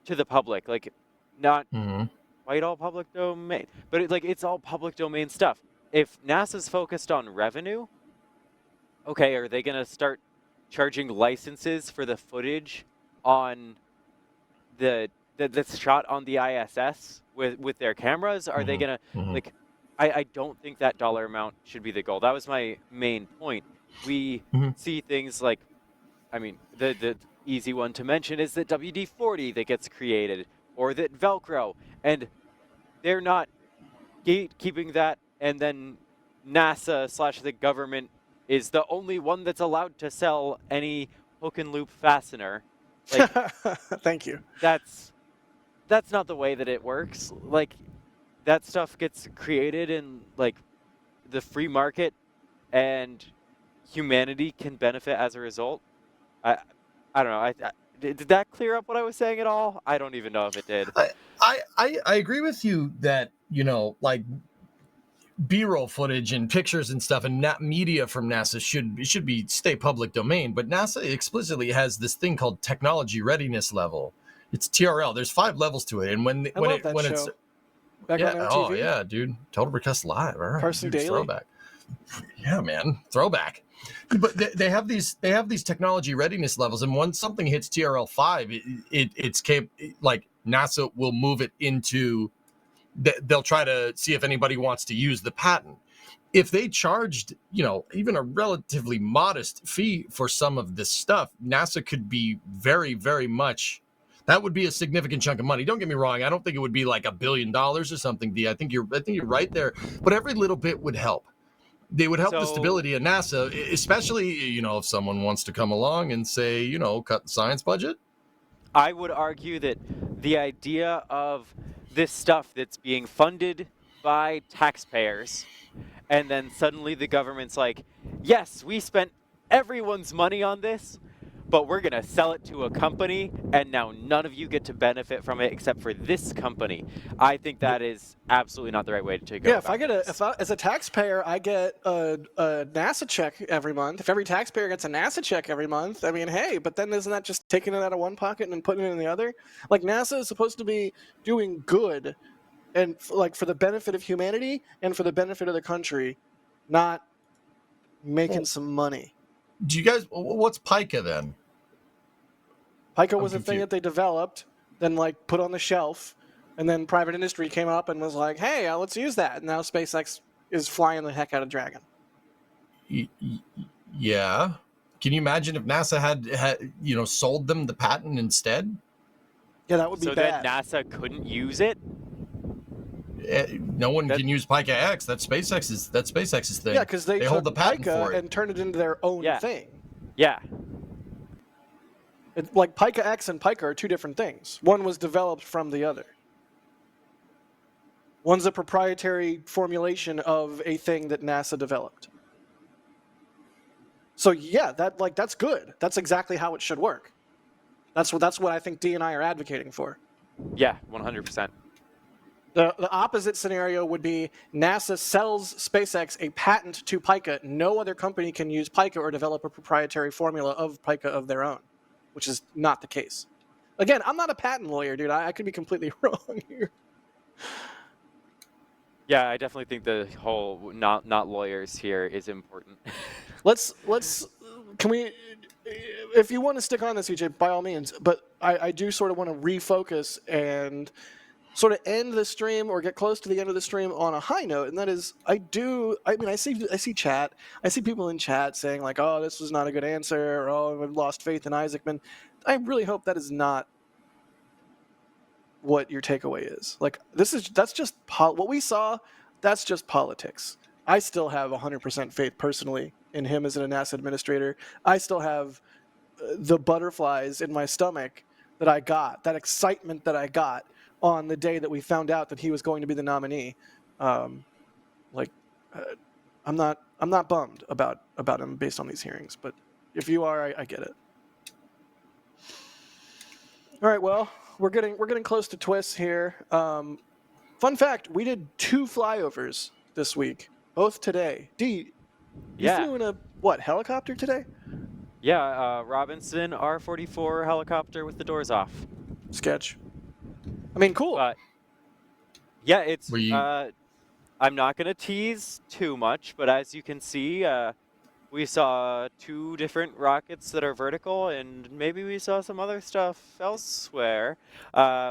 to the public. Like, not quite all public domain, but it's all public domain stuff. If NASA's focused on revenue, okay, are they gonna start charging licenses for the footage on that's shot on the ISS with their cameras? Are they gonna like? I don't think that dollar amount should be the goal. That was my main point. We see things like, I mean, the easy one to mention is that WD-40 that gets created, or that Velcro, and they're not gatekeeping that, and then NASA / the government is the only one that's allowed to sell any hook and loop fastener. Like, thank you. That's not the way that it works. Like, that stuff gets created in like the free market, and humanity can benefit as a result. I don't know. Did that clear up what I was saying at all? I don't even know if it did. I agree with you that, like B-roll footage and pictures and stuff and media from NASA should stay public domain, but NASA explicitly has this thing called technology readiness level. It's TRL. There's 5 levels to it, and when it's back on MTV. Oh yeah, dude, Total Request Live. All right, Carson Daly. Throwback. Yeah, man, throwback. But they have these technology readiness levels, and once something hits TRL 5, it's like NASA will move it into. They'll try to see if anybody wants to use the patent. If they charged, even a relatively modest fee for some of this stuff, NASA could be very, very much. That would be a significant chunk of money. Don't get me wrong. I don't think it would be like $1 billion or something. I think you're right there. But every little bit would help. They would help the stability of NASA, especially, if someone wants to come along and say, cut the science budget. I would argue that the idea of this stuff that's being funded by taxpayers, and then suddenly the government's like, yes, we spent everyone's money on this, but we're going to sell it to a company, and now none of you get to benefit from it except for this company. I think that is absolutely not the right way to go. Yeah, if as a taxpayer, I get a NASA check every month. If every taxpayer gets a NASA check every month, I mean, hey, but then isn't that just taking it out of one pocket and putting it in the other? Like, NASA is supposed to be doing good, and for the benefit of humanity and for the benefit of the country, not making some money. Do you guys? What's PICA then? PICA was a thing that they developed, then put on the shelf, and then private industry came up and was like, "Hey, let's use that." And now SpaceX is flying the heck out of Dragon. Yeah. Can you imagine if NASA had sold them the patent instead? Yeah, that would be bad. So that NASA couldn't use it. No one can use PICA X. That's SpaceX's thing. Yeah, because they hold the patent PICA for it and turned it into their own thing. Yeah. It's like PICA X and PICA are two different things. One was developed from the other. One's a proprietary formulation of a thing that NASA developed. So yeah, that's good. That's exactly how it should work. That's what I think D and I are advocating for. Yeah, 100%. The opposite scenario would be NASA sells SpaceX a patent to Pica. No other company can use Pica or develop a proprietary formula of Pica of their own, which is not the case. Again, I'm not a patent lawyer, dude. I could be completely wrong here. Yeah, I definitely think the whole not lawyers here is important. Let's can we, if you want to stick on this, EJ, by all means, but I do sort of want to refocus and sort of end the stream or get close to the end of the stream on a high note, and that is I see chat, I see people in chat saying like, oh, this was not a good answer, or oh, I've lost faith in Isaacman. I really hope that is not what your takeaway is. Like, that's just what we saw. That's just politics. I still have 100% faith personally in him as an NASA administrator. I still have the butterflies in my stomach that I got, that excitement that I got on the day that we found out that he was going to be the nominee. I'm not bummed about him based on these hearings, but if you are, I get it. All right, well, we're getting close to twists here. Fun fact: we did 2 flyovers this week, both today. D, you flew in a helicopter today? Yeah, Robinson R-44 helicopter with the doors off. Sketch. I mean, cool. But yeah, it's. I'm not gonna tease too much, but as you can see, we saw 2 different rockets that are vertical, and maybe we saw some other stuff elsewhere.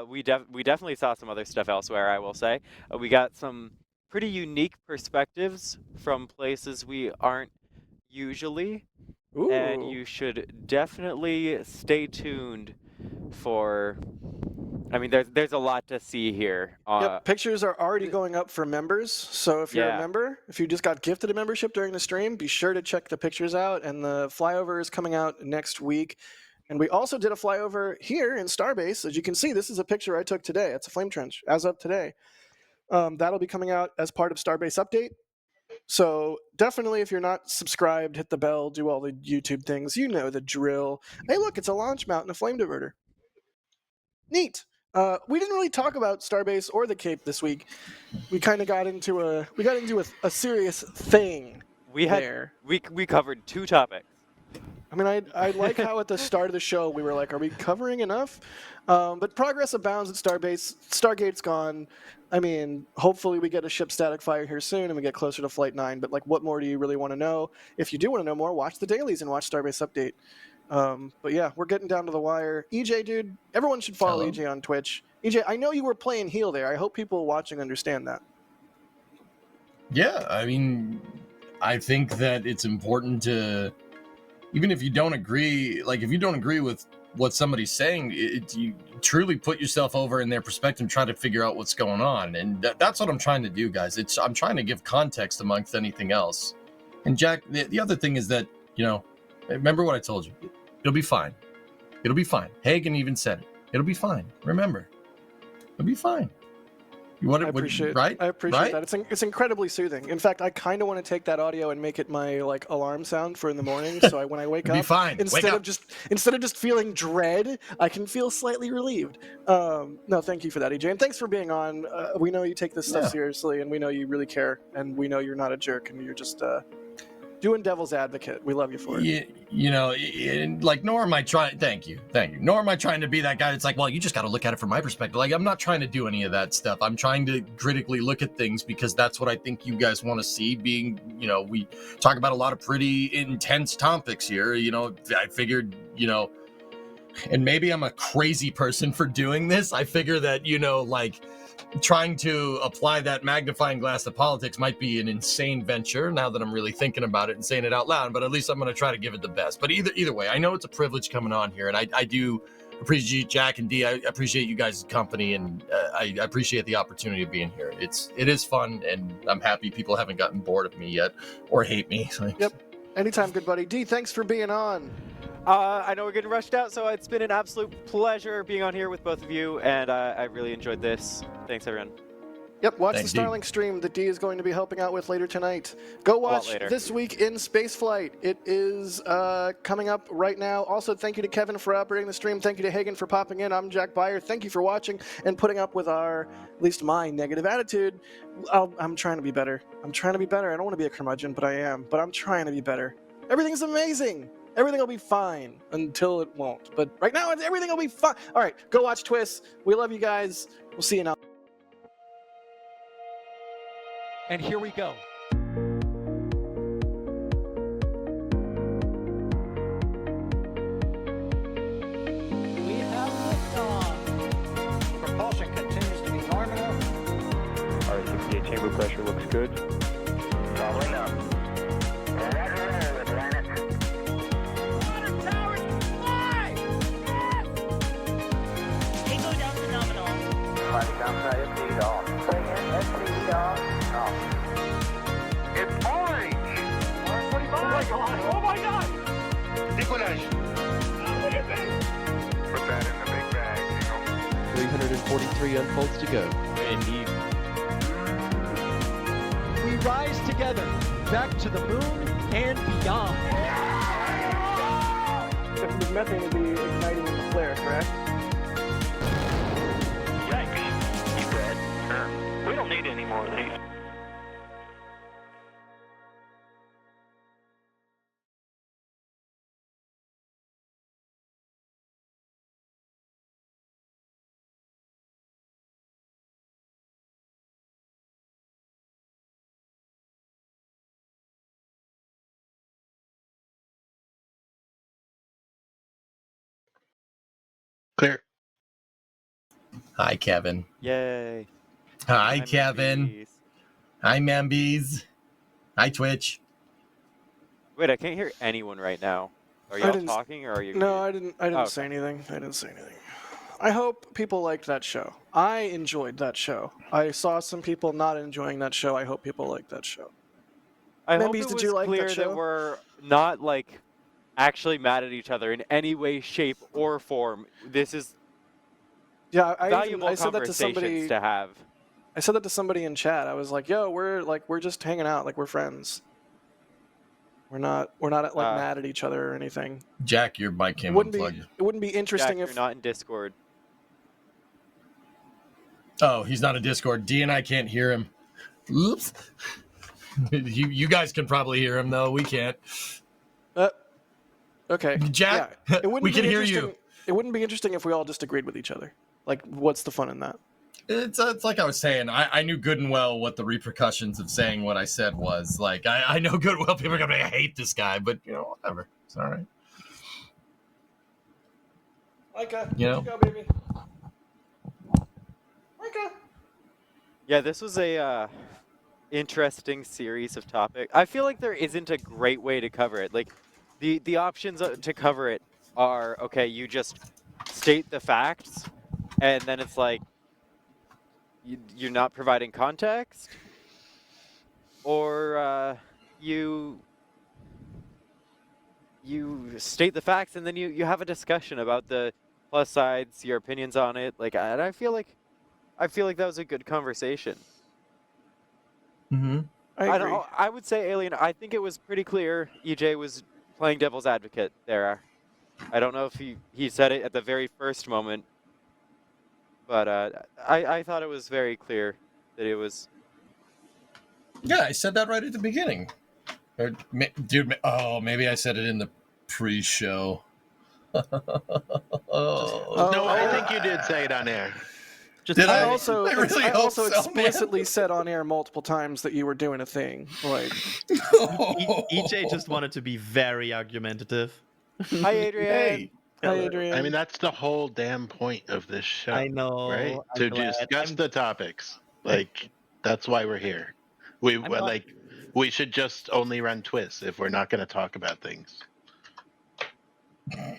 We definitely saw some other stuff elsewhere, I will say. We got some pretty unique perspectives from places we aren't usually. Ooh. And you should definitely stay tuned for... I mean, there's a lot to see here. Yep, pictures are already going up for members. So if you're a member, if you just got gifted a membership during the stream, be sure to check the pictures out. And the flyover is coming out next week. And we also did a flyover here in Starbase. As you can see, this is a picture I took today. It's a flame trench as of today. That'll be coming out as part of Starbase Update. So definitely, if you're not subscribed, hit the bell, do all the YouTube things. You know the drill. Hey, look, it's a launch mount and a flame diverter. Neat. We didn't really talk about Starbase or the Cape this week. We kind of got into a serious thing. We covered 2 topics. I mean, I like how at the start of the show we were like, are we covering enough? But progress abounds at Starbase. Stargate's gone. I mean, hopefully we get a ship static fire here soon and we get closer to Flight 9. But like, what more do you really want to know? If you do want to know more, watch the dailies and watch Starbase Update. But yeah, we're getting down to the wire. EJ, dude, everyone should follow EJ on Twitch. EJ, I know you were playing heel there. I hope people watching understand that. Yeah, I mean, I think that it's important to, even if you don't agree, like if you don't agree with what somebody's saying, you truly put yourself over in their perspective and try to figure out what's going on. And that's what I'm trying to do, guys. I'm trying to give context amongst anything else. And Jack, the other thing is that, remember what I told you. It'll be fine. It'll be fine. Hagen even said it. It'll be fine. Remember. It'll be fine. I appreciate that. It's incredibly soothing. In fact, I kind of want to take that audio and make it my alarm sound for in the morning. So when I wake up, be fine. Instead of just feeling dread, I can feel slightly relieved. No, thank you for that, EJ, and thanks for being on. We know you take this stuff seriously, and we know you really care, and we know you're not a jerk, and you're just doing devil's advocate. We love you for it. Nor am I trying. Thank you. Nor am I trying to be that guy that's like, well, you just got to look at it from my perspective. Like, I'm not trying to do any of that stuff. I'm trying to critically look at things because that's what I think you guys want to see. Being, we talk about a lot of pretty intense topics here. I figured, and maybe I'm a crazy person for doing this. I figure that, trying to apply that magnifying glass to politics might be an insane venture now that I'm really thinking about it and saying it out loud, but at least I'm going to try to give it the best. But either way, I know it's a privilege coming on here, and I do appreciate Jack and D. I appreciate you guys' company, and I appreciate the opportunity of being here. It is fun, and I'm happy people haven't gotten bored of me yet or hate me. Yep. Anytime, good buddy. D, thanks for being on. I know we're getting rushed out, so it's been an absolute pleasure being on here with both of you, and I really enjoyed this. Thanks, everyone. Yep, watch Thank the you. Starlink stream that D is going to be helping out with later tonight. Go watch later. This Week in Spaceflight. It is coming up right now. Also, thank you to Kevin for operating the stream. Thank you to Hagen for popping in. I'm Jack Byer. Thank you for watching and putting up with our, at least my, negative attitude. I'm trying to be better. I'm trying to be better. I don't want to be a curmudgeon, but I am. But I'm trying to be better. Everything's amazing. Everything will be fine until it won't. But right now, everything will be fine. All right, go watch Twist. We love you guys. We'll see you now. And here we go. We have liftoff. Propulsion continues to be normal. R68 chamber pressure looks good. Following up. Tango down to nominal. Flight downside FD off. Bring in FD off. It's orange. Orange 45. Oh my god. Oh my god. Decollage. Look at this. Put that in the big bag. 343 unfolds to go. Indeed. We rise together back to the moon and beyond. The methane will be igniting in the flare, correct? Yikes. You good? Sure. We don't need any more of these. Clear. Hi, Kevin. Yay. Hi, Hi, Kevin. Membies. Hi, Membies. Hi, Twitch. Wait, I can't hear anyone right now. Are I y'all didn't- talking or are you? No, I didn't. I didn't Oh, say okay. anything. I didn't say anything. I hope people liked that show. I enjoyed that show. I saw some people not enjoying that show. I hope people liked that show. I hope Membies, it did was you like that clear show? that we're not like actually mad at each other in any way, shape, or form. This is Yeah, valuable I said that to conversations somebody. to have. I said that to somebody in chat. I was like, "Yo, we're just hanging out. Like we're friends. We're not mad at each other or anything." Jack, your mic It came wouldn't unplugged. be it wouldn't be interesting Jack, if you're not in Discord. Oh, he's not in Discord. D and I can't hear him. Oops. You guys can probably hear him, though. We can't. Okay. Jack, Yeah. It wouldn't we be can hear interesting- you. It wouldn't be interesting if we all just agreed with each other. Like, what's the fun in that? It's like I was saying. I knew good and well what the repercussions of saying what I said was. Like, I know good and well people are going to hate this guy, but, you know, whatever. It's all right. Micah, You know? go, baby. Micah. Yeah, this was a interesting series of topics. I feel like there isn't a great way to cover it. Like, the options to cover it are, okay, you just state the facts, and then it's like, you're not providing context, or you state the facts and then you have a discussion about the plus sides, your opinions on it. Like, and I feel like that was a good conversation. Mm-hmm. I agree. I would say, Alien, I think it was pretty clear EJ was playing devil's advocate there. I don't know if he said it at the very first moment, but I thought it was very clear that it was. Yeah, I said that right at the beginning. Dude, oh, maybe I said it in the pre-show. No, I think you did say it on air. Did I? I also, I really I hope also so, man. explicitly said on air multiple times that you were doing a thing. Like, EJ just wanted to be very argumentative. Hi, Adrian. Hey. hi, Adrian. I mean, that's the whole damn point of this show. I know. Right? I'm To glad. discuss I'm- the topics. Like, that's why we're here. We I'm not- like we should just only run twists if we're not going to talk about things.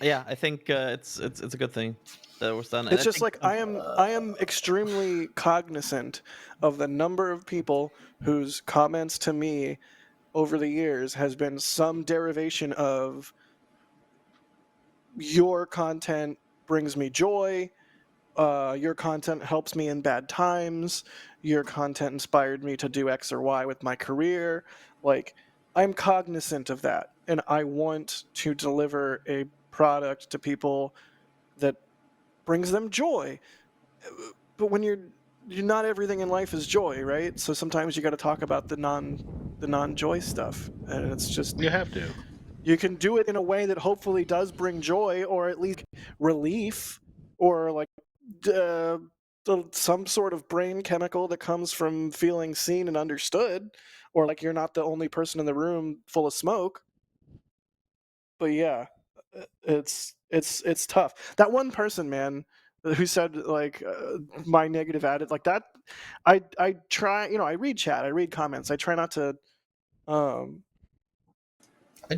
Yeah, I think it's a good thing that was done. It's just like I am extremely cognizant of the number of people whose comments to me over the years has been some derivation of your content brings me joy, your content helps me in bad times. Your content inspired me to do X or Y with my career. Like, I'm cognizant of that, and I want to deliver a product to people that brings them joy. But when you're not everything in life is joy, right? So sometimes you got to talk about the non-joy stuff, and it's just You have to. you can do it in a way that hopefully does bring joy, or at least relief, or like some sort of brain chemical that comes from feeling seen and understood, or like you're not the only person in the room full of smoke. But yeah, it's tough. That one person, man, who said like my negative attitude, like that. I try, I read chat, I read comments. I try not to.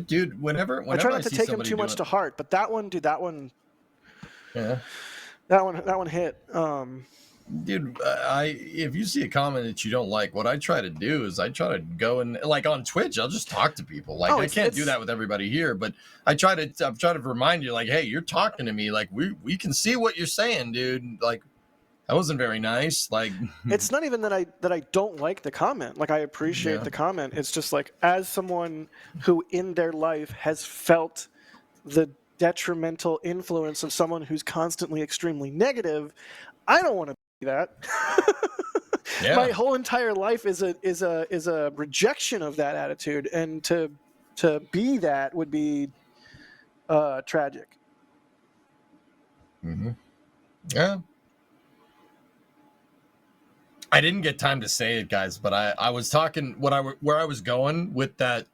Dude, whenever I try not I to see take him somebody too much doing, to heart, but that one, dude, that one yeah, hit. dude, if you see a comment that you don't like, what I try to do is I try to go and like on Twitch, I'll just talk to people. Like I can't do that with everybody here, but I'm trying to remind you, like, hey, you're talking to me, like we can see what you're saying, dude. Like that wasn't very nice. Like it's not even that I don't like the comment. Like I appreciate the comment. It's just like as someone who in their life has felt the detrimental influence of someone who's constantly extremely negative, I don't want to be that. My whole entire life is a rejection of that attitude, and to be that would be tragic. Mm-hmm. Yeah. I didn't get time to say it, guys, but I was talking where I was going with that,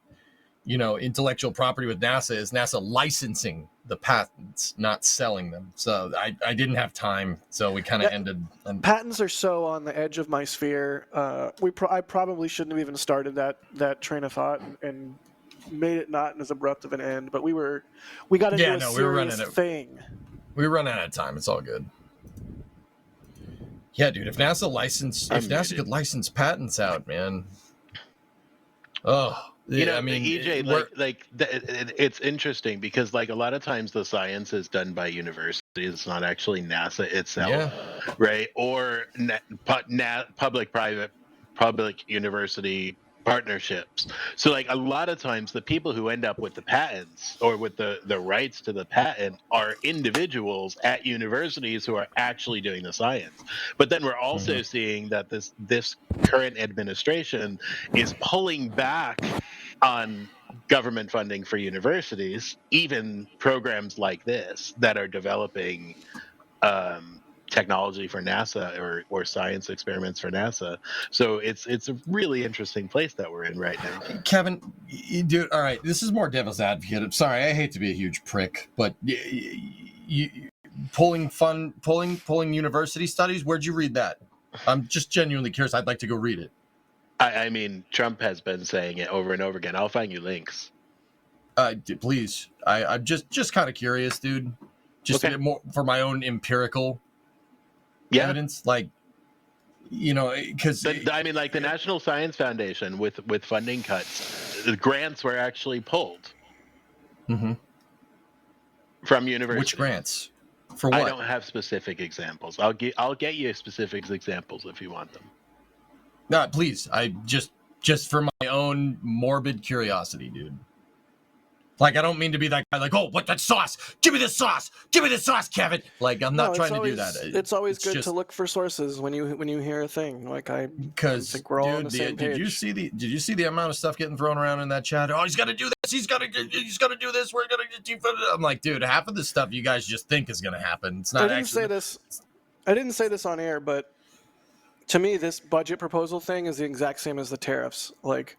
intellectual property with NASA is NASA licensing the patents, not selling them. So I didn't have time, so we kind of ended. Patents are so on the edge of my sphere. I probably shouldn't have even started that train of thought and made it not as abrupt of an end. But we got into a serious thing. We were running out of time. It's all good. Yeah, dude. If NASA could license patents out, man. Oh, I mean, EJ, it's interesting because like a lot of times the science is done by universities. It's not actually NASA itself, right? Or public university partnerships. So like a lot of times the people who end up with the patents or with the rights to the patent are individuals at universities who are actually doing the science. But then we're also seeing that this current administration is pulling back on government funding for universities, even programs like this that are developing technology for NASA or science experiments for NASA. So it's a really interesting place that we're in right now. Kevin, dude, all right, this is more devil's advocate. I'm sorry, I hate to be a huge prick, but pulling university studies, where'd you read that? I'm just genuinely curious. I'd like to go read it. I mean, Trump has been saying it over and over again. I'll find you links. Please. I'm just kind of curious, dude. Just a bit more for my own empirical evidence, like, because I mean, like the National Science Foundation with funding cuts, the grants were actually pulled from universities. Which grants? For what? I don't have specific examples. I'll get you specific examples if you want them. No, please. I just for my own morbid curiosity, dude. Like, I don't mean to be that guy, like, oh, what, that sauce? Give me the sauce! Give me the sauce, Kevin! Like, I'm not trying to do that. It's always good to look for sources when you hear a thing. Like, I think we're all on the same page. Did you see the amount of stuff getting thrown around in that chat? Oh, he's got to do this. He's got to do this. We're going to. I'm like, dude, half of the stuff you guys just think is going to happen. It's not. I didn't say this on air, but to me, this budget proposal thing is the exact same as the tariffs. Like,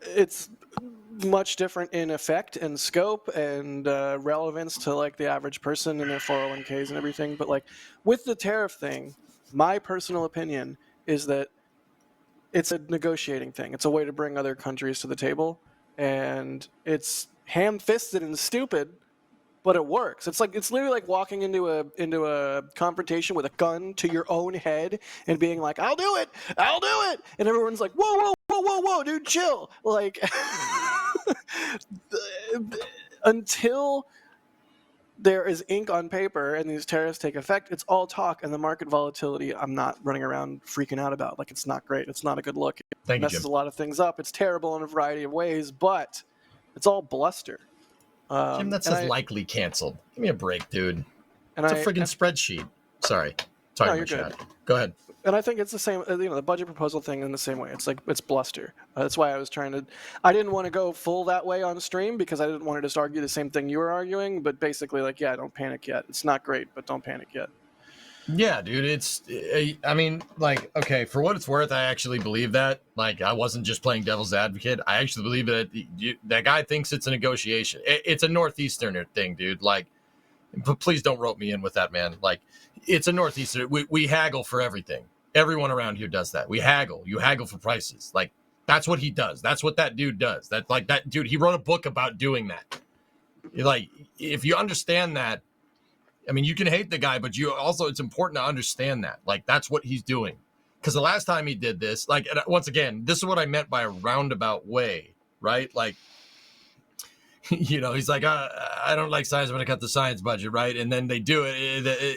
it's much different in effect and scope and relevance to like the average person and their 401ks and everything. But like with the tariff thing, my personal opinion is that it's a negotiating thing. It's a way to bring other countries to the table, and it's ham-fisted and stupid, but it works. It's literally like walking into a confrontation with a gun to your own head and being like, I'll do it, and everyone's like, whoa, dude, chill. Like, until there is ink on paper and these tariffs take effect, it's all talk, and the market volatility I'm not running around freaking out about. Like, it's not great. It's not a good look. It Thank you, messes Jim. a lot of things up. It's terrible in a variety of ways, but it's all bluster. Jim, that says likely canceled. Give me a break, dude. And It's a friggin' spreadsheet. Sorry. Sorry, you're chat. good. Go ahead. And I think it's the same, the budget proposal thing in the same way. It's like, it's bluster. That's why I didn't want to go full that way on stream because I didn't want to just argue the same thing you were arguing, but basically, like, yeah, don't panic yet. It's not great, but don't panic yet. Yeah, dude, I mean, like, okay, for what it's worth, I actually believe that. Like, I wasn't just playing devil's advocate. I actually believe that that guy thinks it's a negotiation. It's a Northeasterner thing, dude. Like, please don't rope me in with that, man. Like, it's a Northeasterner. We haggle for everything. Everyone around here does that. We haggle. You haggle for prices. Like, that's what he does. That's what that dude does. That dude, he wrote a book about doing that. Like, if you understand that, I mean, you can hate the guy, but it's important to understand that. Like, that's what he's doing. Because the last time he did this, like, once again, this is what I meant by a roundabout way, right? Like, you know, he's like, I don't like science, I'm going to cut the science budget, right? And then they do it.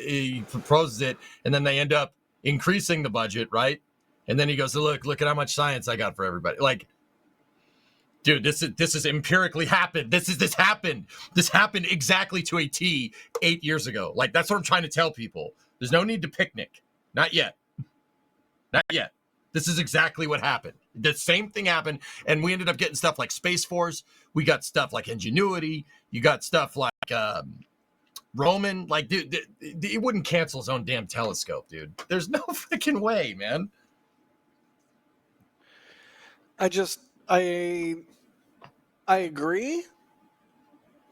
He proposes it, and then they end up increasing the budget, right? And then he goes, look at how much science I got for everybody. Like, dude, this is empirically happened. This happened. This happened exactly to a T 8 years ago. Like, that's what I'm trying to tell people. There's no need to picnic. Not yet. Not yet. This is exactly what happened. The same thing happened, and we ended up getting stuff like Space Force. We got stuff like Ingenuity. You got stuff like Roman. Like, dude, he wouldn't cancel his own damn telescope, dude. There's no freaking way, man. I agree,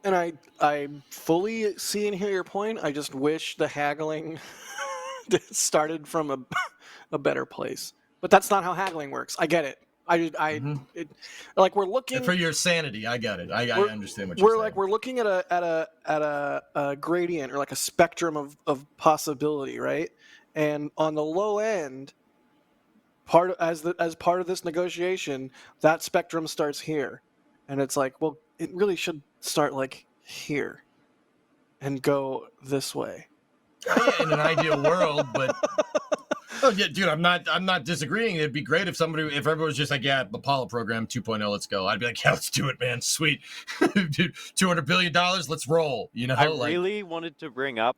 and I fully see and hear your point. I just wish the haggling started from a better place. But that's not how haggling works. I get it. Like, we're looking, and for your sanity. I get it. I understand what you're saying. We're looking at a gradient, or like a spectrum of possibility, right? And on the low end, as part of this negotiation, that spectrum starts here, and it's like, well, it really should start like here and go this way. Yeah, in an ideal world, but oh yeah, dude, I'm not disagreeing. It'd be great if everyone was just like, yeah, the Apollo program 2.0, let's go. I'd be like, yeah, let's do it, man. Sweet. Dude, $200 billion, let's roll. You know, I really wanted to bring up,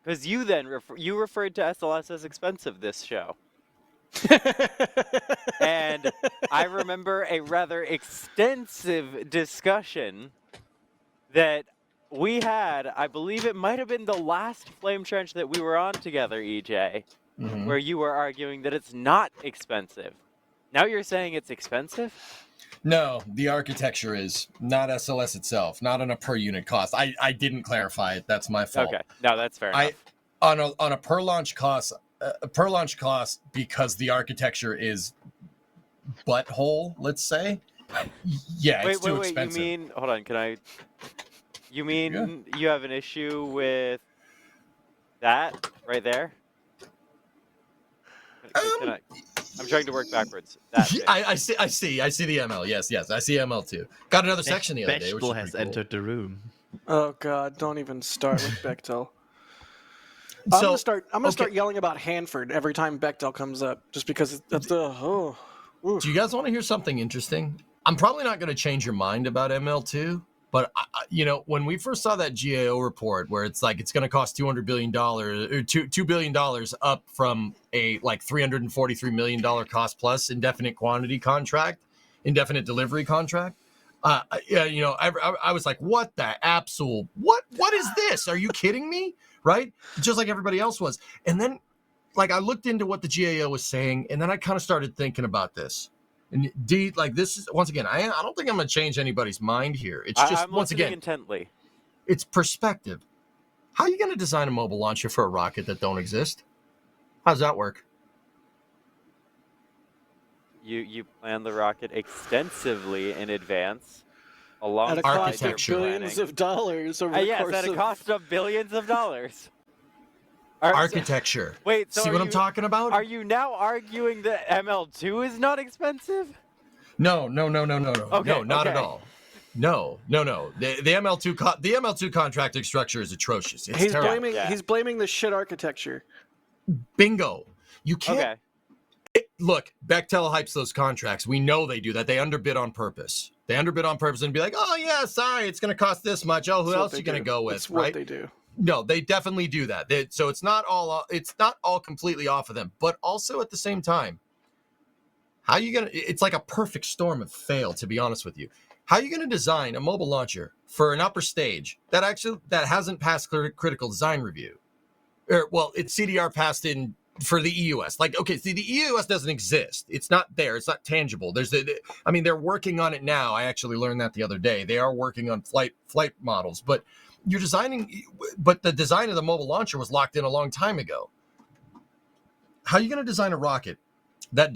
because you then you referred to SLS as expensive this show. And I remember a rather extensive discussion that we had. I believe it might have been the last Flame Trench that we were on together, EJ, where you were arguing that it's not expensive. Now you're saying it's expensive? No, the architecture is, not SLS itself, not on a per unit cost. I didn't clarify it. That's my fault. Okay, no, that's fair enough. On a per launch cost, because the architecture is butthole, let's say. Yeah, it's too expensive. You mean, hold on, you mean you have an issue with that right there? I'm trying to work backwards. I see the ML. Yes, I see ML too. Got another section the other day. Which has entered the room. Oh God! Don't even start with Bechtel. I'm gonna start yelling about Hanford every time Bechtel comes up, just because that's the. Do you guys want to hear something interesting? I'm probably not going to change your mind about ML2, but when we first saw that GAO report where it's like it's going to cost $200 billion or $2 billion up from a like $343 million cost plus indefinite delivery contract. I was like, what the absolute, what is this? Are you kidding me? Right? Just like everybody else was. And then like I looked into what the GAO was saying, and then I kind of started thinking about this. And this is, once again, I don't think I'm going to change anybody's mind here. It's just, I'm once again, intently. It's perspective. How are you going to design a mobile launcher for a rocket that don't exist? How does that work? You plan the rocket extensively in advance, along architecture, billions of dollars over the course at a cost of billions of dollars. Architecture. Wait, so see what I'm talking about? Are you now arguing that ML2 is not expensive? No. Okay, no, not at all. No. The ML2 contracting structure is atrocious. It's terrible. He's blaming the shit architecture. Bingo. You can't. Okay. Look, Bechtel hypes those contracts. We know they do that. They underbid on purpose. They underbid on purpose and be like, oh, yeah, sorry, it's going to cost this much. Oh, who else are you going to go with? It's right? what they do. No, they definitely do that. So it's not all completely off of them. But also at the same time, how you going to, it's like a perfect storm of fail, to be honest with you. How are you going to design a mobile launcher for an upper stage that hasn't passed critical design review? It's CDR passed in for the EUS. Like, okay, see, the EUS doesn't exist. It's not there. It's not tangible. They're working on it now. I actually learned that the other day. They are working on flight models, but the design of the mobile launcher was locked in a long time ago. How are you going to design a rocket that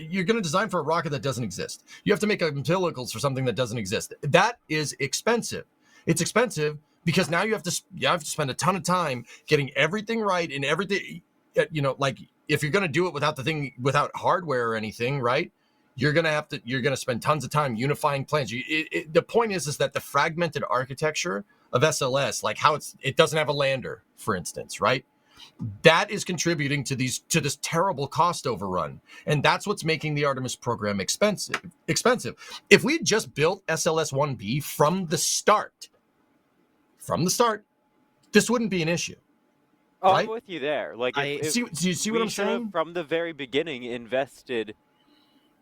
you're going to design for a rocket that doesn't exist? You have to make umbilicals for something that doesn't exist. That is expensive. It's expensive because now you have to spend a ton of time getting everything right and everything. Like if you're going to do it without hardware or anything, right? You're going to spend tons of time unifying plans. The point is that the fragmented architecture of SLS, like how it doesn't have a lander, for instance, right? That is contributing to this terrible cost overrun. And that's what's making the Artemis program expensive. If we had just built SLS-1B from the start, this wouldn't be an issue. Oh, right? I'm with you there. Like, do you see what I'm saying? From the very beginning, invested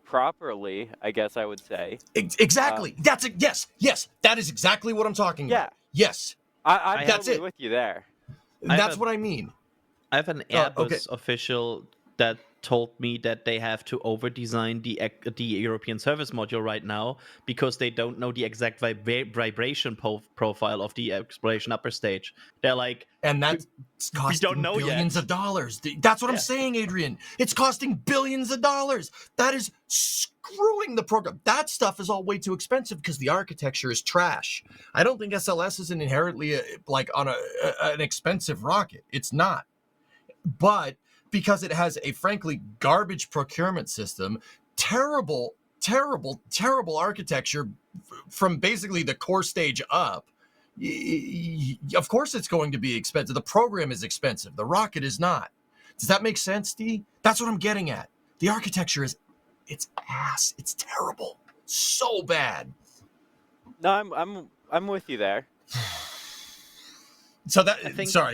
properly, I guess I would say. Exactly. Yes. That is exactly what I'm talking about. Yes. I'm that's totally it. with you there. That's what I mean. I have an Airbus official that told me that they have to over-design the European service module right now because they don't know the exact vibration profile of the exploration upper stage. They're like, and that's costing billions of dollars. That's what I'm saying, Adrian. It's costing billions of dollars. That is screwing the program. That stuff is all way too expensive because the architecture is trash. I don't think SLS is inherently on an expensive rocket. It's not. But because it has a frankly garbage procurement system, terrible architecture from basically the core stage up, of course it's going to be expensive. The program is expensive. The rocket is not. Does that make sense, D? That's what I'm getting at. The architecture it's ass. It's terrible. So bad. No, I'm with you there. So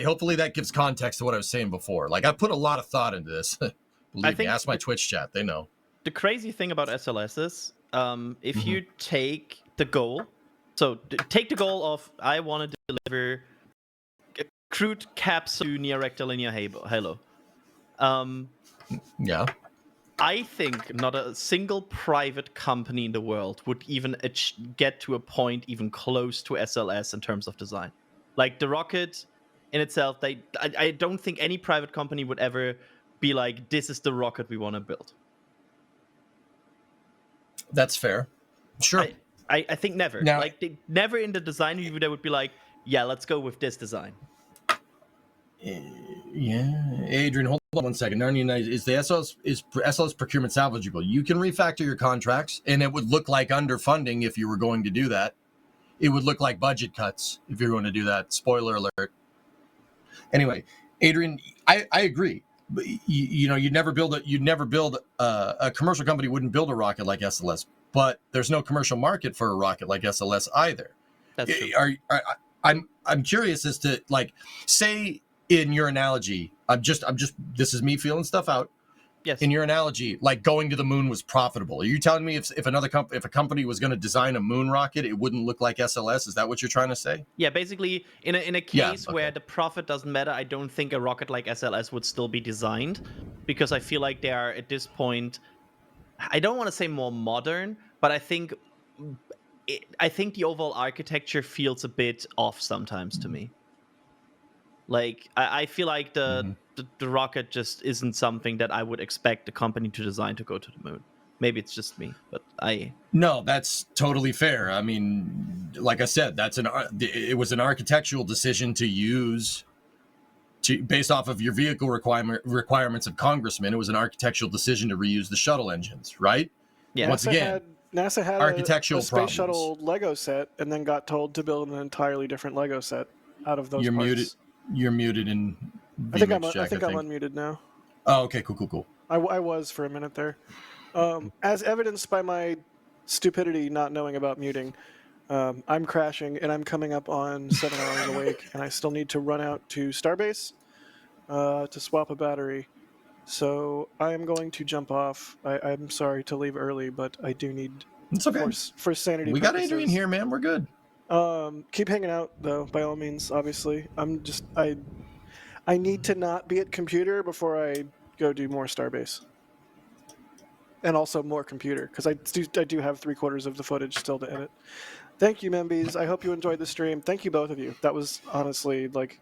hopefully that gives context to what I was saying before. Like, I put a lot of thought into this. Believe me, ask my Twitch chat. They know. The crazy thing about SLS is, if you take the goal, take the goal of, I want to deliver a crewed capsule to near rectilinear halo. Yeah. I think not a single private company in the world would even get to a point even close to SLS in terms of design. Like the rocket in itself, I don't think any private company would ever be like, this is the rocket we want to build. That's fair. Sure. I think never. Now, never in the design review they would be like, yeah, let's go with this design. Yeah. Adrian, hold on 1 second. Is the SLS procurement salvageable? You can refactor your contracts, and it would look like underfunding if you were going to do that. It would look like budget cuts if you're going to do that. Spoiler alert. Anyway, Adrian, I agree. But, you'd never build a commercial company wouldn't build a rocket like SLS, but there's no commercial market for a rocket like SLS either. That's true. I'm curious as to, like, say in your analogy, this is me feeling stuff out. Yes. In your analogy, like going to the moon was profitable. Are you telling me if a company was going to design a moon rocket, it wouldn't look like SLS? Is that what you're trying to say? Yeah, basically, in a case where the profit doesn't matter, I don't think a rocket like SLS would still be designed, because I feel like they are at this point, I don't want to say more modern, but I think the overall architecture feels a bit off sometimes to me. Like, I feel like the rocket just isn't something that I would expect the company to design to go to the moon. Maybe it's just me, but No, that's totally fair. I mean, like I said, it was an architectural decision to use based off of your vehicle requirements of congressmen. It was an architectural decision to reuse the shuttle engines, right? Yeah. Once again, NASA had architectural a space problems. shuttle Lego set and then got told to build an entirely different Lego set out of those You're parts. muted. You're muted in I think I'm VMix, Jack, I'm unmuted now. Oh, okay, cool. I was for a minute there. As evidenced by my stupidity not knowing about muting, I'm crashing and I'm coming up on 7 hours awake, and I still need to run out to Starbase to swap a battery. So I am going to jump off. I'm sorry to leave early, but I do need It's okay. for sanity We purposes. got Adrian here, man. We're good. Keep hanging out though, by all means. Obviously, I need to not be at computer before I go do more Starbase, and also more computer because I do have 3/4 of the footage still to edit. Thank you, Membies. I hope you enjoyed the stream. Thank you, both of you. That was honestly like,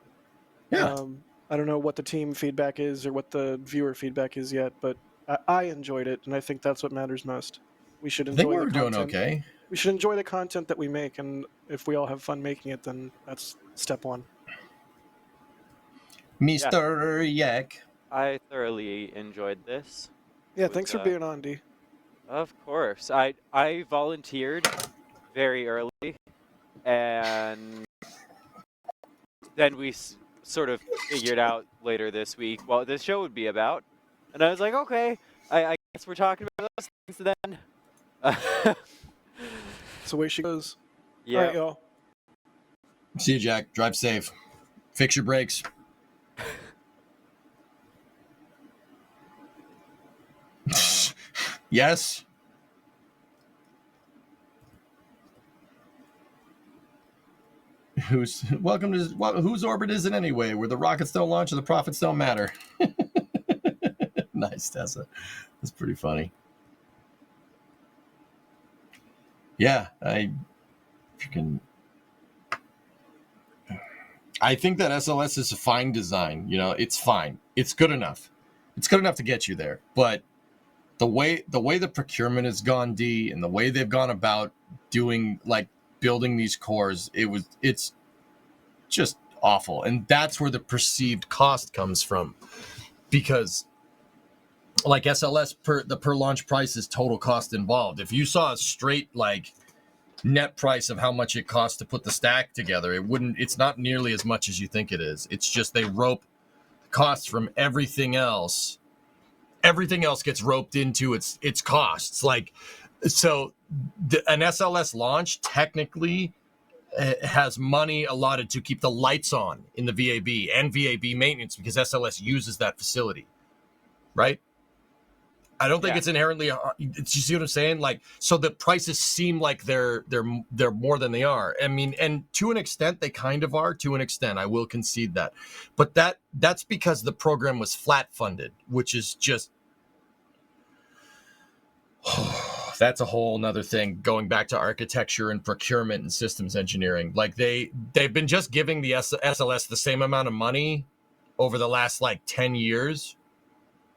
yeah. I don't know what the team feedback is or what the viewer feedback is yet, but I enjoyed it, and I think that's what matters most. We should enjoy I think we were the doing content. okay. We should enjoy the content that we make, and if we all have fun making it, then that's step one. Mr. Yak. I thoroughly enjoyed this. Yeah, thanks for being on, D. Of course. I volunteered very early, and then we sort of figured out later this week what this show would be about. And I was like, okay, I guess we're talking about those things then. That's the way she goes. Yeah. All right, y'all. See you, Jack. Drive safe. Fix your brakes. Yes. Welcome to whose orbit is it anyway? Where the rockets don't launch and the profits don't matter. Nice, Tessa. That's pretty funny. Yeah, I think that SLS is a fine design. You know, it's fine. It's good enough. It's good enough to get you there. But the way the procurement has gone, D, and the way they've gone about doing building these cores, it's just awful. And that's where the perceived cost comes from. Because like SLS the per launch price is total cost involved. If you saw a straight net price of how much it costs to put the stack together, it's not nearly as much as you think it is. It's just they rope costs from everything else. Everything else gets roped into its costs. So an SLS launch technically has money allotted to keep the lights on in the VAB and VAB maintenance because SLS uses that facility, right? I don't think it's inherently. You see what I'm saying? So the prices seem like they're more than they are. I mean, and to an extent, they kind of are. To an extent, I will concede that, but that's because the program was flat funded, which is just. That's a whole nother thing. Going back to architecture and procurement and systems engineering, they've been just giving the SLS the same amount of money over the last 10 years.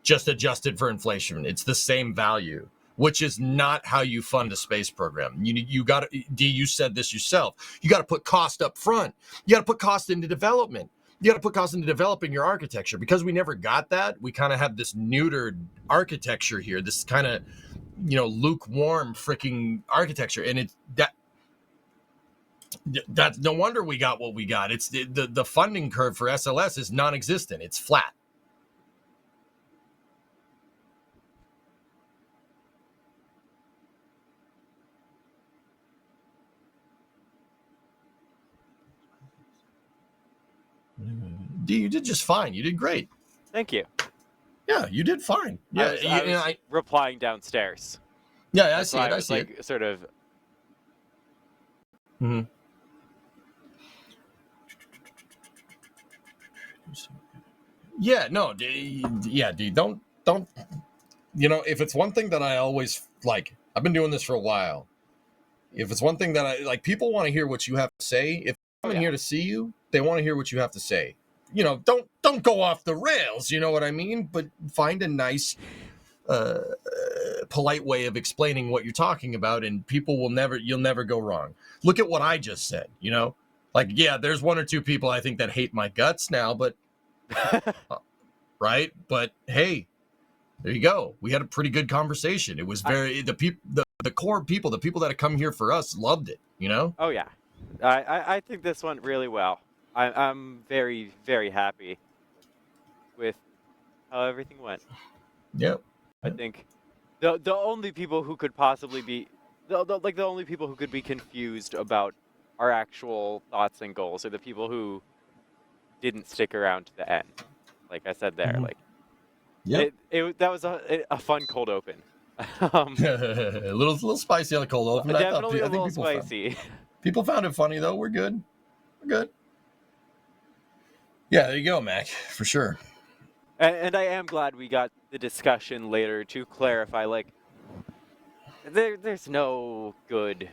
Just adjusted for inflation. It's the same value, which is not how you fund a space program. You got to, D, you said this yourself. You got to put cost up front. You got to put cost into development. You got to put cost into developing your architecture. Because we never got that, we kind of have this neutered architecture here, this kind of, lukewarm freaking architecture. And that's no wonder we got what we got. It's the funding curve for SLS is non-existent. It's flat. D, you did just fine. You did great. Thank you. Yeah, you did fine. Yeah, I was replying downstairs. Yeah, I see it. I see it. Sort of. Mm-hmm. Yeah, no, yeah, D, don't. If it's one thing that I always I've been doing this for a while. If it's one thing that I people want to hear what you have to say. If I'm in here to see you, they want to hear what you have to say. Don't go off the rails. You know what I mean? But find a nice, polite way of explaining what you're talking about, and you'll never go wrong. Look at what I just said. Yeah, there's one or two people I think that hate my guts now, but right. But hey, there you go. We had a pretty good conversation. It was the the core people, the people that have come here for us, loved it. You know? Oh yeah, I think this went really well. I'm very, very happy with how everything went. Yep. I think the only people who could possibly be the only people who could be confused about our actual thoughts and goals are the people who didn't stick around to the end. Like I said there, like Yep. that was a fun cold open. A little spicy on the cold open. Definitely I a think little spicy. People found it funny though. We're good. We're good. Yeah, there you go, Mac, for sure. And I am glad we got the discussion later to clarify, like, there's no good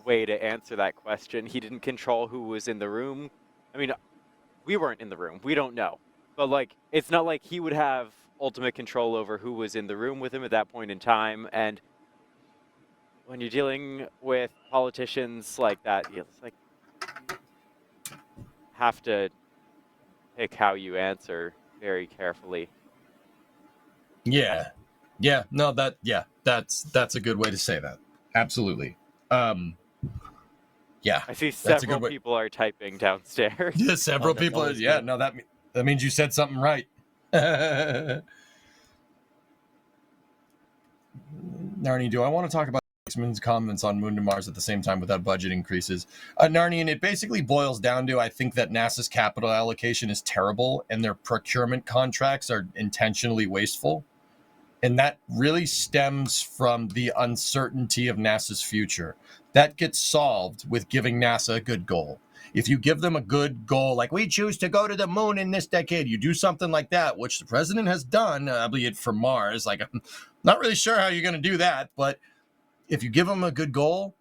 way to answer that question. He didn't control who was in the room. I mean, we weren't in the room. We don't know. But, like, it's not like he would have ultimate control over who was in the room with him at that point in time. And when you're dealing with politicians like that, it's like, you have to pick how you answer very carefully. Yeah. Yeah. No, that's a good way to say that. Absolutely. Yeah. I see that's a good several way. people are typing downstairs. Yeah, several people. Yeah, no, that means you said something right. Narni, do I want to talk about X-Men's comments on Moon to Mars at the same time without budget increases? Narni, and it basically boils down to, I think that NASA's capital allocation is terrible and their procurement contracts are intentionally wasteful. And that really stems from the uncertainty of NASA's future. That gets solved with giving NASA a good goal. If you give them a good goal, like we choose to go to the moon in this decade, you do something like that, which the president has done, albeit for Mars. Like, I'm not really sure how you're going to do that, but if you give them a good goal,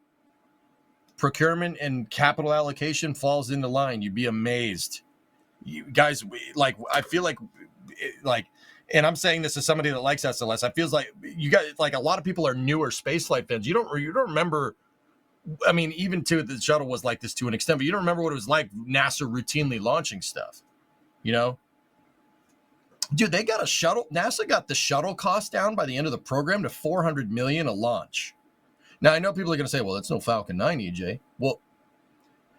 procurement and capital allocation falls into line. You'd be amazed. You guys, I feel like, and I'm saying this as somebody that likes SLS. I feel like you guys, like a lot of people are newer spaceflight fans. You don't remember. I mean, even to the shuttle was like this to an extent, but you don't remember what it was like NASA routinely launching stuff. You know, dude, they got a shuttle. NASA got the shuttle cost down by the end of the program to $400 million a launch. Now I know people are going to say, "Well, that's no Falcon 9, EJ." Well,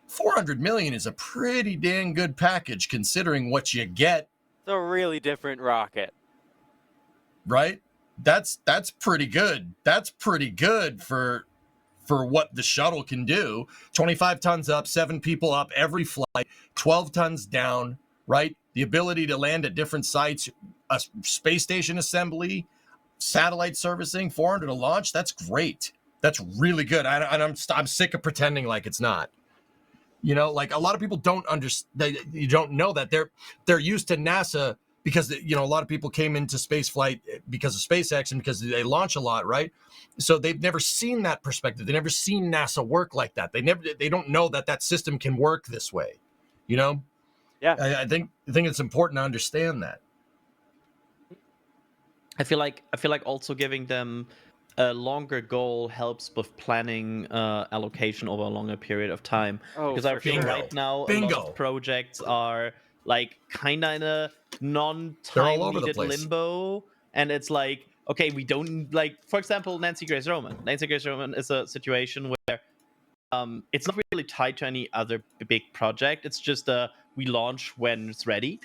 $400 million is a pretty dang good package considering what you get. It's a really different rocket. Right? That's pretty good. That's pretty good for what the shuttle can do. 25 tons up, 7 people up every flight, 12 tons down, right? The ability to land at different sites, a space station assembly, satellite servicing, 400 a launch. That's great. That's really good. I'm sick of pretending like it's not. You know, like a lot of people don't understand. You don't know that they're used to NASA because, you know, a lot of people came into space flight because of SpaceX and because they launch a lot, right? So they've never seen that perspective. They've never seen NASA work like that. They don't know that system can work this way, you know? Yeah. I think it's important to understand that. I feel like also giving them a longer goal helps with planning allocation over a longer period of time. Oh, because I for feel sure. right now a lot of projects are like kind of in a non-time over the needed place. limbo, and it's like, okay, we don't, like, for example, Nancy Grace Roman is a situation where it's not really tied to any other big project. It's just we launch when it's ready,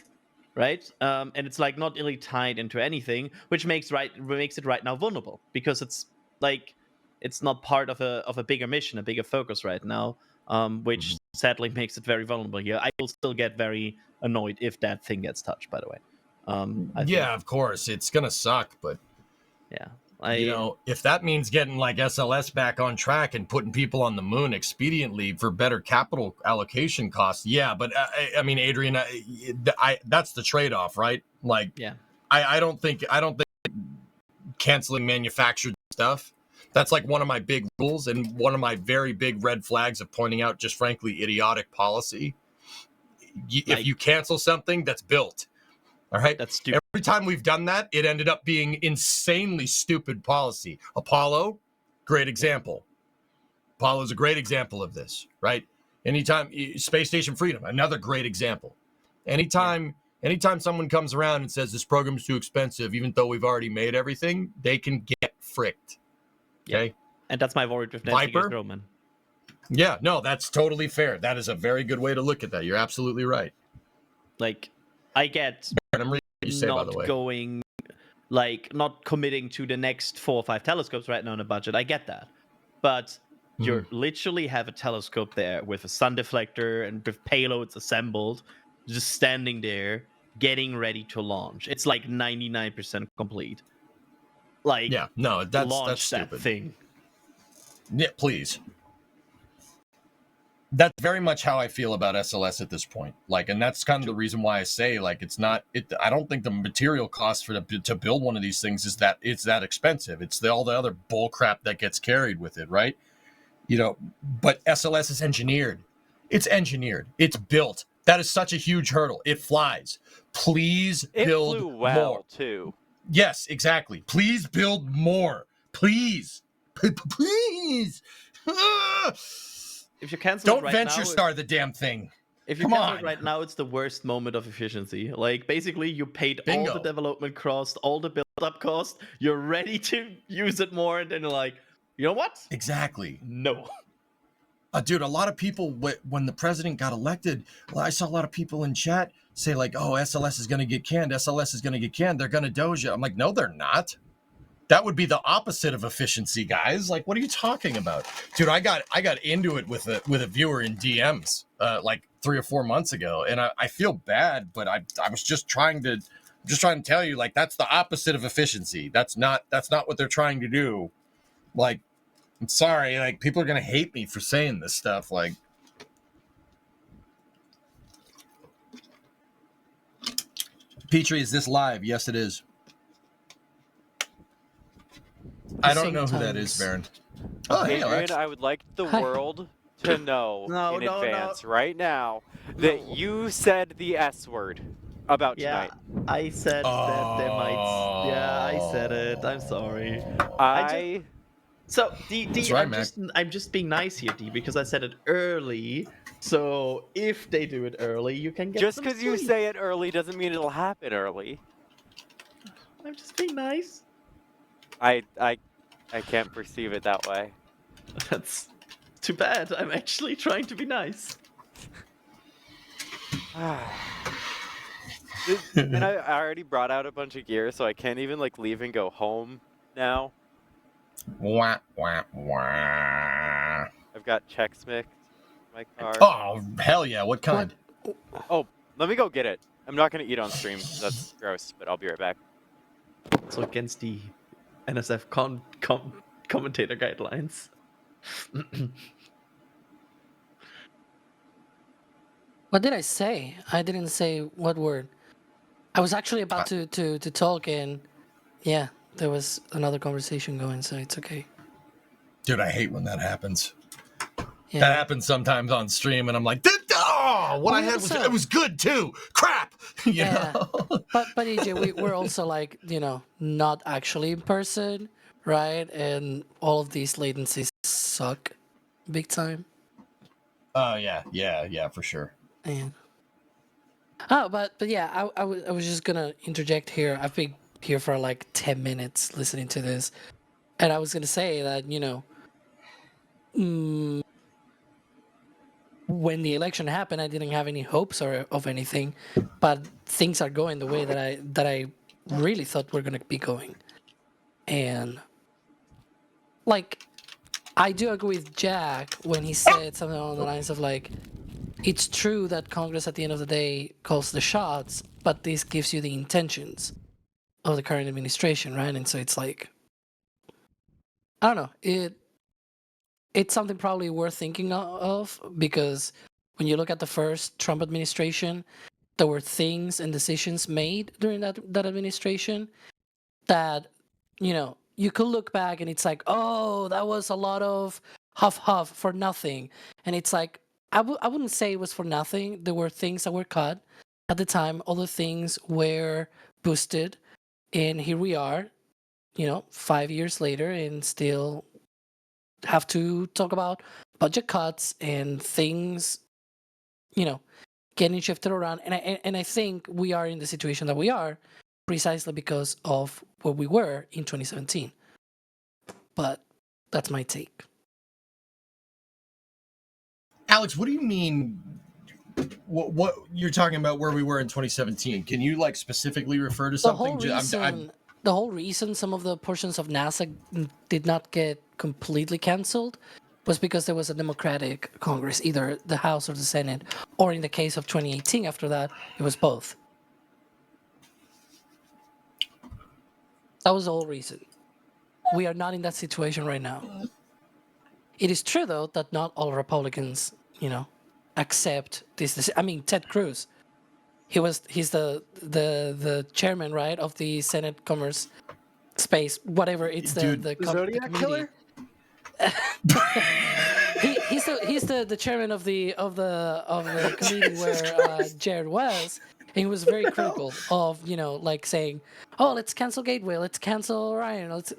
right? And it's like not really tied into anything, which makes it right now vulnerable because it's like it's not part of a bigger mission, a bigger focus right now, which sadly makes it very vulnerable here. I will still get very annoyed if that thing gets touched, by the way. Of course, it's gonna suck, but yeah, you know, if that means getting like SLS back on track and putting people on the moon expediently for better capital allocation costs, yeah. But I mean, Adrian, that's the trade-off, right? Like, yeah, I don't think canceling manufactured stuff. That's like one of my big rules and one of my very big red flags of pointing out just frankly idiotic policy. If you cancel something that's built, all right, that's stupid. Every time we've done that, it ended up being insanely stupid policy. Apollo, great example. Apollo's a great example of this, right? Anytime Space Station Freedom, another great example. Anytime someone comes around and says this program's too expensive, even though we've already made everything, they can get fricked. Okay? And that's my worry with Nancy Viper? Roman. Yeah, no, that's totally fair. That is a very good way to look at that. You're absolutely right. Like, I get And I'm reading what you say, by the not way. going, like, not committing to the next 4 or 5 telescopes right now in the budget. I get that. But you literally have a telescope there with a sun deflector and with payloads assembled, just standing there, getting ready to launch. It's like 99% complete. Like, Yeah, no, that's launch that stupid. thing. Yeah, please. That's very much how I feel about SLS at this point. Like, and that's kind of the reason why I say, like, it's not. I don't think the material cost to build one of these things is that it's that expensive. It's all the other bull crap that gets carried with it, right? You know, but SLS is engineered. It's engineered. It's built. That is such a huge hurdle. It flies. Please build It flew well more. too. Yes, exactly. Please build more. Please. Please. If you cancel Don't it right venture now, star the damn thing. if you Come cancel on. it right now, it's the worst moment of efficiency. Like, basically, you paid all Bingo. the development cost, all the build-up cost. You're ready to use it more, and then you're like, you know what? Exactly. No. Dude, a lot of people, when the president got elected, well, I saw a lot of people in chat say, like, oh, SLS is going to get canned. SLS is going to get canned. They're going to Doja. I'm like, no, they're not. That would be the opposite of efficiency, guys. Like, what are you talking about? Dude, I got into it with a viewer in DMs like 3 or 4 months ago, and I feel bad, but I was just trying to tell you, like, that's the opposite of efficiency. That's not what they're trying to do. Like, I'm sorry, like, people are gonna hate me for saying this stuff. Like, Petrie, is this live? Yes, it is. I don't know who that is, Baron. Oh, hey, Adrian, Alex. I would like the world to know in advance right now that you said the S word about tonight. I said that they might. Yeah, I said it. I'm sorry. So D, That's right, I'm just being nice here, D, because I said it early. So if they do it early, you can get Just some because you sleep. say it early doesn't mean it'll happen early. I'm just being nice. I can't perceive it that way. That's too bad. I'm actually trying to be nice. And I already brought out a bunch of gear, so I can't even like leave and go home now. Wah, wah, wah. I've got Chex Mix in my car. Oh, hell yeah. What kind? Oh, let me go get it. I'm not going to eat on stream. That's gross, but I'll be right back. So against the NSF commentator guidelines. What did I say? I didn't say what word. I was actually about to talk, and yeah, there was another conversation going, so it's okay. Dude, I hate when that happens. Yeah. That happens sometimes on stream, and I'm like, oh, what I had was it was good too. Crap. You know? But EJ, we're also like, you know, not actually in person, right? And all of these latencies suck big time. Oh yeah, for sure. Yeah. Oh, but yeah, I was just gonna interject here. I've been here for like 10 minutes listening to this, and I was gonna say that, you know, when the election happened, I didn't have any hopes of anything, but things are going the way that I really thought were gonna be going, and like, I do agree with Jack when he said something along the lines of like, it's true that Congress at the end of the day calls the shots, but this gives you the intentions of the current administration, right? And so it's like, I don't know, it's something probably worth thinking of, because when you look at the first Trump administration, there were things and decisions made during that administration that, you know, you could look back and it's like, oh, that was a lot of huff for nothing. And it's like, I wouldn't say it was for nothing. There were things that were cut at the time. Other things were boosted. And here we are, you know, 5 years later, and still have to talk about budget cuts and things, you know, getting shifted around. And I think we are in the situation that we are precisely because of where we were in 2017. But That's my take. Alex, what do you mean? What you're talking about? Where we were in 2017? Can you like specifically refer to something? The whole reason some of the portions of NASA did not get completely canceled was because there was a Democratic Congress, either the House or the Senate, or in the case of 2018, after that, it was both. That was the whole reason. We are not in that situation right now. It is true, though, that not all Republicans, accept this. I mean, Ted Cruz, he's the chairman, right, of the Senate Commerce Space, whatever. It's the Zodiac committee. killer. He's the chairman of the committee where Jared was, and he was very critical of like saying, oh, let's cancel Gateway, let's cancel Orion, let's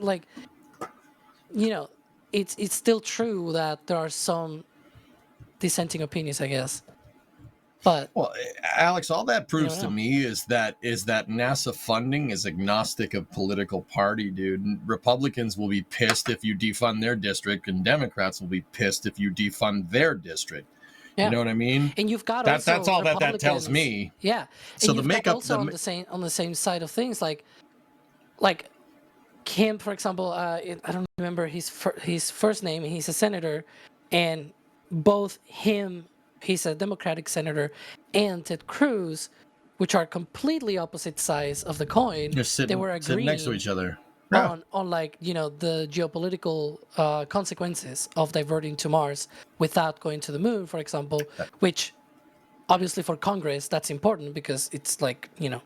it's still true that there are some dissenting opinions, I guess. But well, Alex, all that proves to me is that NASA funding is agnostic of political party, dude. Republicans will be pissed if you defund their district, and Democrats will be pissed if you defund their district. Yeah. You know what I mean? And you've got that's all that tells me. Yeah. So and the you've makeup got also on the same side of things, like Kim, for example. I don't remember his first name. He's a senator, and both him. He's a Democratic senator, and Ted Cruz, which are completely opposite sides of the coin. They were agreeing next to each other on the geopolitical consequences of diverting to Mars without going to the moon, for example. Which, obviously, for Congress, that's important because it's like the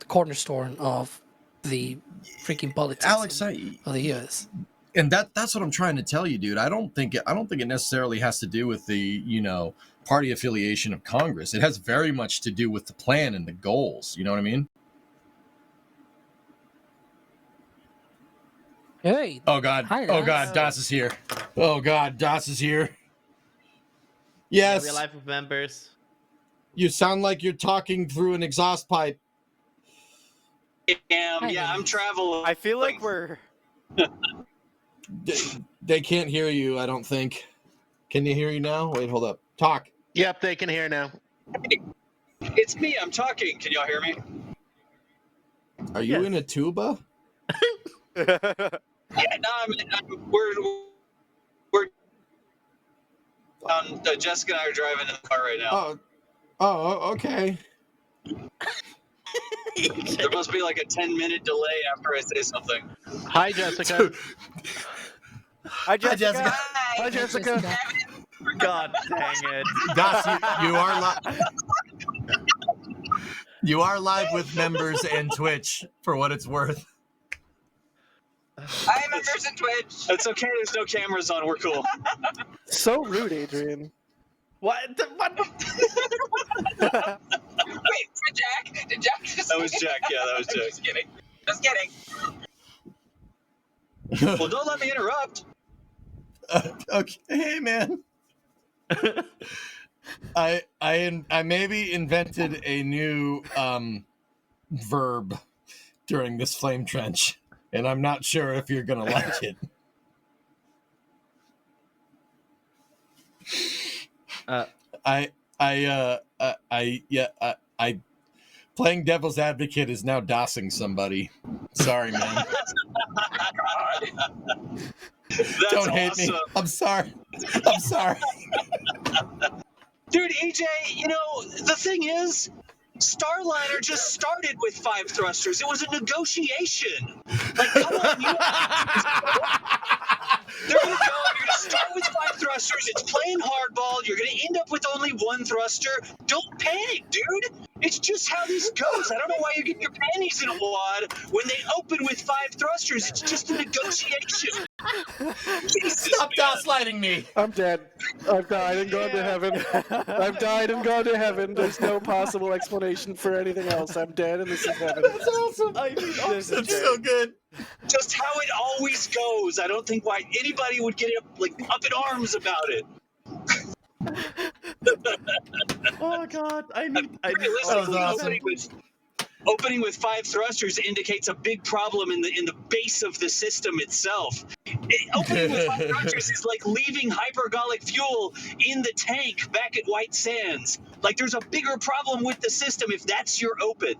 cornerstone of the freaking politics of the U.S. And that's what I'm trying to tell you, dude. I don't think it necessarily has to do with the, party affiliation of Congress. It has very much to do with the plan and the goals. You know what I mean? Hey. Oh God. Hi, oh God, Das is here. Oh God, Das is here. Yes. Real life of members. You sound like you're talking through an exhaust pipe. I'm traveling. I feel like we're They can't hear you, I don't think. Can you hear you now? Wait, hold up. Talk. Yep, they can hear now. It's me. I'm talking. Can y'all hear me? Are you in a tuba? Yeah, no, we're Jessica and I are driving in the car right now. Oh, okay. There must be like a 10-minute delay after I say something. Hi, Jessica. Hi, Jessica. Hi, Jessica. God dang it. Das, you are live. You are live with members and Twitch, for what it's worth. I am members in Twitch. It's okay. There's no cameras on. We're cool. So rude, Adrian. What? Wait, Jack? Did Jack just That was Jack. Yeah, that was Jack. Just kidding. Well, don't let me interrupt. Okay, hey man. I maybe invented a new verb during this flame trench, and I'm not sure if you're gonna like it. I playing devil's advocate is now dossing somebody. Sorry, man. Don't hate me. I'm sorry. Dude, AJ, the thing is, Starliner just started with 5 thrusters. It was a negotiation. Like, come on, they're going to start with 5 thrusters. It's playing hardball. You're going to end up with only 1 thruster. Don't panic, dude. It's just how this goes. I don't know why you're getting your panties in a wad when they open with 5 thrusters. It's just a negotiation. Stop gaslighting me. I'm dead. I've died and gone to heaven. I've died and gone to heaven. There's no possible explanation for anything else. I'm dead and this is heaven. That's awesome. That's so good. Just how it always goes. I don't think why anybody would get up in arms about it. Oh God! I need that was awesome. Opening with 5 thrusters indicates a big problem in the base of the system itself. Opening with 5 thrusters is like leaving hypergolic fuel in the tank back at White Sands. Like there's a bigger problem with the system if that's your open.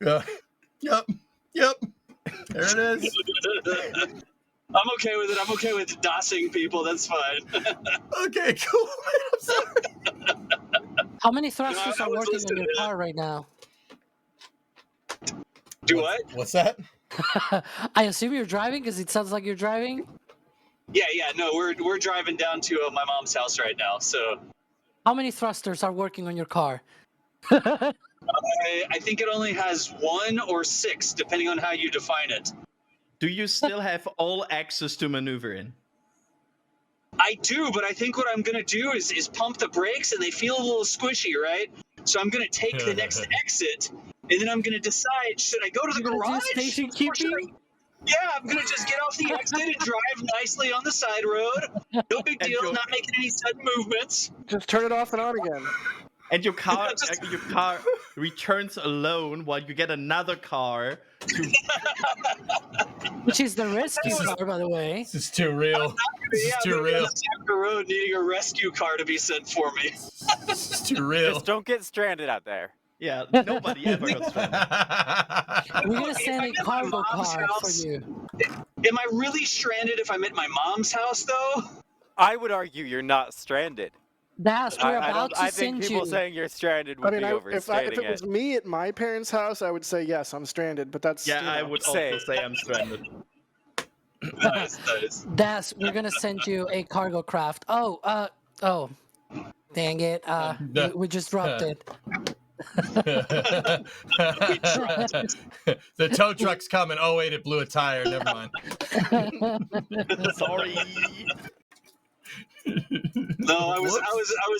Yep. There it is. I'm okay with it. I'm okay with dossing people. That's fine. Okay, cool. I'm sorry. How many thrusters are working on your car right now? Do what? What's that? I assume you're driving because it sounds like you're driving. Yeah. No, we're driving down to my mom's house right now. So How many thrusters are working on your car? I think it only has 1 or 6, depending on how you define it. Do you still have all access to maneuver in? I do, but I think what I'm going to do is pump the brakes, and they feel a little squishy, right? So I'm going to take the next exit, and then I'm going to decide, should I go to the garage? Station Or should keeping? yeah, I'm going to just get off the exit and drive nicely on the side road. No big deal, not making any sudden movements. Just turn it off and on again. And your car returns alone while you get another car to Which is the rescue car, by the way. This is too real. This is too real. The road needing a rescue car to be sent for me. This is too real. Just don't get stranded out there. Yeah, nobody ever got stranded. We're gonna send a cargo car for you. Am I really stranded if I'm at my mom's house, though? I would argue you're not stranded. That's we're about to I think send people you. saying you're stranded would be if overstating it was me at my parents' house, I would say yes, I'm strandred. But that's Yeah, I would also say I'm stranded. Nice. We're gonna send you a cargo craft. Oh, dang it. We just dropped it. The tow truck's coming. Oh wait, it blew a tire. Never mind. Sorry. No, I was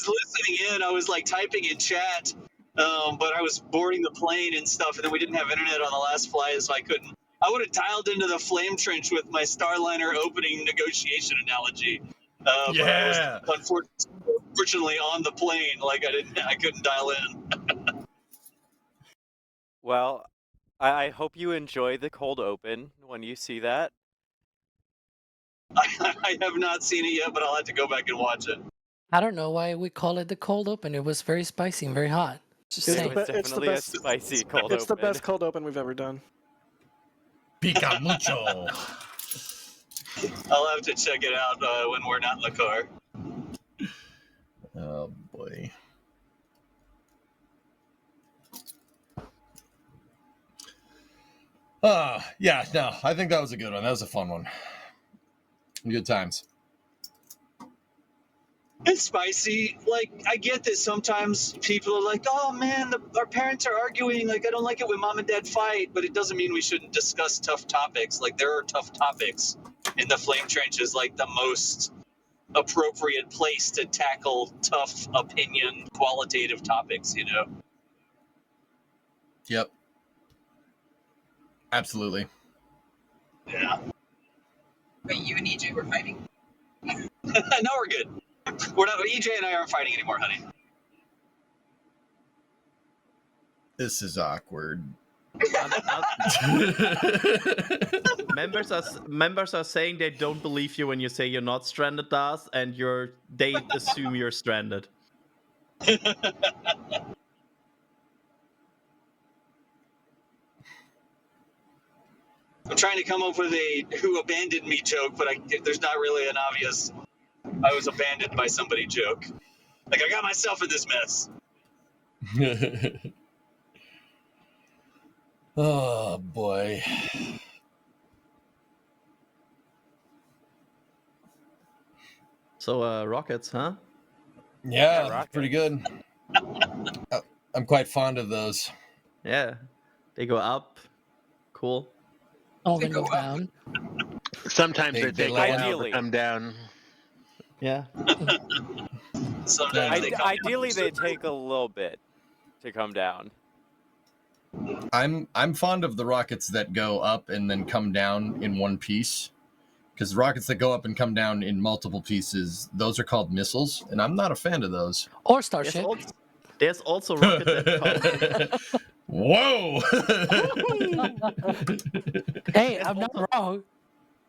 listening in. I was like typing in chat, but I was boarding the plane and stuff, and then we didn't have internet on the last flight, so I couldn't. I would have dialed into the flame trench with my Starliner opening negotiation analogy. But I was unfortunately on the plane, like I couldn't dial in. Well, I hope you enjoy the cold open when you see that. I have not seen it yet, but I'll have to go back and watch it. I don't know why we call it the cold open. It was very spicy and very hot. Just saying. It's definitely a spicy cold open. It's the best cold open we've ever done. Pica mucho. I'll have to check it out when we're not in the car. Oh boy. Yeah, no, I think that was a good one. That was a fun one. Good times. It's spicy. Like, I get that sometimes people are like, oh man, our parents are arguing. Like, I don't like it when mom and dad fight, but it doesn't mean we shouldn't discuss tough topics. Like, there are tough topics, and the flame trench is like the most appropriate place to tackle tough opinion, qualitative topics, you know? Yep. Absolutely. Yeah. Wait, you and EJ were fighting? No, we're good. We're not. EJ and I aren't fighting anymore, honey. This is awkward. members are saying they don't believe you when you say you're not stranded, Das, and they assume you're stranded. I'm trying to come up with a "who abandoned me" joke, but there's not really an obvious "I was abandoned by somebody" joke. Like, I got myself in this mess. Oh boy. So rockets, huh? Yeah, rockets. Pretty good. I'm quite fond of those. Yeah, they go up. Cool. Oh, they go down. Sometimes they take a while to come down. Yeah. Sometimes Ideally, they take a little bit to come down. I'm fond of the rockets that go up and then come down in one piece, because rockets that go up and come down in multiple pieces, those are called missiles, and I'm not a fan of those. Or Starship. There's also rockets that come. Whoa! Hey, I'm not wrong.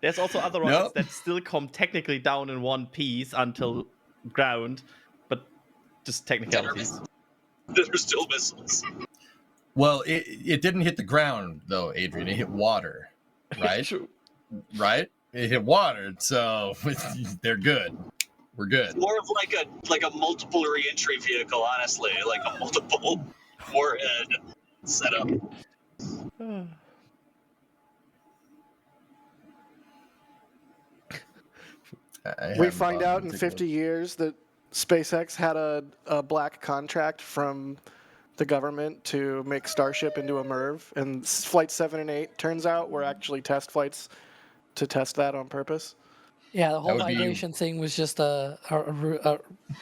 There's also other rockets that still come technically down in one piece until ground, but just technicalities. They're still missiles. Well, it didn't hit the ground though, Adrian. It hit water, right? True. Right? It hit water, so they're good. We're good. More of like a multiple reentry vehicle, honestly, like a multiple warhead setup. We find out in 50 years that SpaceX had a black contract from the government to make Starship into a MIRV, and Flight 7 and 8 turns out were actually test flights to test that on purpose. Yeah, the whole vibration thing was just a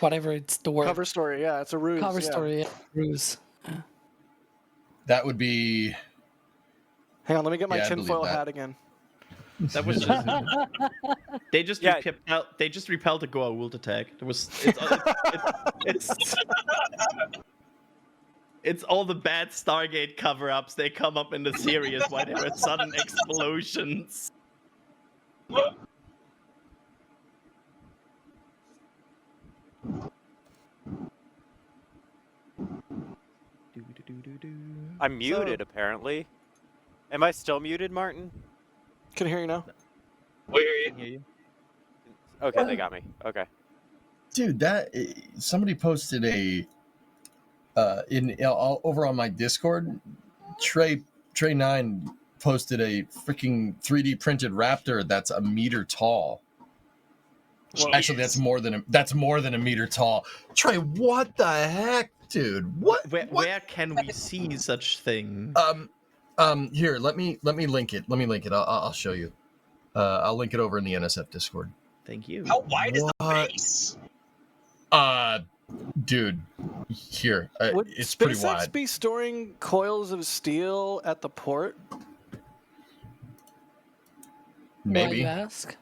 whatever it's the word. Cover story, yeah, it's a ruse. Cover yeah. story, yeah, ruse. Yeah. That would be. Hang on, let me get my Yeah, I believe tinfoil that. hat again. That was just they just repelled the Goa'uld attack. It's all the bad Stargate cover-ups. They come up in the series why there are sudden explosions. I'm muted, apparently. Am I still muted, Martin? Can hear you now. We hear you. Okay, they got me. Okay. Dude, that somebody posted a over on my Discord. Trey9 posted a freaking 3D printed raptor that's a meter tall. Jeez. Actually, that's more than a meter tall. Trey, what the heck, dude? What? Where can we see such thing? Here, let me link it. I'll show you. I'll link it over in the NSF Discord. Thank you. How wide is the base? Dude, here. Would It's SpaceX pretty wide. be storing coils of steel at the port? Maybe. Why you ask?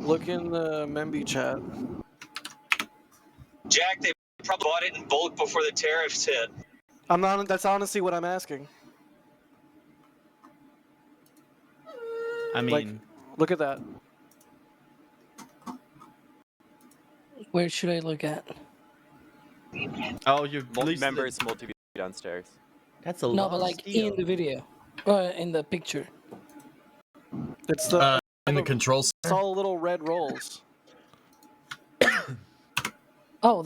Look in the Memby chat. Jack, they probably bought it in bulk before the tariffs hit. That's honestly what I'm asking. I mean, Like, look at that. Where should I look at? oh, you Members multi downstairs. That's a No, lot but of like steel. in the video, or in the picture. It's the in the control center. It's all little red rolls. Oh,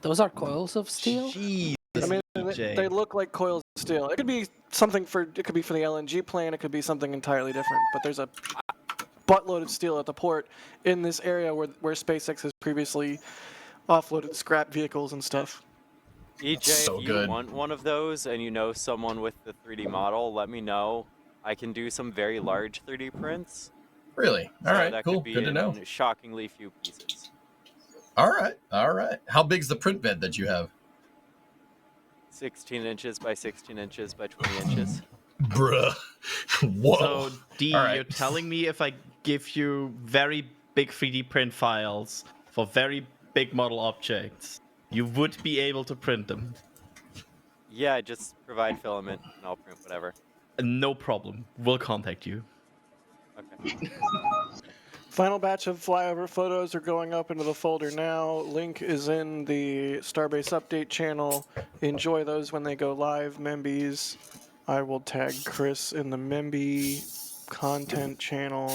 those are coils of steel. Jeez, I mean, DJ. they look like coils of steel. It could be something for the LNG plant. It could be something entirely different. But there's a buttload of steel at the port in this area where SpaceX has previously offloaded scrap vehicles and stuff. EJ, So if you good. want one of those and you know someone with the 3D model, let me know. I can do some very large 3D prints. Really? All So right, that cool. could be Good to know. in shockingly few pieces. All right. How big's the print bed that you have? 16 inches by 16 inches by 20 inches. Bruh. Whoa. So, D, All right. you're telling me if I give you very big 3D print files for very big model objects, you would be able to print them? Yeah, just provide filament and I'll print whatever. No problem. We'll contact you. Okay. Final batch of flyover photos are going up into the folder now. Link is in the Starbase update channel. Enjoy those when they go live, Membies. I will tag Chris in the Memby content channel.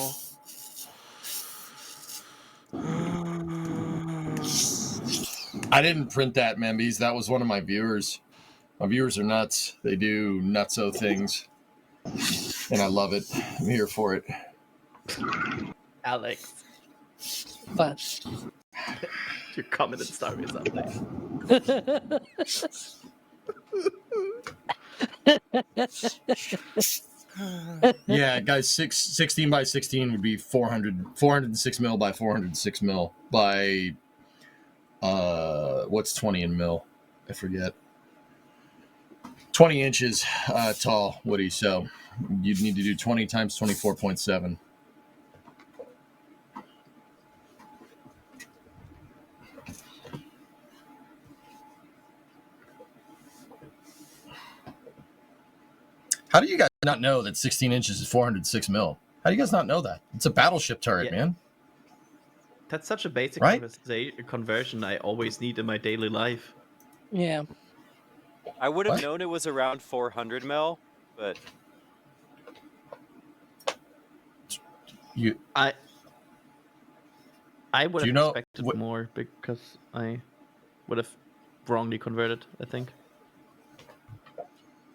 I didn't print that, Membies. That was one of my viewers. My viewers are nuts. They do nutso things. And I love it. I'm here for it. Alex. But Your comment in Starbase update. Yeah, guys, 16 by 16 would be 406 mil by 406 mil by what's 20 in mil? I forget. 20 inches tall, Woody. So you'd need to do 20 times 24.7. How do you guys not know that 16 inches is 406 mil? How do you guys not know that? It's a battleship turret, man. That's such a basic Right? conversion I always need in my daily life. Yeah. I would have What? known it was around 400 mil, but I would Do you have know expected more because I would have wrongly converted, I think.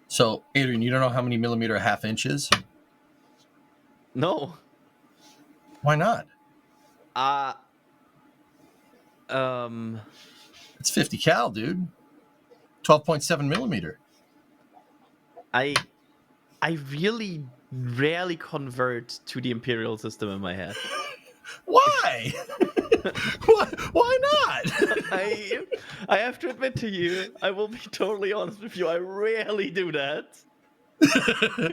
So, Adrian, you don't know how many millimeter a half inch is? No. Why not? It's 50 cal, dude. 12.7 millimeter. I really rarely convert to the Imperial system in my head. Why? Why not? I have to admit to you, I will be totally honest with you, I rarely do that.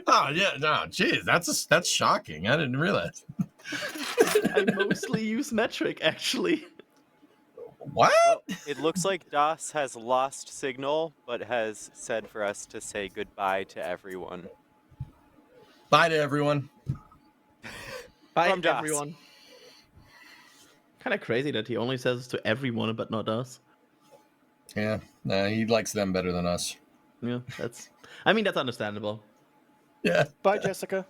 Oh yeah, no, jeez, that's shocking. I didn't realize. I mostly use metric, actually. What? Well, it looks like DOS has lost signal, but has said for us to say goodbye to everyone. Bye to everyone. Bye, From DOS. everyone. Kind of crazy that he only says to everyone, but not us. Yeah, nah, he likes them better than us. Yeah, that's understandable. Yeah. Bye, Jessica.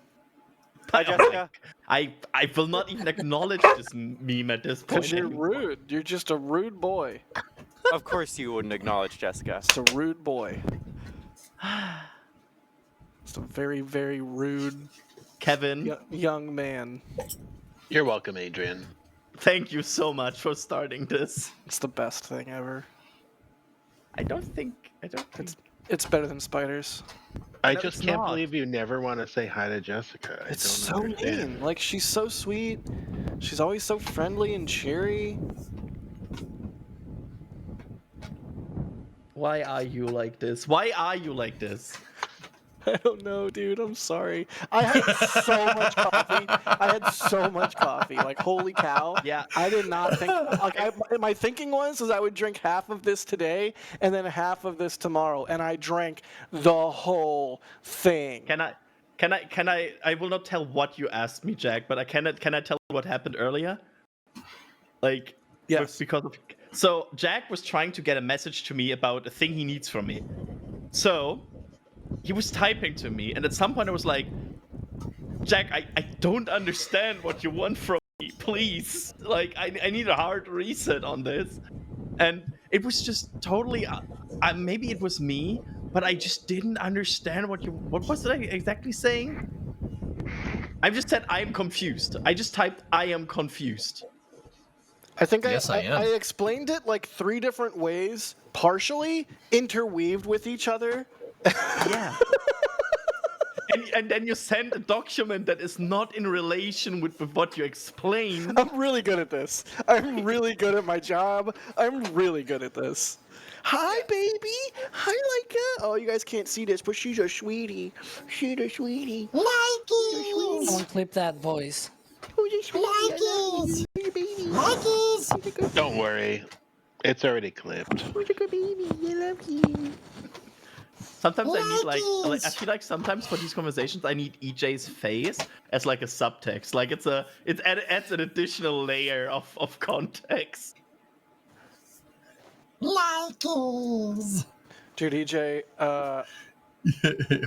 Bye, Jessica. I will not even acknowledge this meme at this point. Because you're rude. You're just a rude boy. Of course you wouldn't acknowledge Jessica. Just a rude boy. Just a very, very rude Kevin. Young man. You're welcome, Adrian. Thank you so much for starting this. It's the best thing ever. I don't think. It's better than spiders. I No, just it's can't not. believe you never want to say hi to Jessica. It's I don't so understand. mean. Like, she's so sweet. She's always so friendly and cheery. Why are you like this? Why are you like this? I don't know, dude. I'm sorry. I had so much coffee. I had so much coffee. Like, holy cow. Yeah. I did not think. Like, my thinking was I would drink half of this today and then half of this tomorrow, and I drank the whole thing. Can I? I will not tell what you asked me, Jack, but can I tell what happened earlier? Like, yes, because of. So Jack was trying to get a message to me about a thing he needs from me. So he was typing to me, and at some point I was like, Jack, I don't understand what you want from me. Please, like, I need a hard reset on this. And it was just totally. Maybe it was me, but I just didn't understand what was it exactly saying? I just said I am confused. I just typed I am confused. I think Yes, I am. I explained it like 3 different ways, partially interweaved with each other. Yeah. and then you send a document that is not in relation with what you explained. I'm really good at this. I'm really good at my job. I'm really good at this. Hi, baby. Hi, Leica. Oh, you guys can't see this, but she's a sweetie. She's a sweetie. Likey. Someone clip that voice. Who's a sweetie? Likey. Don't worry. It's already clipped. Who's a good baby? I love you. Sometimes I need like I feel like sometimes for these conversations I need EJ's face as like a subtext. Like it adds an additional layer of context. Likes. Dude, EJ,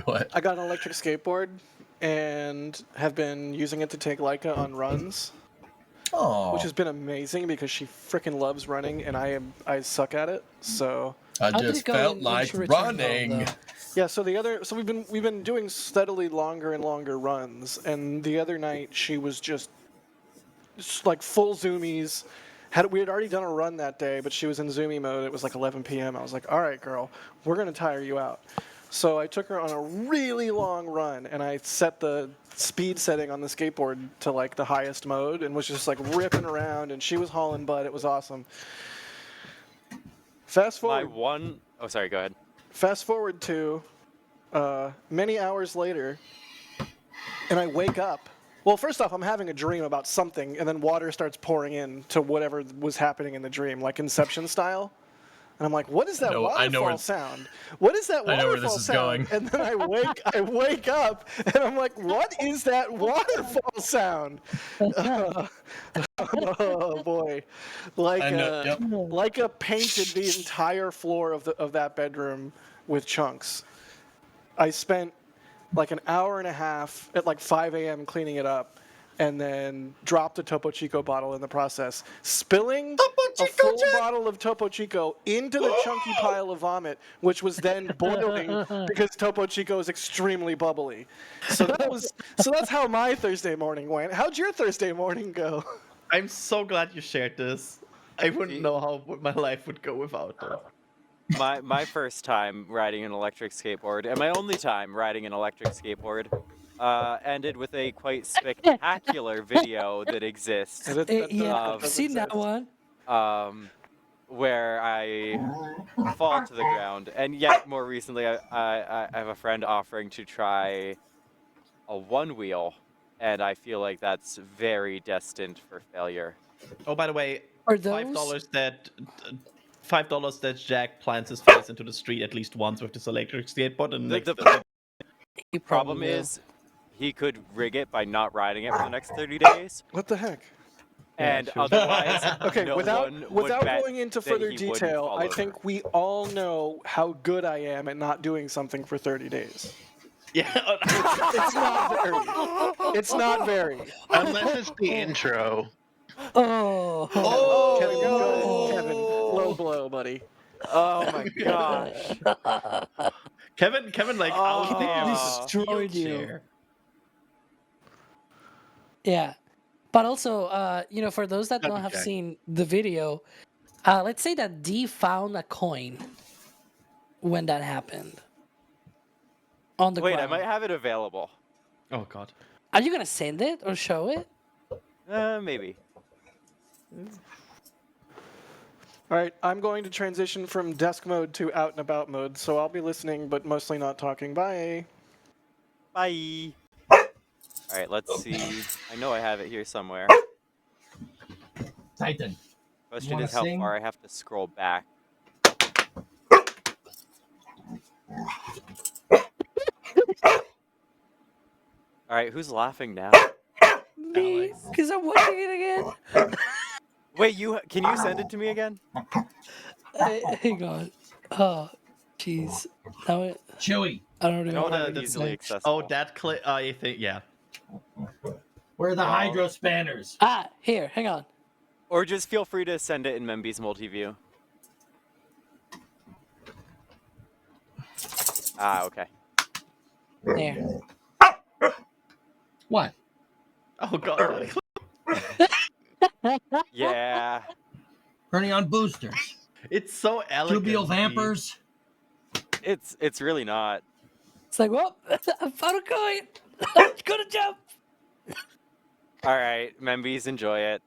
What? I got an electric skateboard and have been using it to take Leica on runs. Oh. Which has been amazing because she freaking loves running and I suck at it. So I just felt like running. yeah, so we've been doing steadily longer and longer runs, and the other night she was just like full zoomies. We had already done a run that day, but she was in zoomy mode. It was like 11 p.m. I was like, all right, girl, we're going to tire you out. So I took her on a really long run, and I set the speed setting on the skateboard to like the highest mode and was just like ripping around, and she was hauling butt. It was awesome. Fast forward. Oh, sorry, go ahead. Fast forward to many hours later, and I wake up. Well, first off, I'm having a dream about something, and then water starts pouring in to whatever was happening in the dream, like Inception style. And I'm like, what is that I know waterfall sound? What is that I know where this waterfall is sound? going. And then I wake up, and I'm like, what is that waterfall sound? Oh boy, like a painted the entire floor of that bedroom with chunks. I spent like an hour and a half at like 5 a.m. cleaning it up, and then dropped a Topo Chico bottle in the process, spilling a full bottle of Topo Chico into the chunky pile of vomit, which was then boiling because Topo Chico is extremely bubbly. So that's how my Thursday morning went. How'd your Thursday morning go? I'm so glad you shared this. I wouldn't know how my life would go without it. My first time riding an electric skateboard, and my only time riding an electric skateboard, ended with a quite spectacular video that exists I've seen that one. where I fall to the ground, and yet more recently I have a friend offering to try a one wheel, and I feel like that's very destined for failure. Oh, by the way, Are $5 that Jack plants his face into the street at least once with this electric skateboard, and The problem is he could rig it by not riding it for the next 30 days. What the heck? And true. otherwise, Okay, no one would without bet going into that further he wouldn't detail, fall I over. think we all know how good I am at not doing something for 30 days. Yeah, it's not very. It's not very. Unless it's the intro. Kevin, go ahead. Kevin, low blow, buddy. Oh my gosh. Kevin, like out there with his destroyed you. wheelchair. Yeah. But also, for those that don't have Jack. seen the video, let's say that D found a coin when that happened. On the Wait, ground. I might have it available. Oh god. Are you gonna send it or show it? Maybe. All right, I'm going to transition from desk mode to out and about mode, so I'll be listening, but mostly not talking. Bye. Bye. All right, let's see. I know I have it here somewhere. Titan. Question is how far I have to scroll back. All right, who's laughing now? Me, because I'm watching it again. Wait, can you send it to me again? Hang on. Oh, jeez. Chewy. I don't know. That's easily accessible. Oh, that clip. I think, yeah. Where are the hydro spanners? Here, hang on. Or just feel free to send it in Memby's multi-view. Okay. There. What? Oh god. Yeah. Turning on boosters. It's so elegant. Tubular vampers. It's really not. It's like, well, I found a coin. I'm gonna jump. All right, Membies, enjoy it.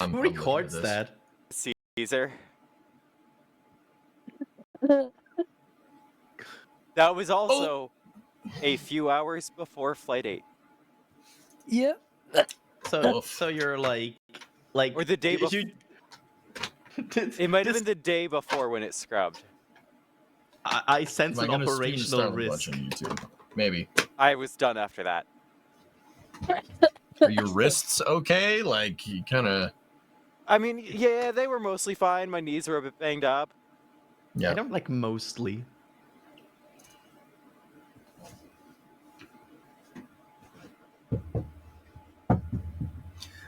Who records that? Caesar. That was also a few hours before Flight 8. Yep. So you're like or the day before. It might have been the day before when it scrubbed. I sense Am an I gonna stream operational Star risk. Watch on YouTube? Maybe. I was done after that. Are your wrists okay? Like, you kind of... I mean, yeah, they were mostly fine. My knees were a bit banged up. Yeah. I don't like mostly.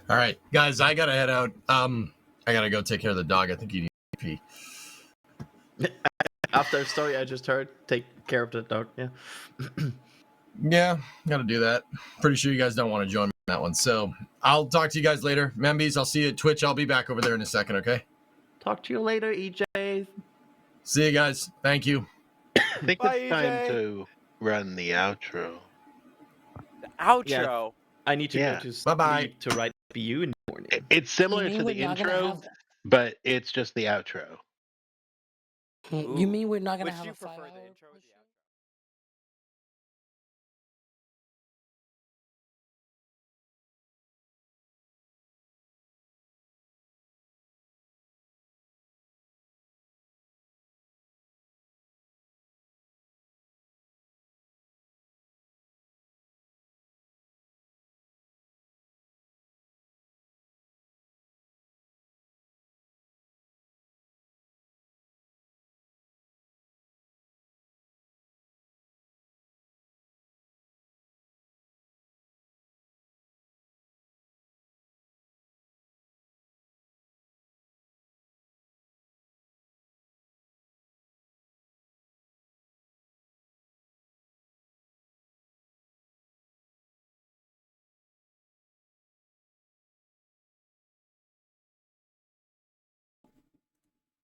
All right, guys, I gotta head out. I gotta go take care of the dog. I think he needs to pee. After the story I just heard, take care of the dog. Yeah. Yeah, gotta do that. Pretty sure you guys don't want to join me in that one. So I'll talk to you guys later. Membies, I'll see you at Twitch. I'll be back over there in a second, okay? Talk to you later, EJ. See you guys. Thank you. I think Bye, it's time EJ. to run the outro. The outro. Yeah. I need to go to sleep to write BU in the morning. It's similar You to mean the we're not gonna intro, have- but it's just the outro. You mean we're not gonna Would have you a prefer 5-hour the intro or the outro?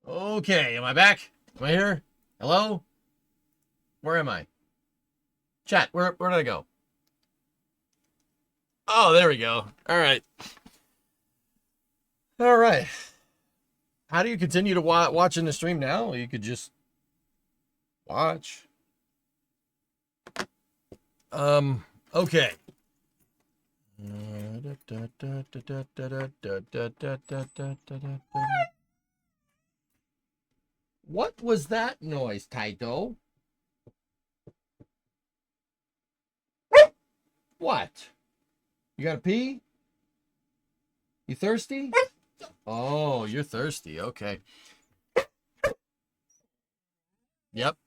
Okay, am I back? Am I here? Hello? Where am I? Chat, where did I go? Oh, there we go. All right. All right. How do you continue to watch in the stream now? You could just watch. Okay. What was that noise, Taito? What? You gotta pee? You thirsty? Oh, you're thirsty. Okay. Yep.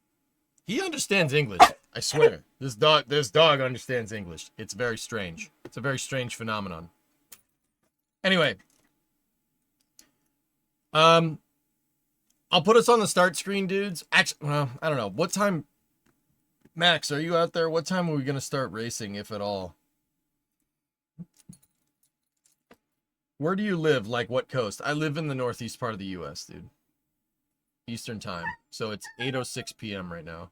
He understands English. I swear. This dog understands English. It's very strange. It's a very strange phenomenon. Anyway. I'll put us on the start screen, dudes. Actually, well, I don't know. What time, Max, are you out there? What time are we going to start racing, if at all? Where do you live? Like, what coast? I live in the northeast part of the U.S., dude. Eastern time. So it's 8:06 p.m. right now.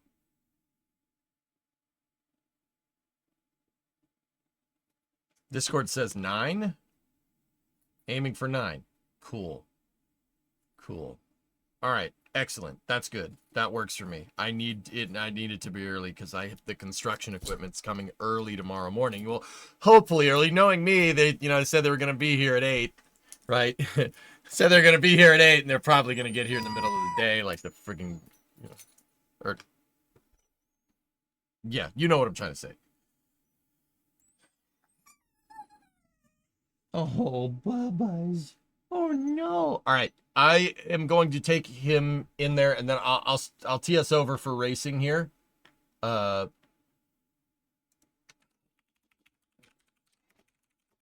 Discord says 9. Aiming for 9. Cool. Cool. All right. Excellent. That's good. That works for me. I need it to be early because the construction equipment's coming early tomorrow morning. Well, hopefully early. Knowing me, they said they were going to be here at 8, right? Said they're going to be here at 8, and they're probably going to get here in the middle of the day, like the freaking, or yeah, you know what I'm trying to say. Oh, Bubba's. Oh no. All right. I am going to take him in there, and then I'll tee us over for racing here.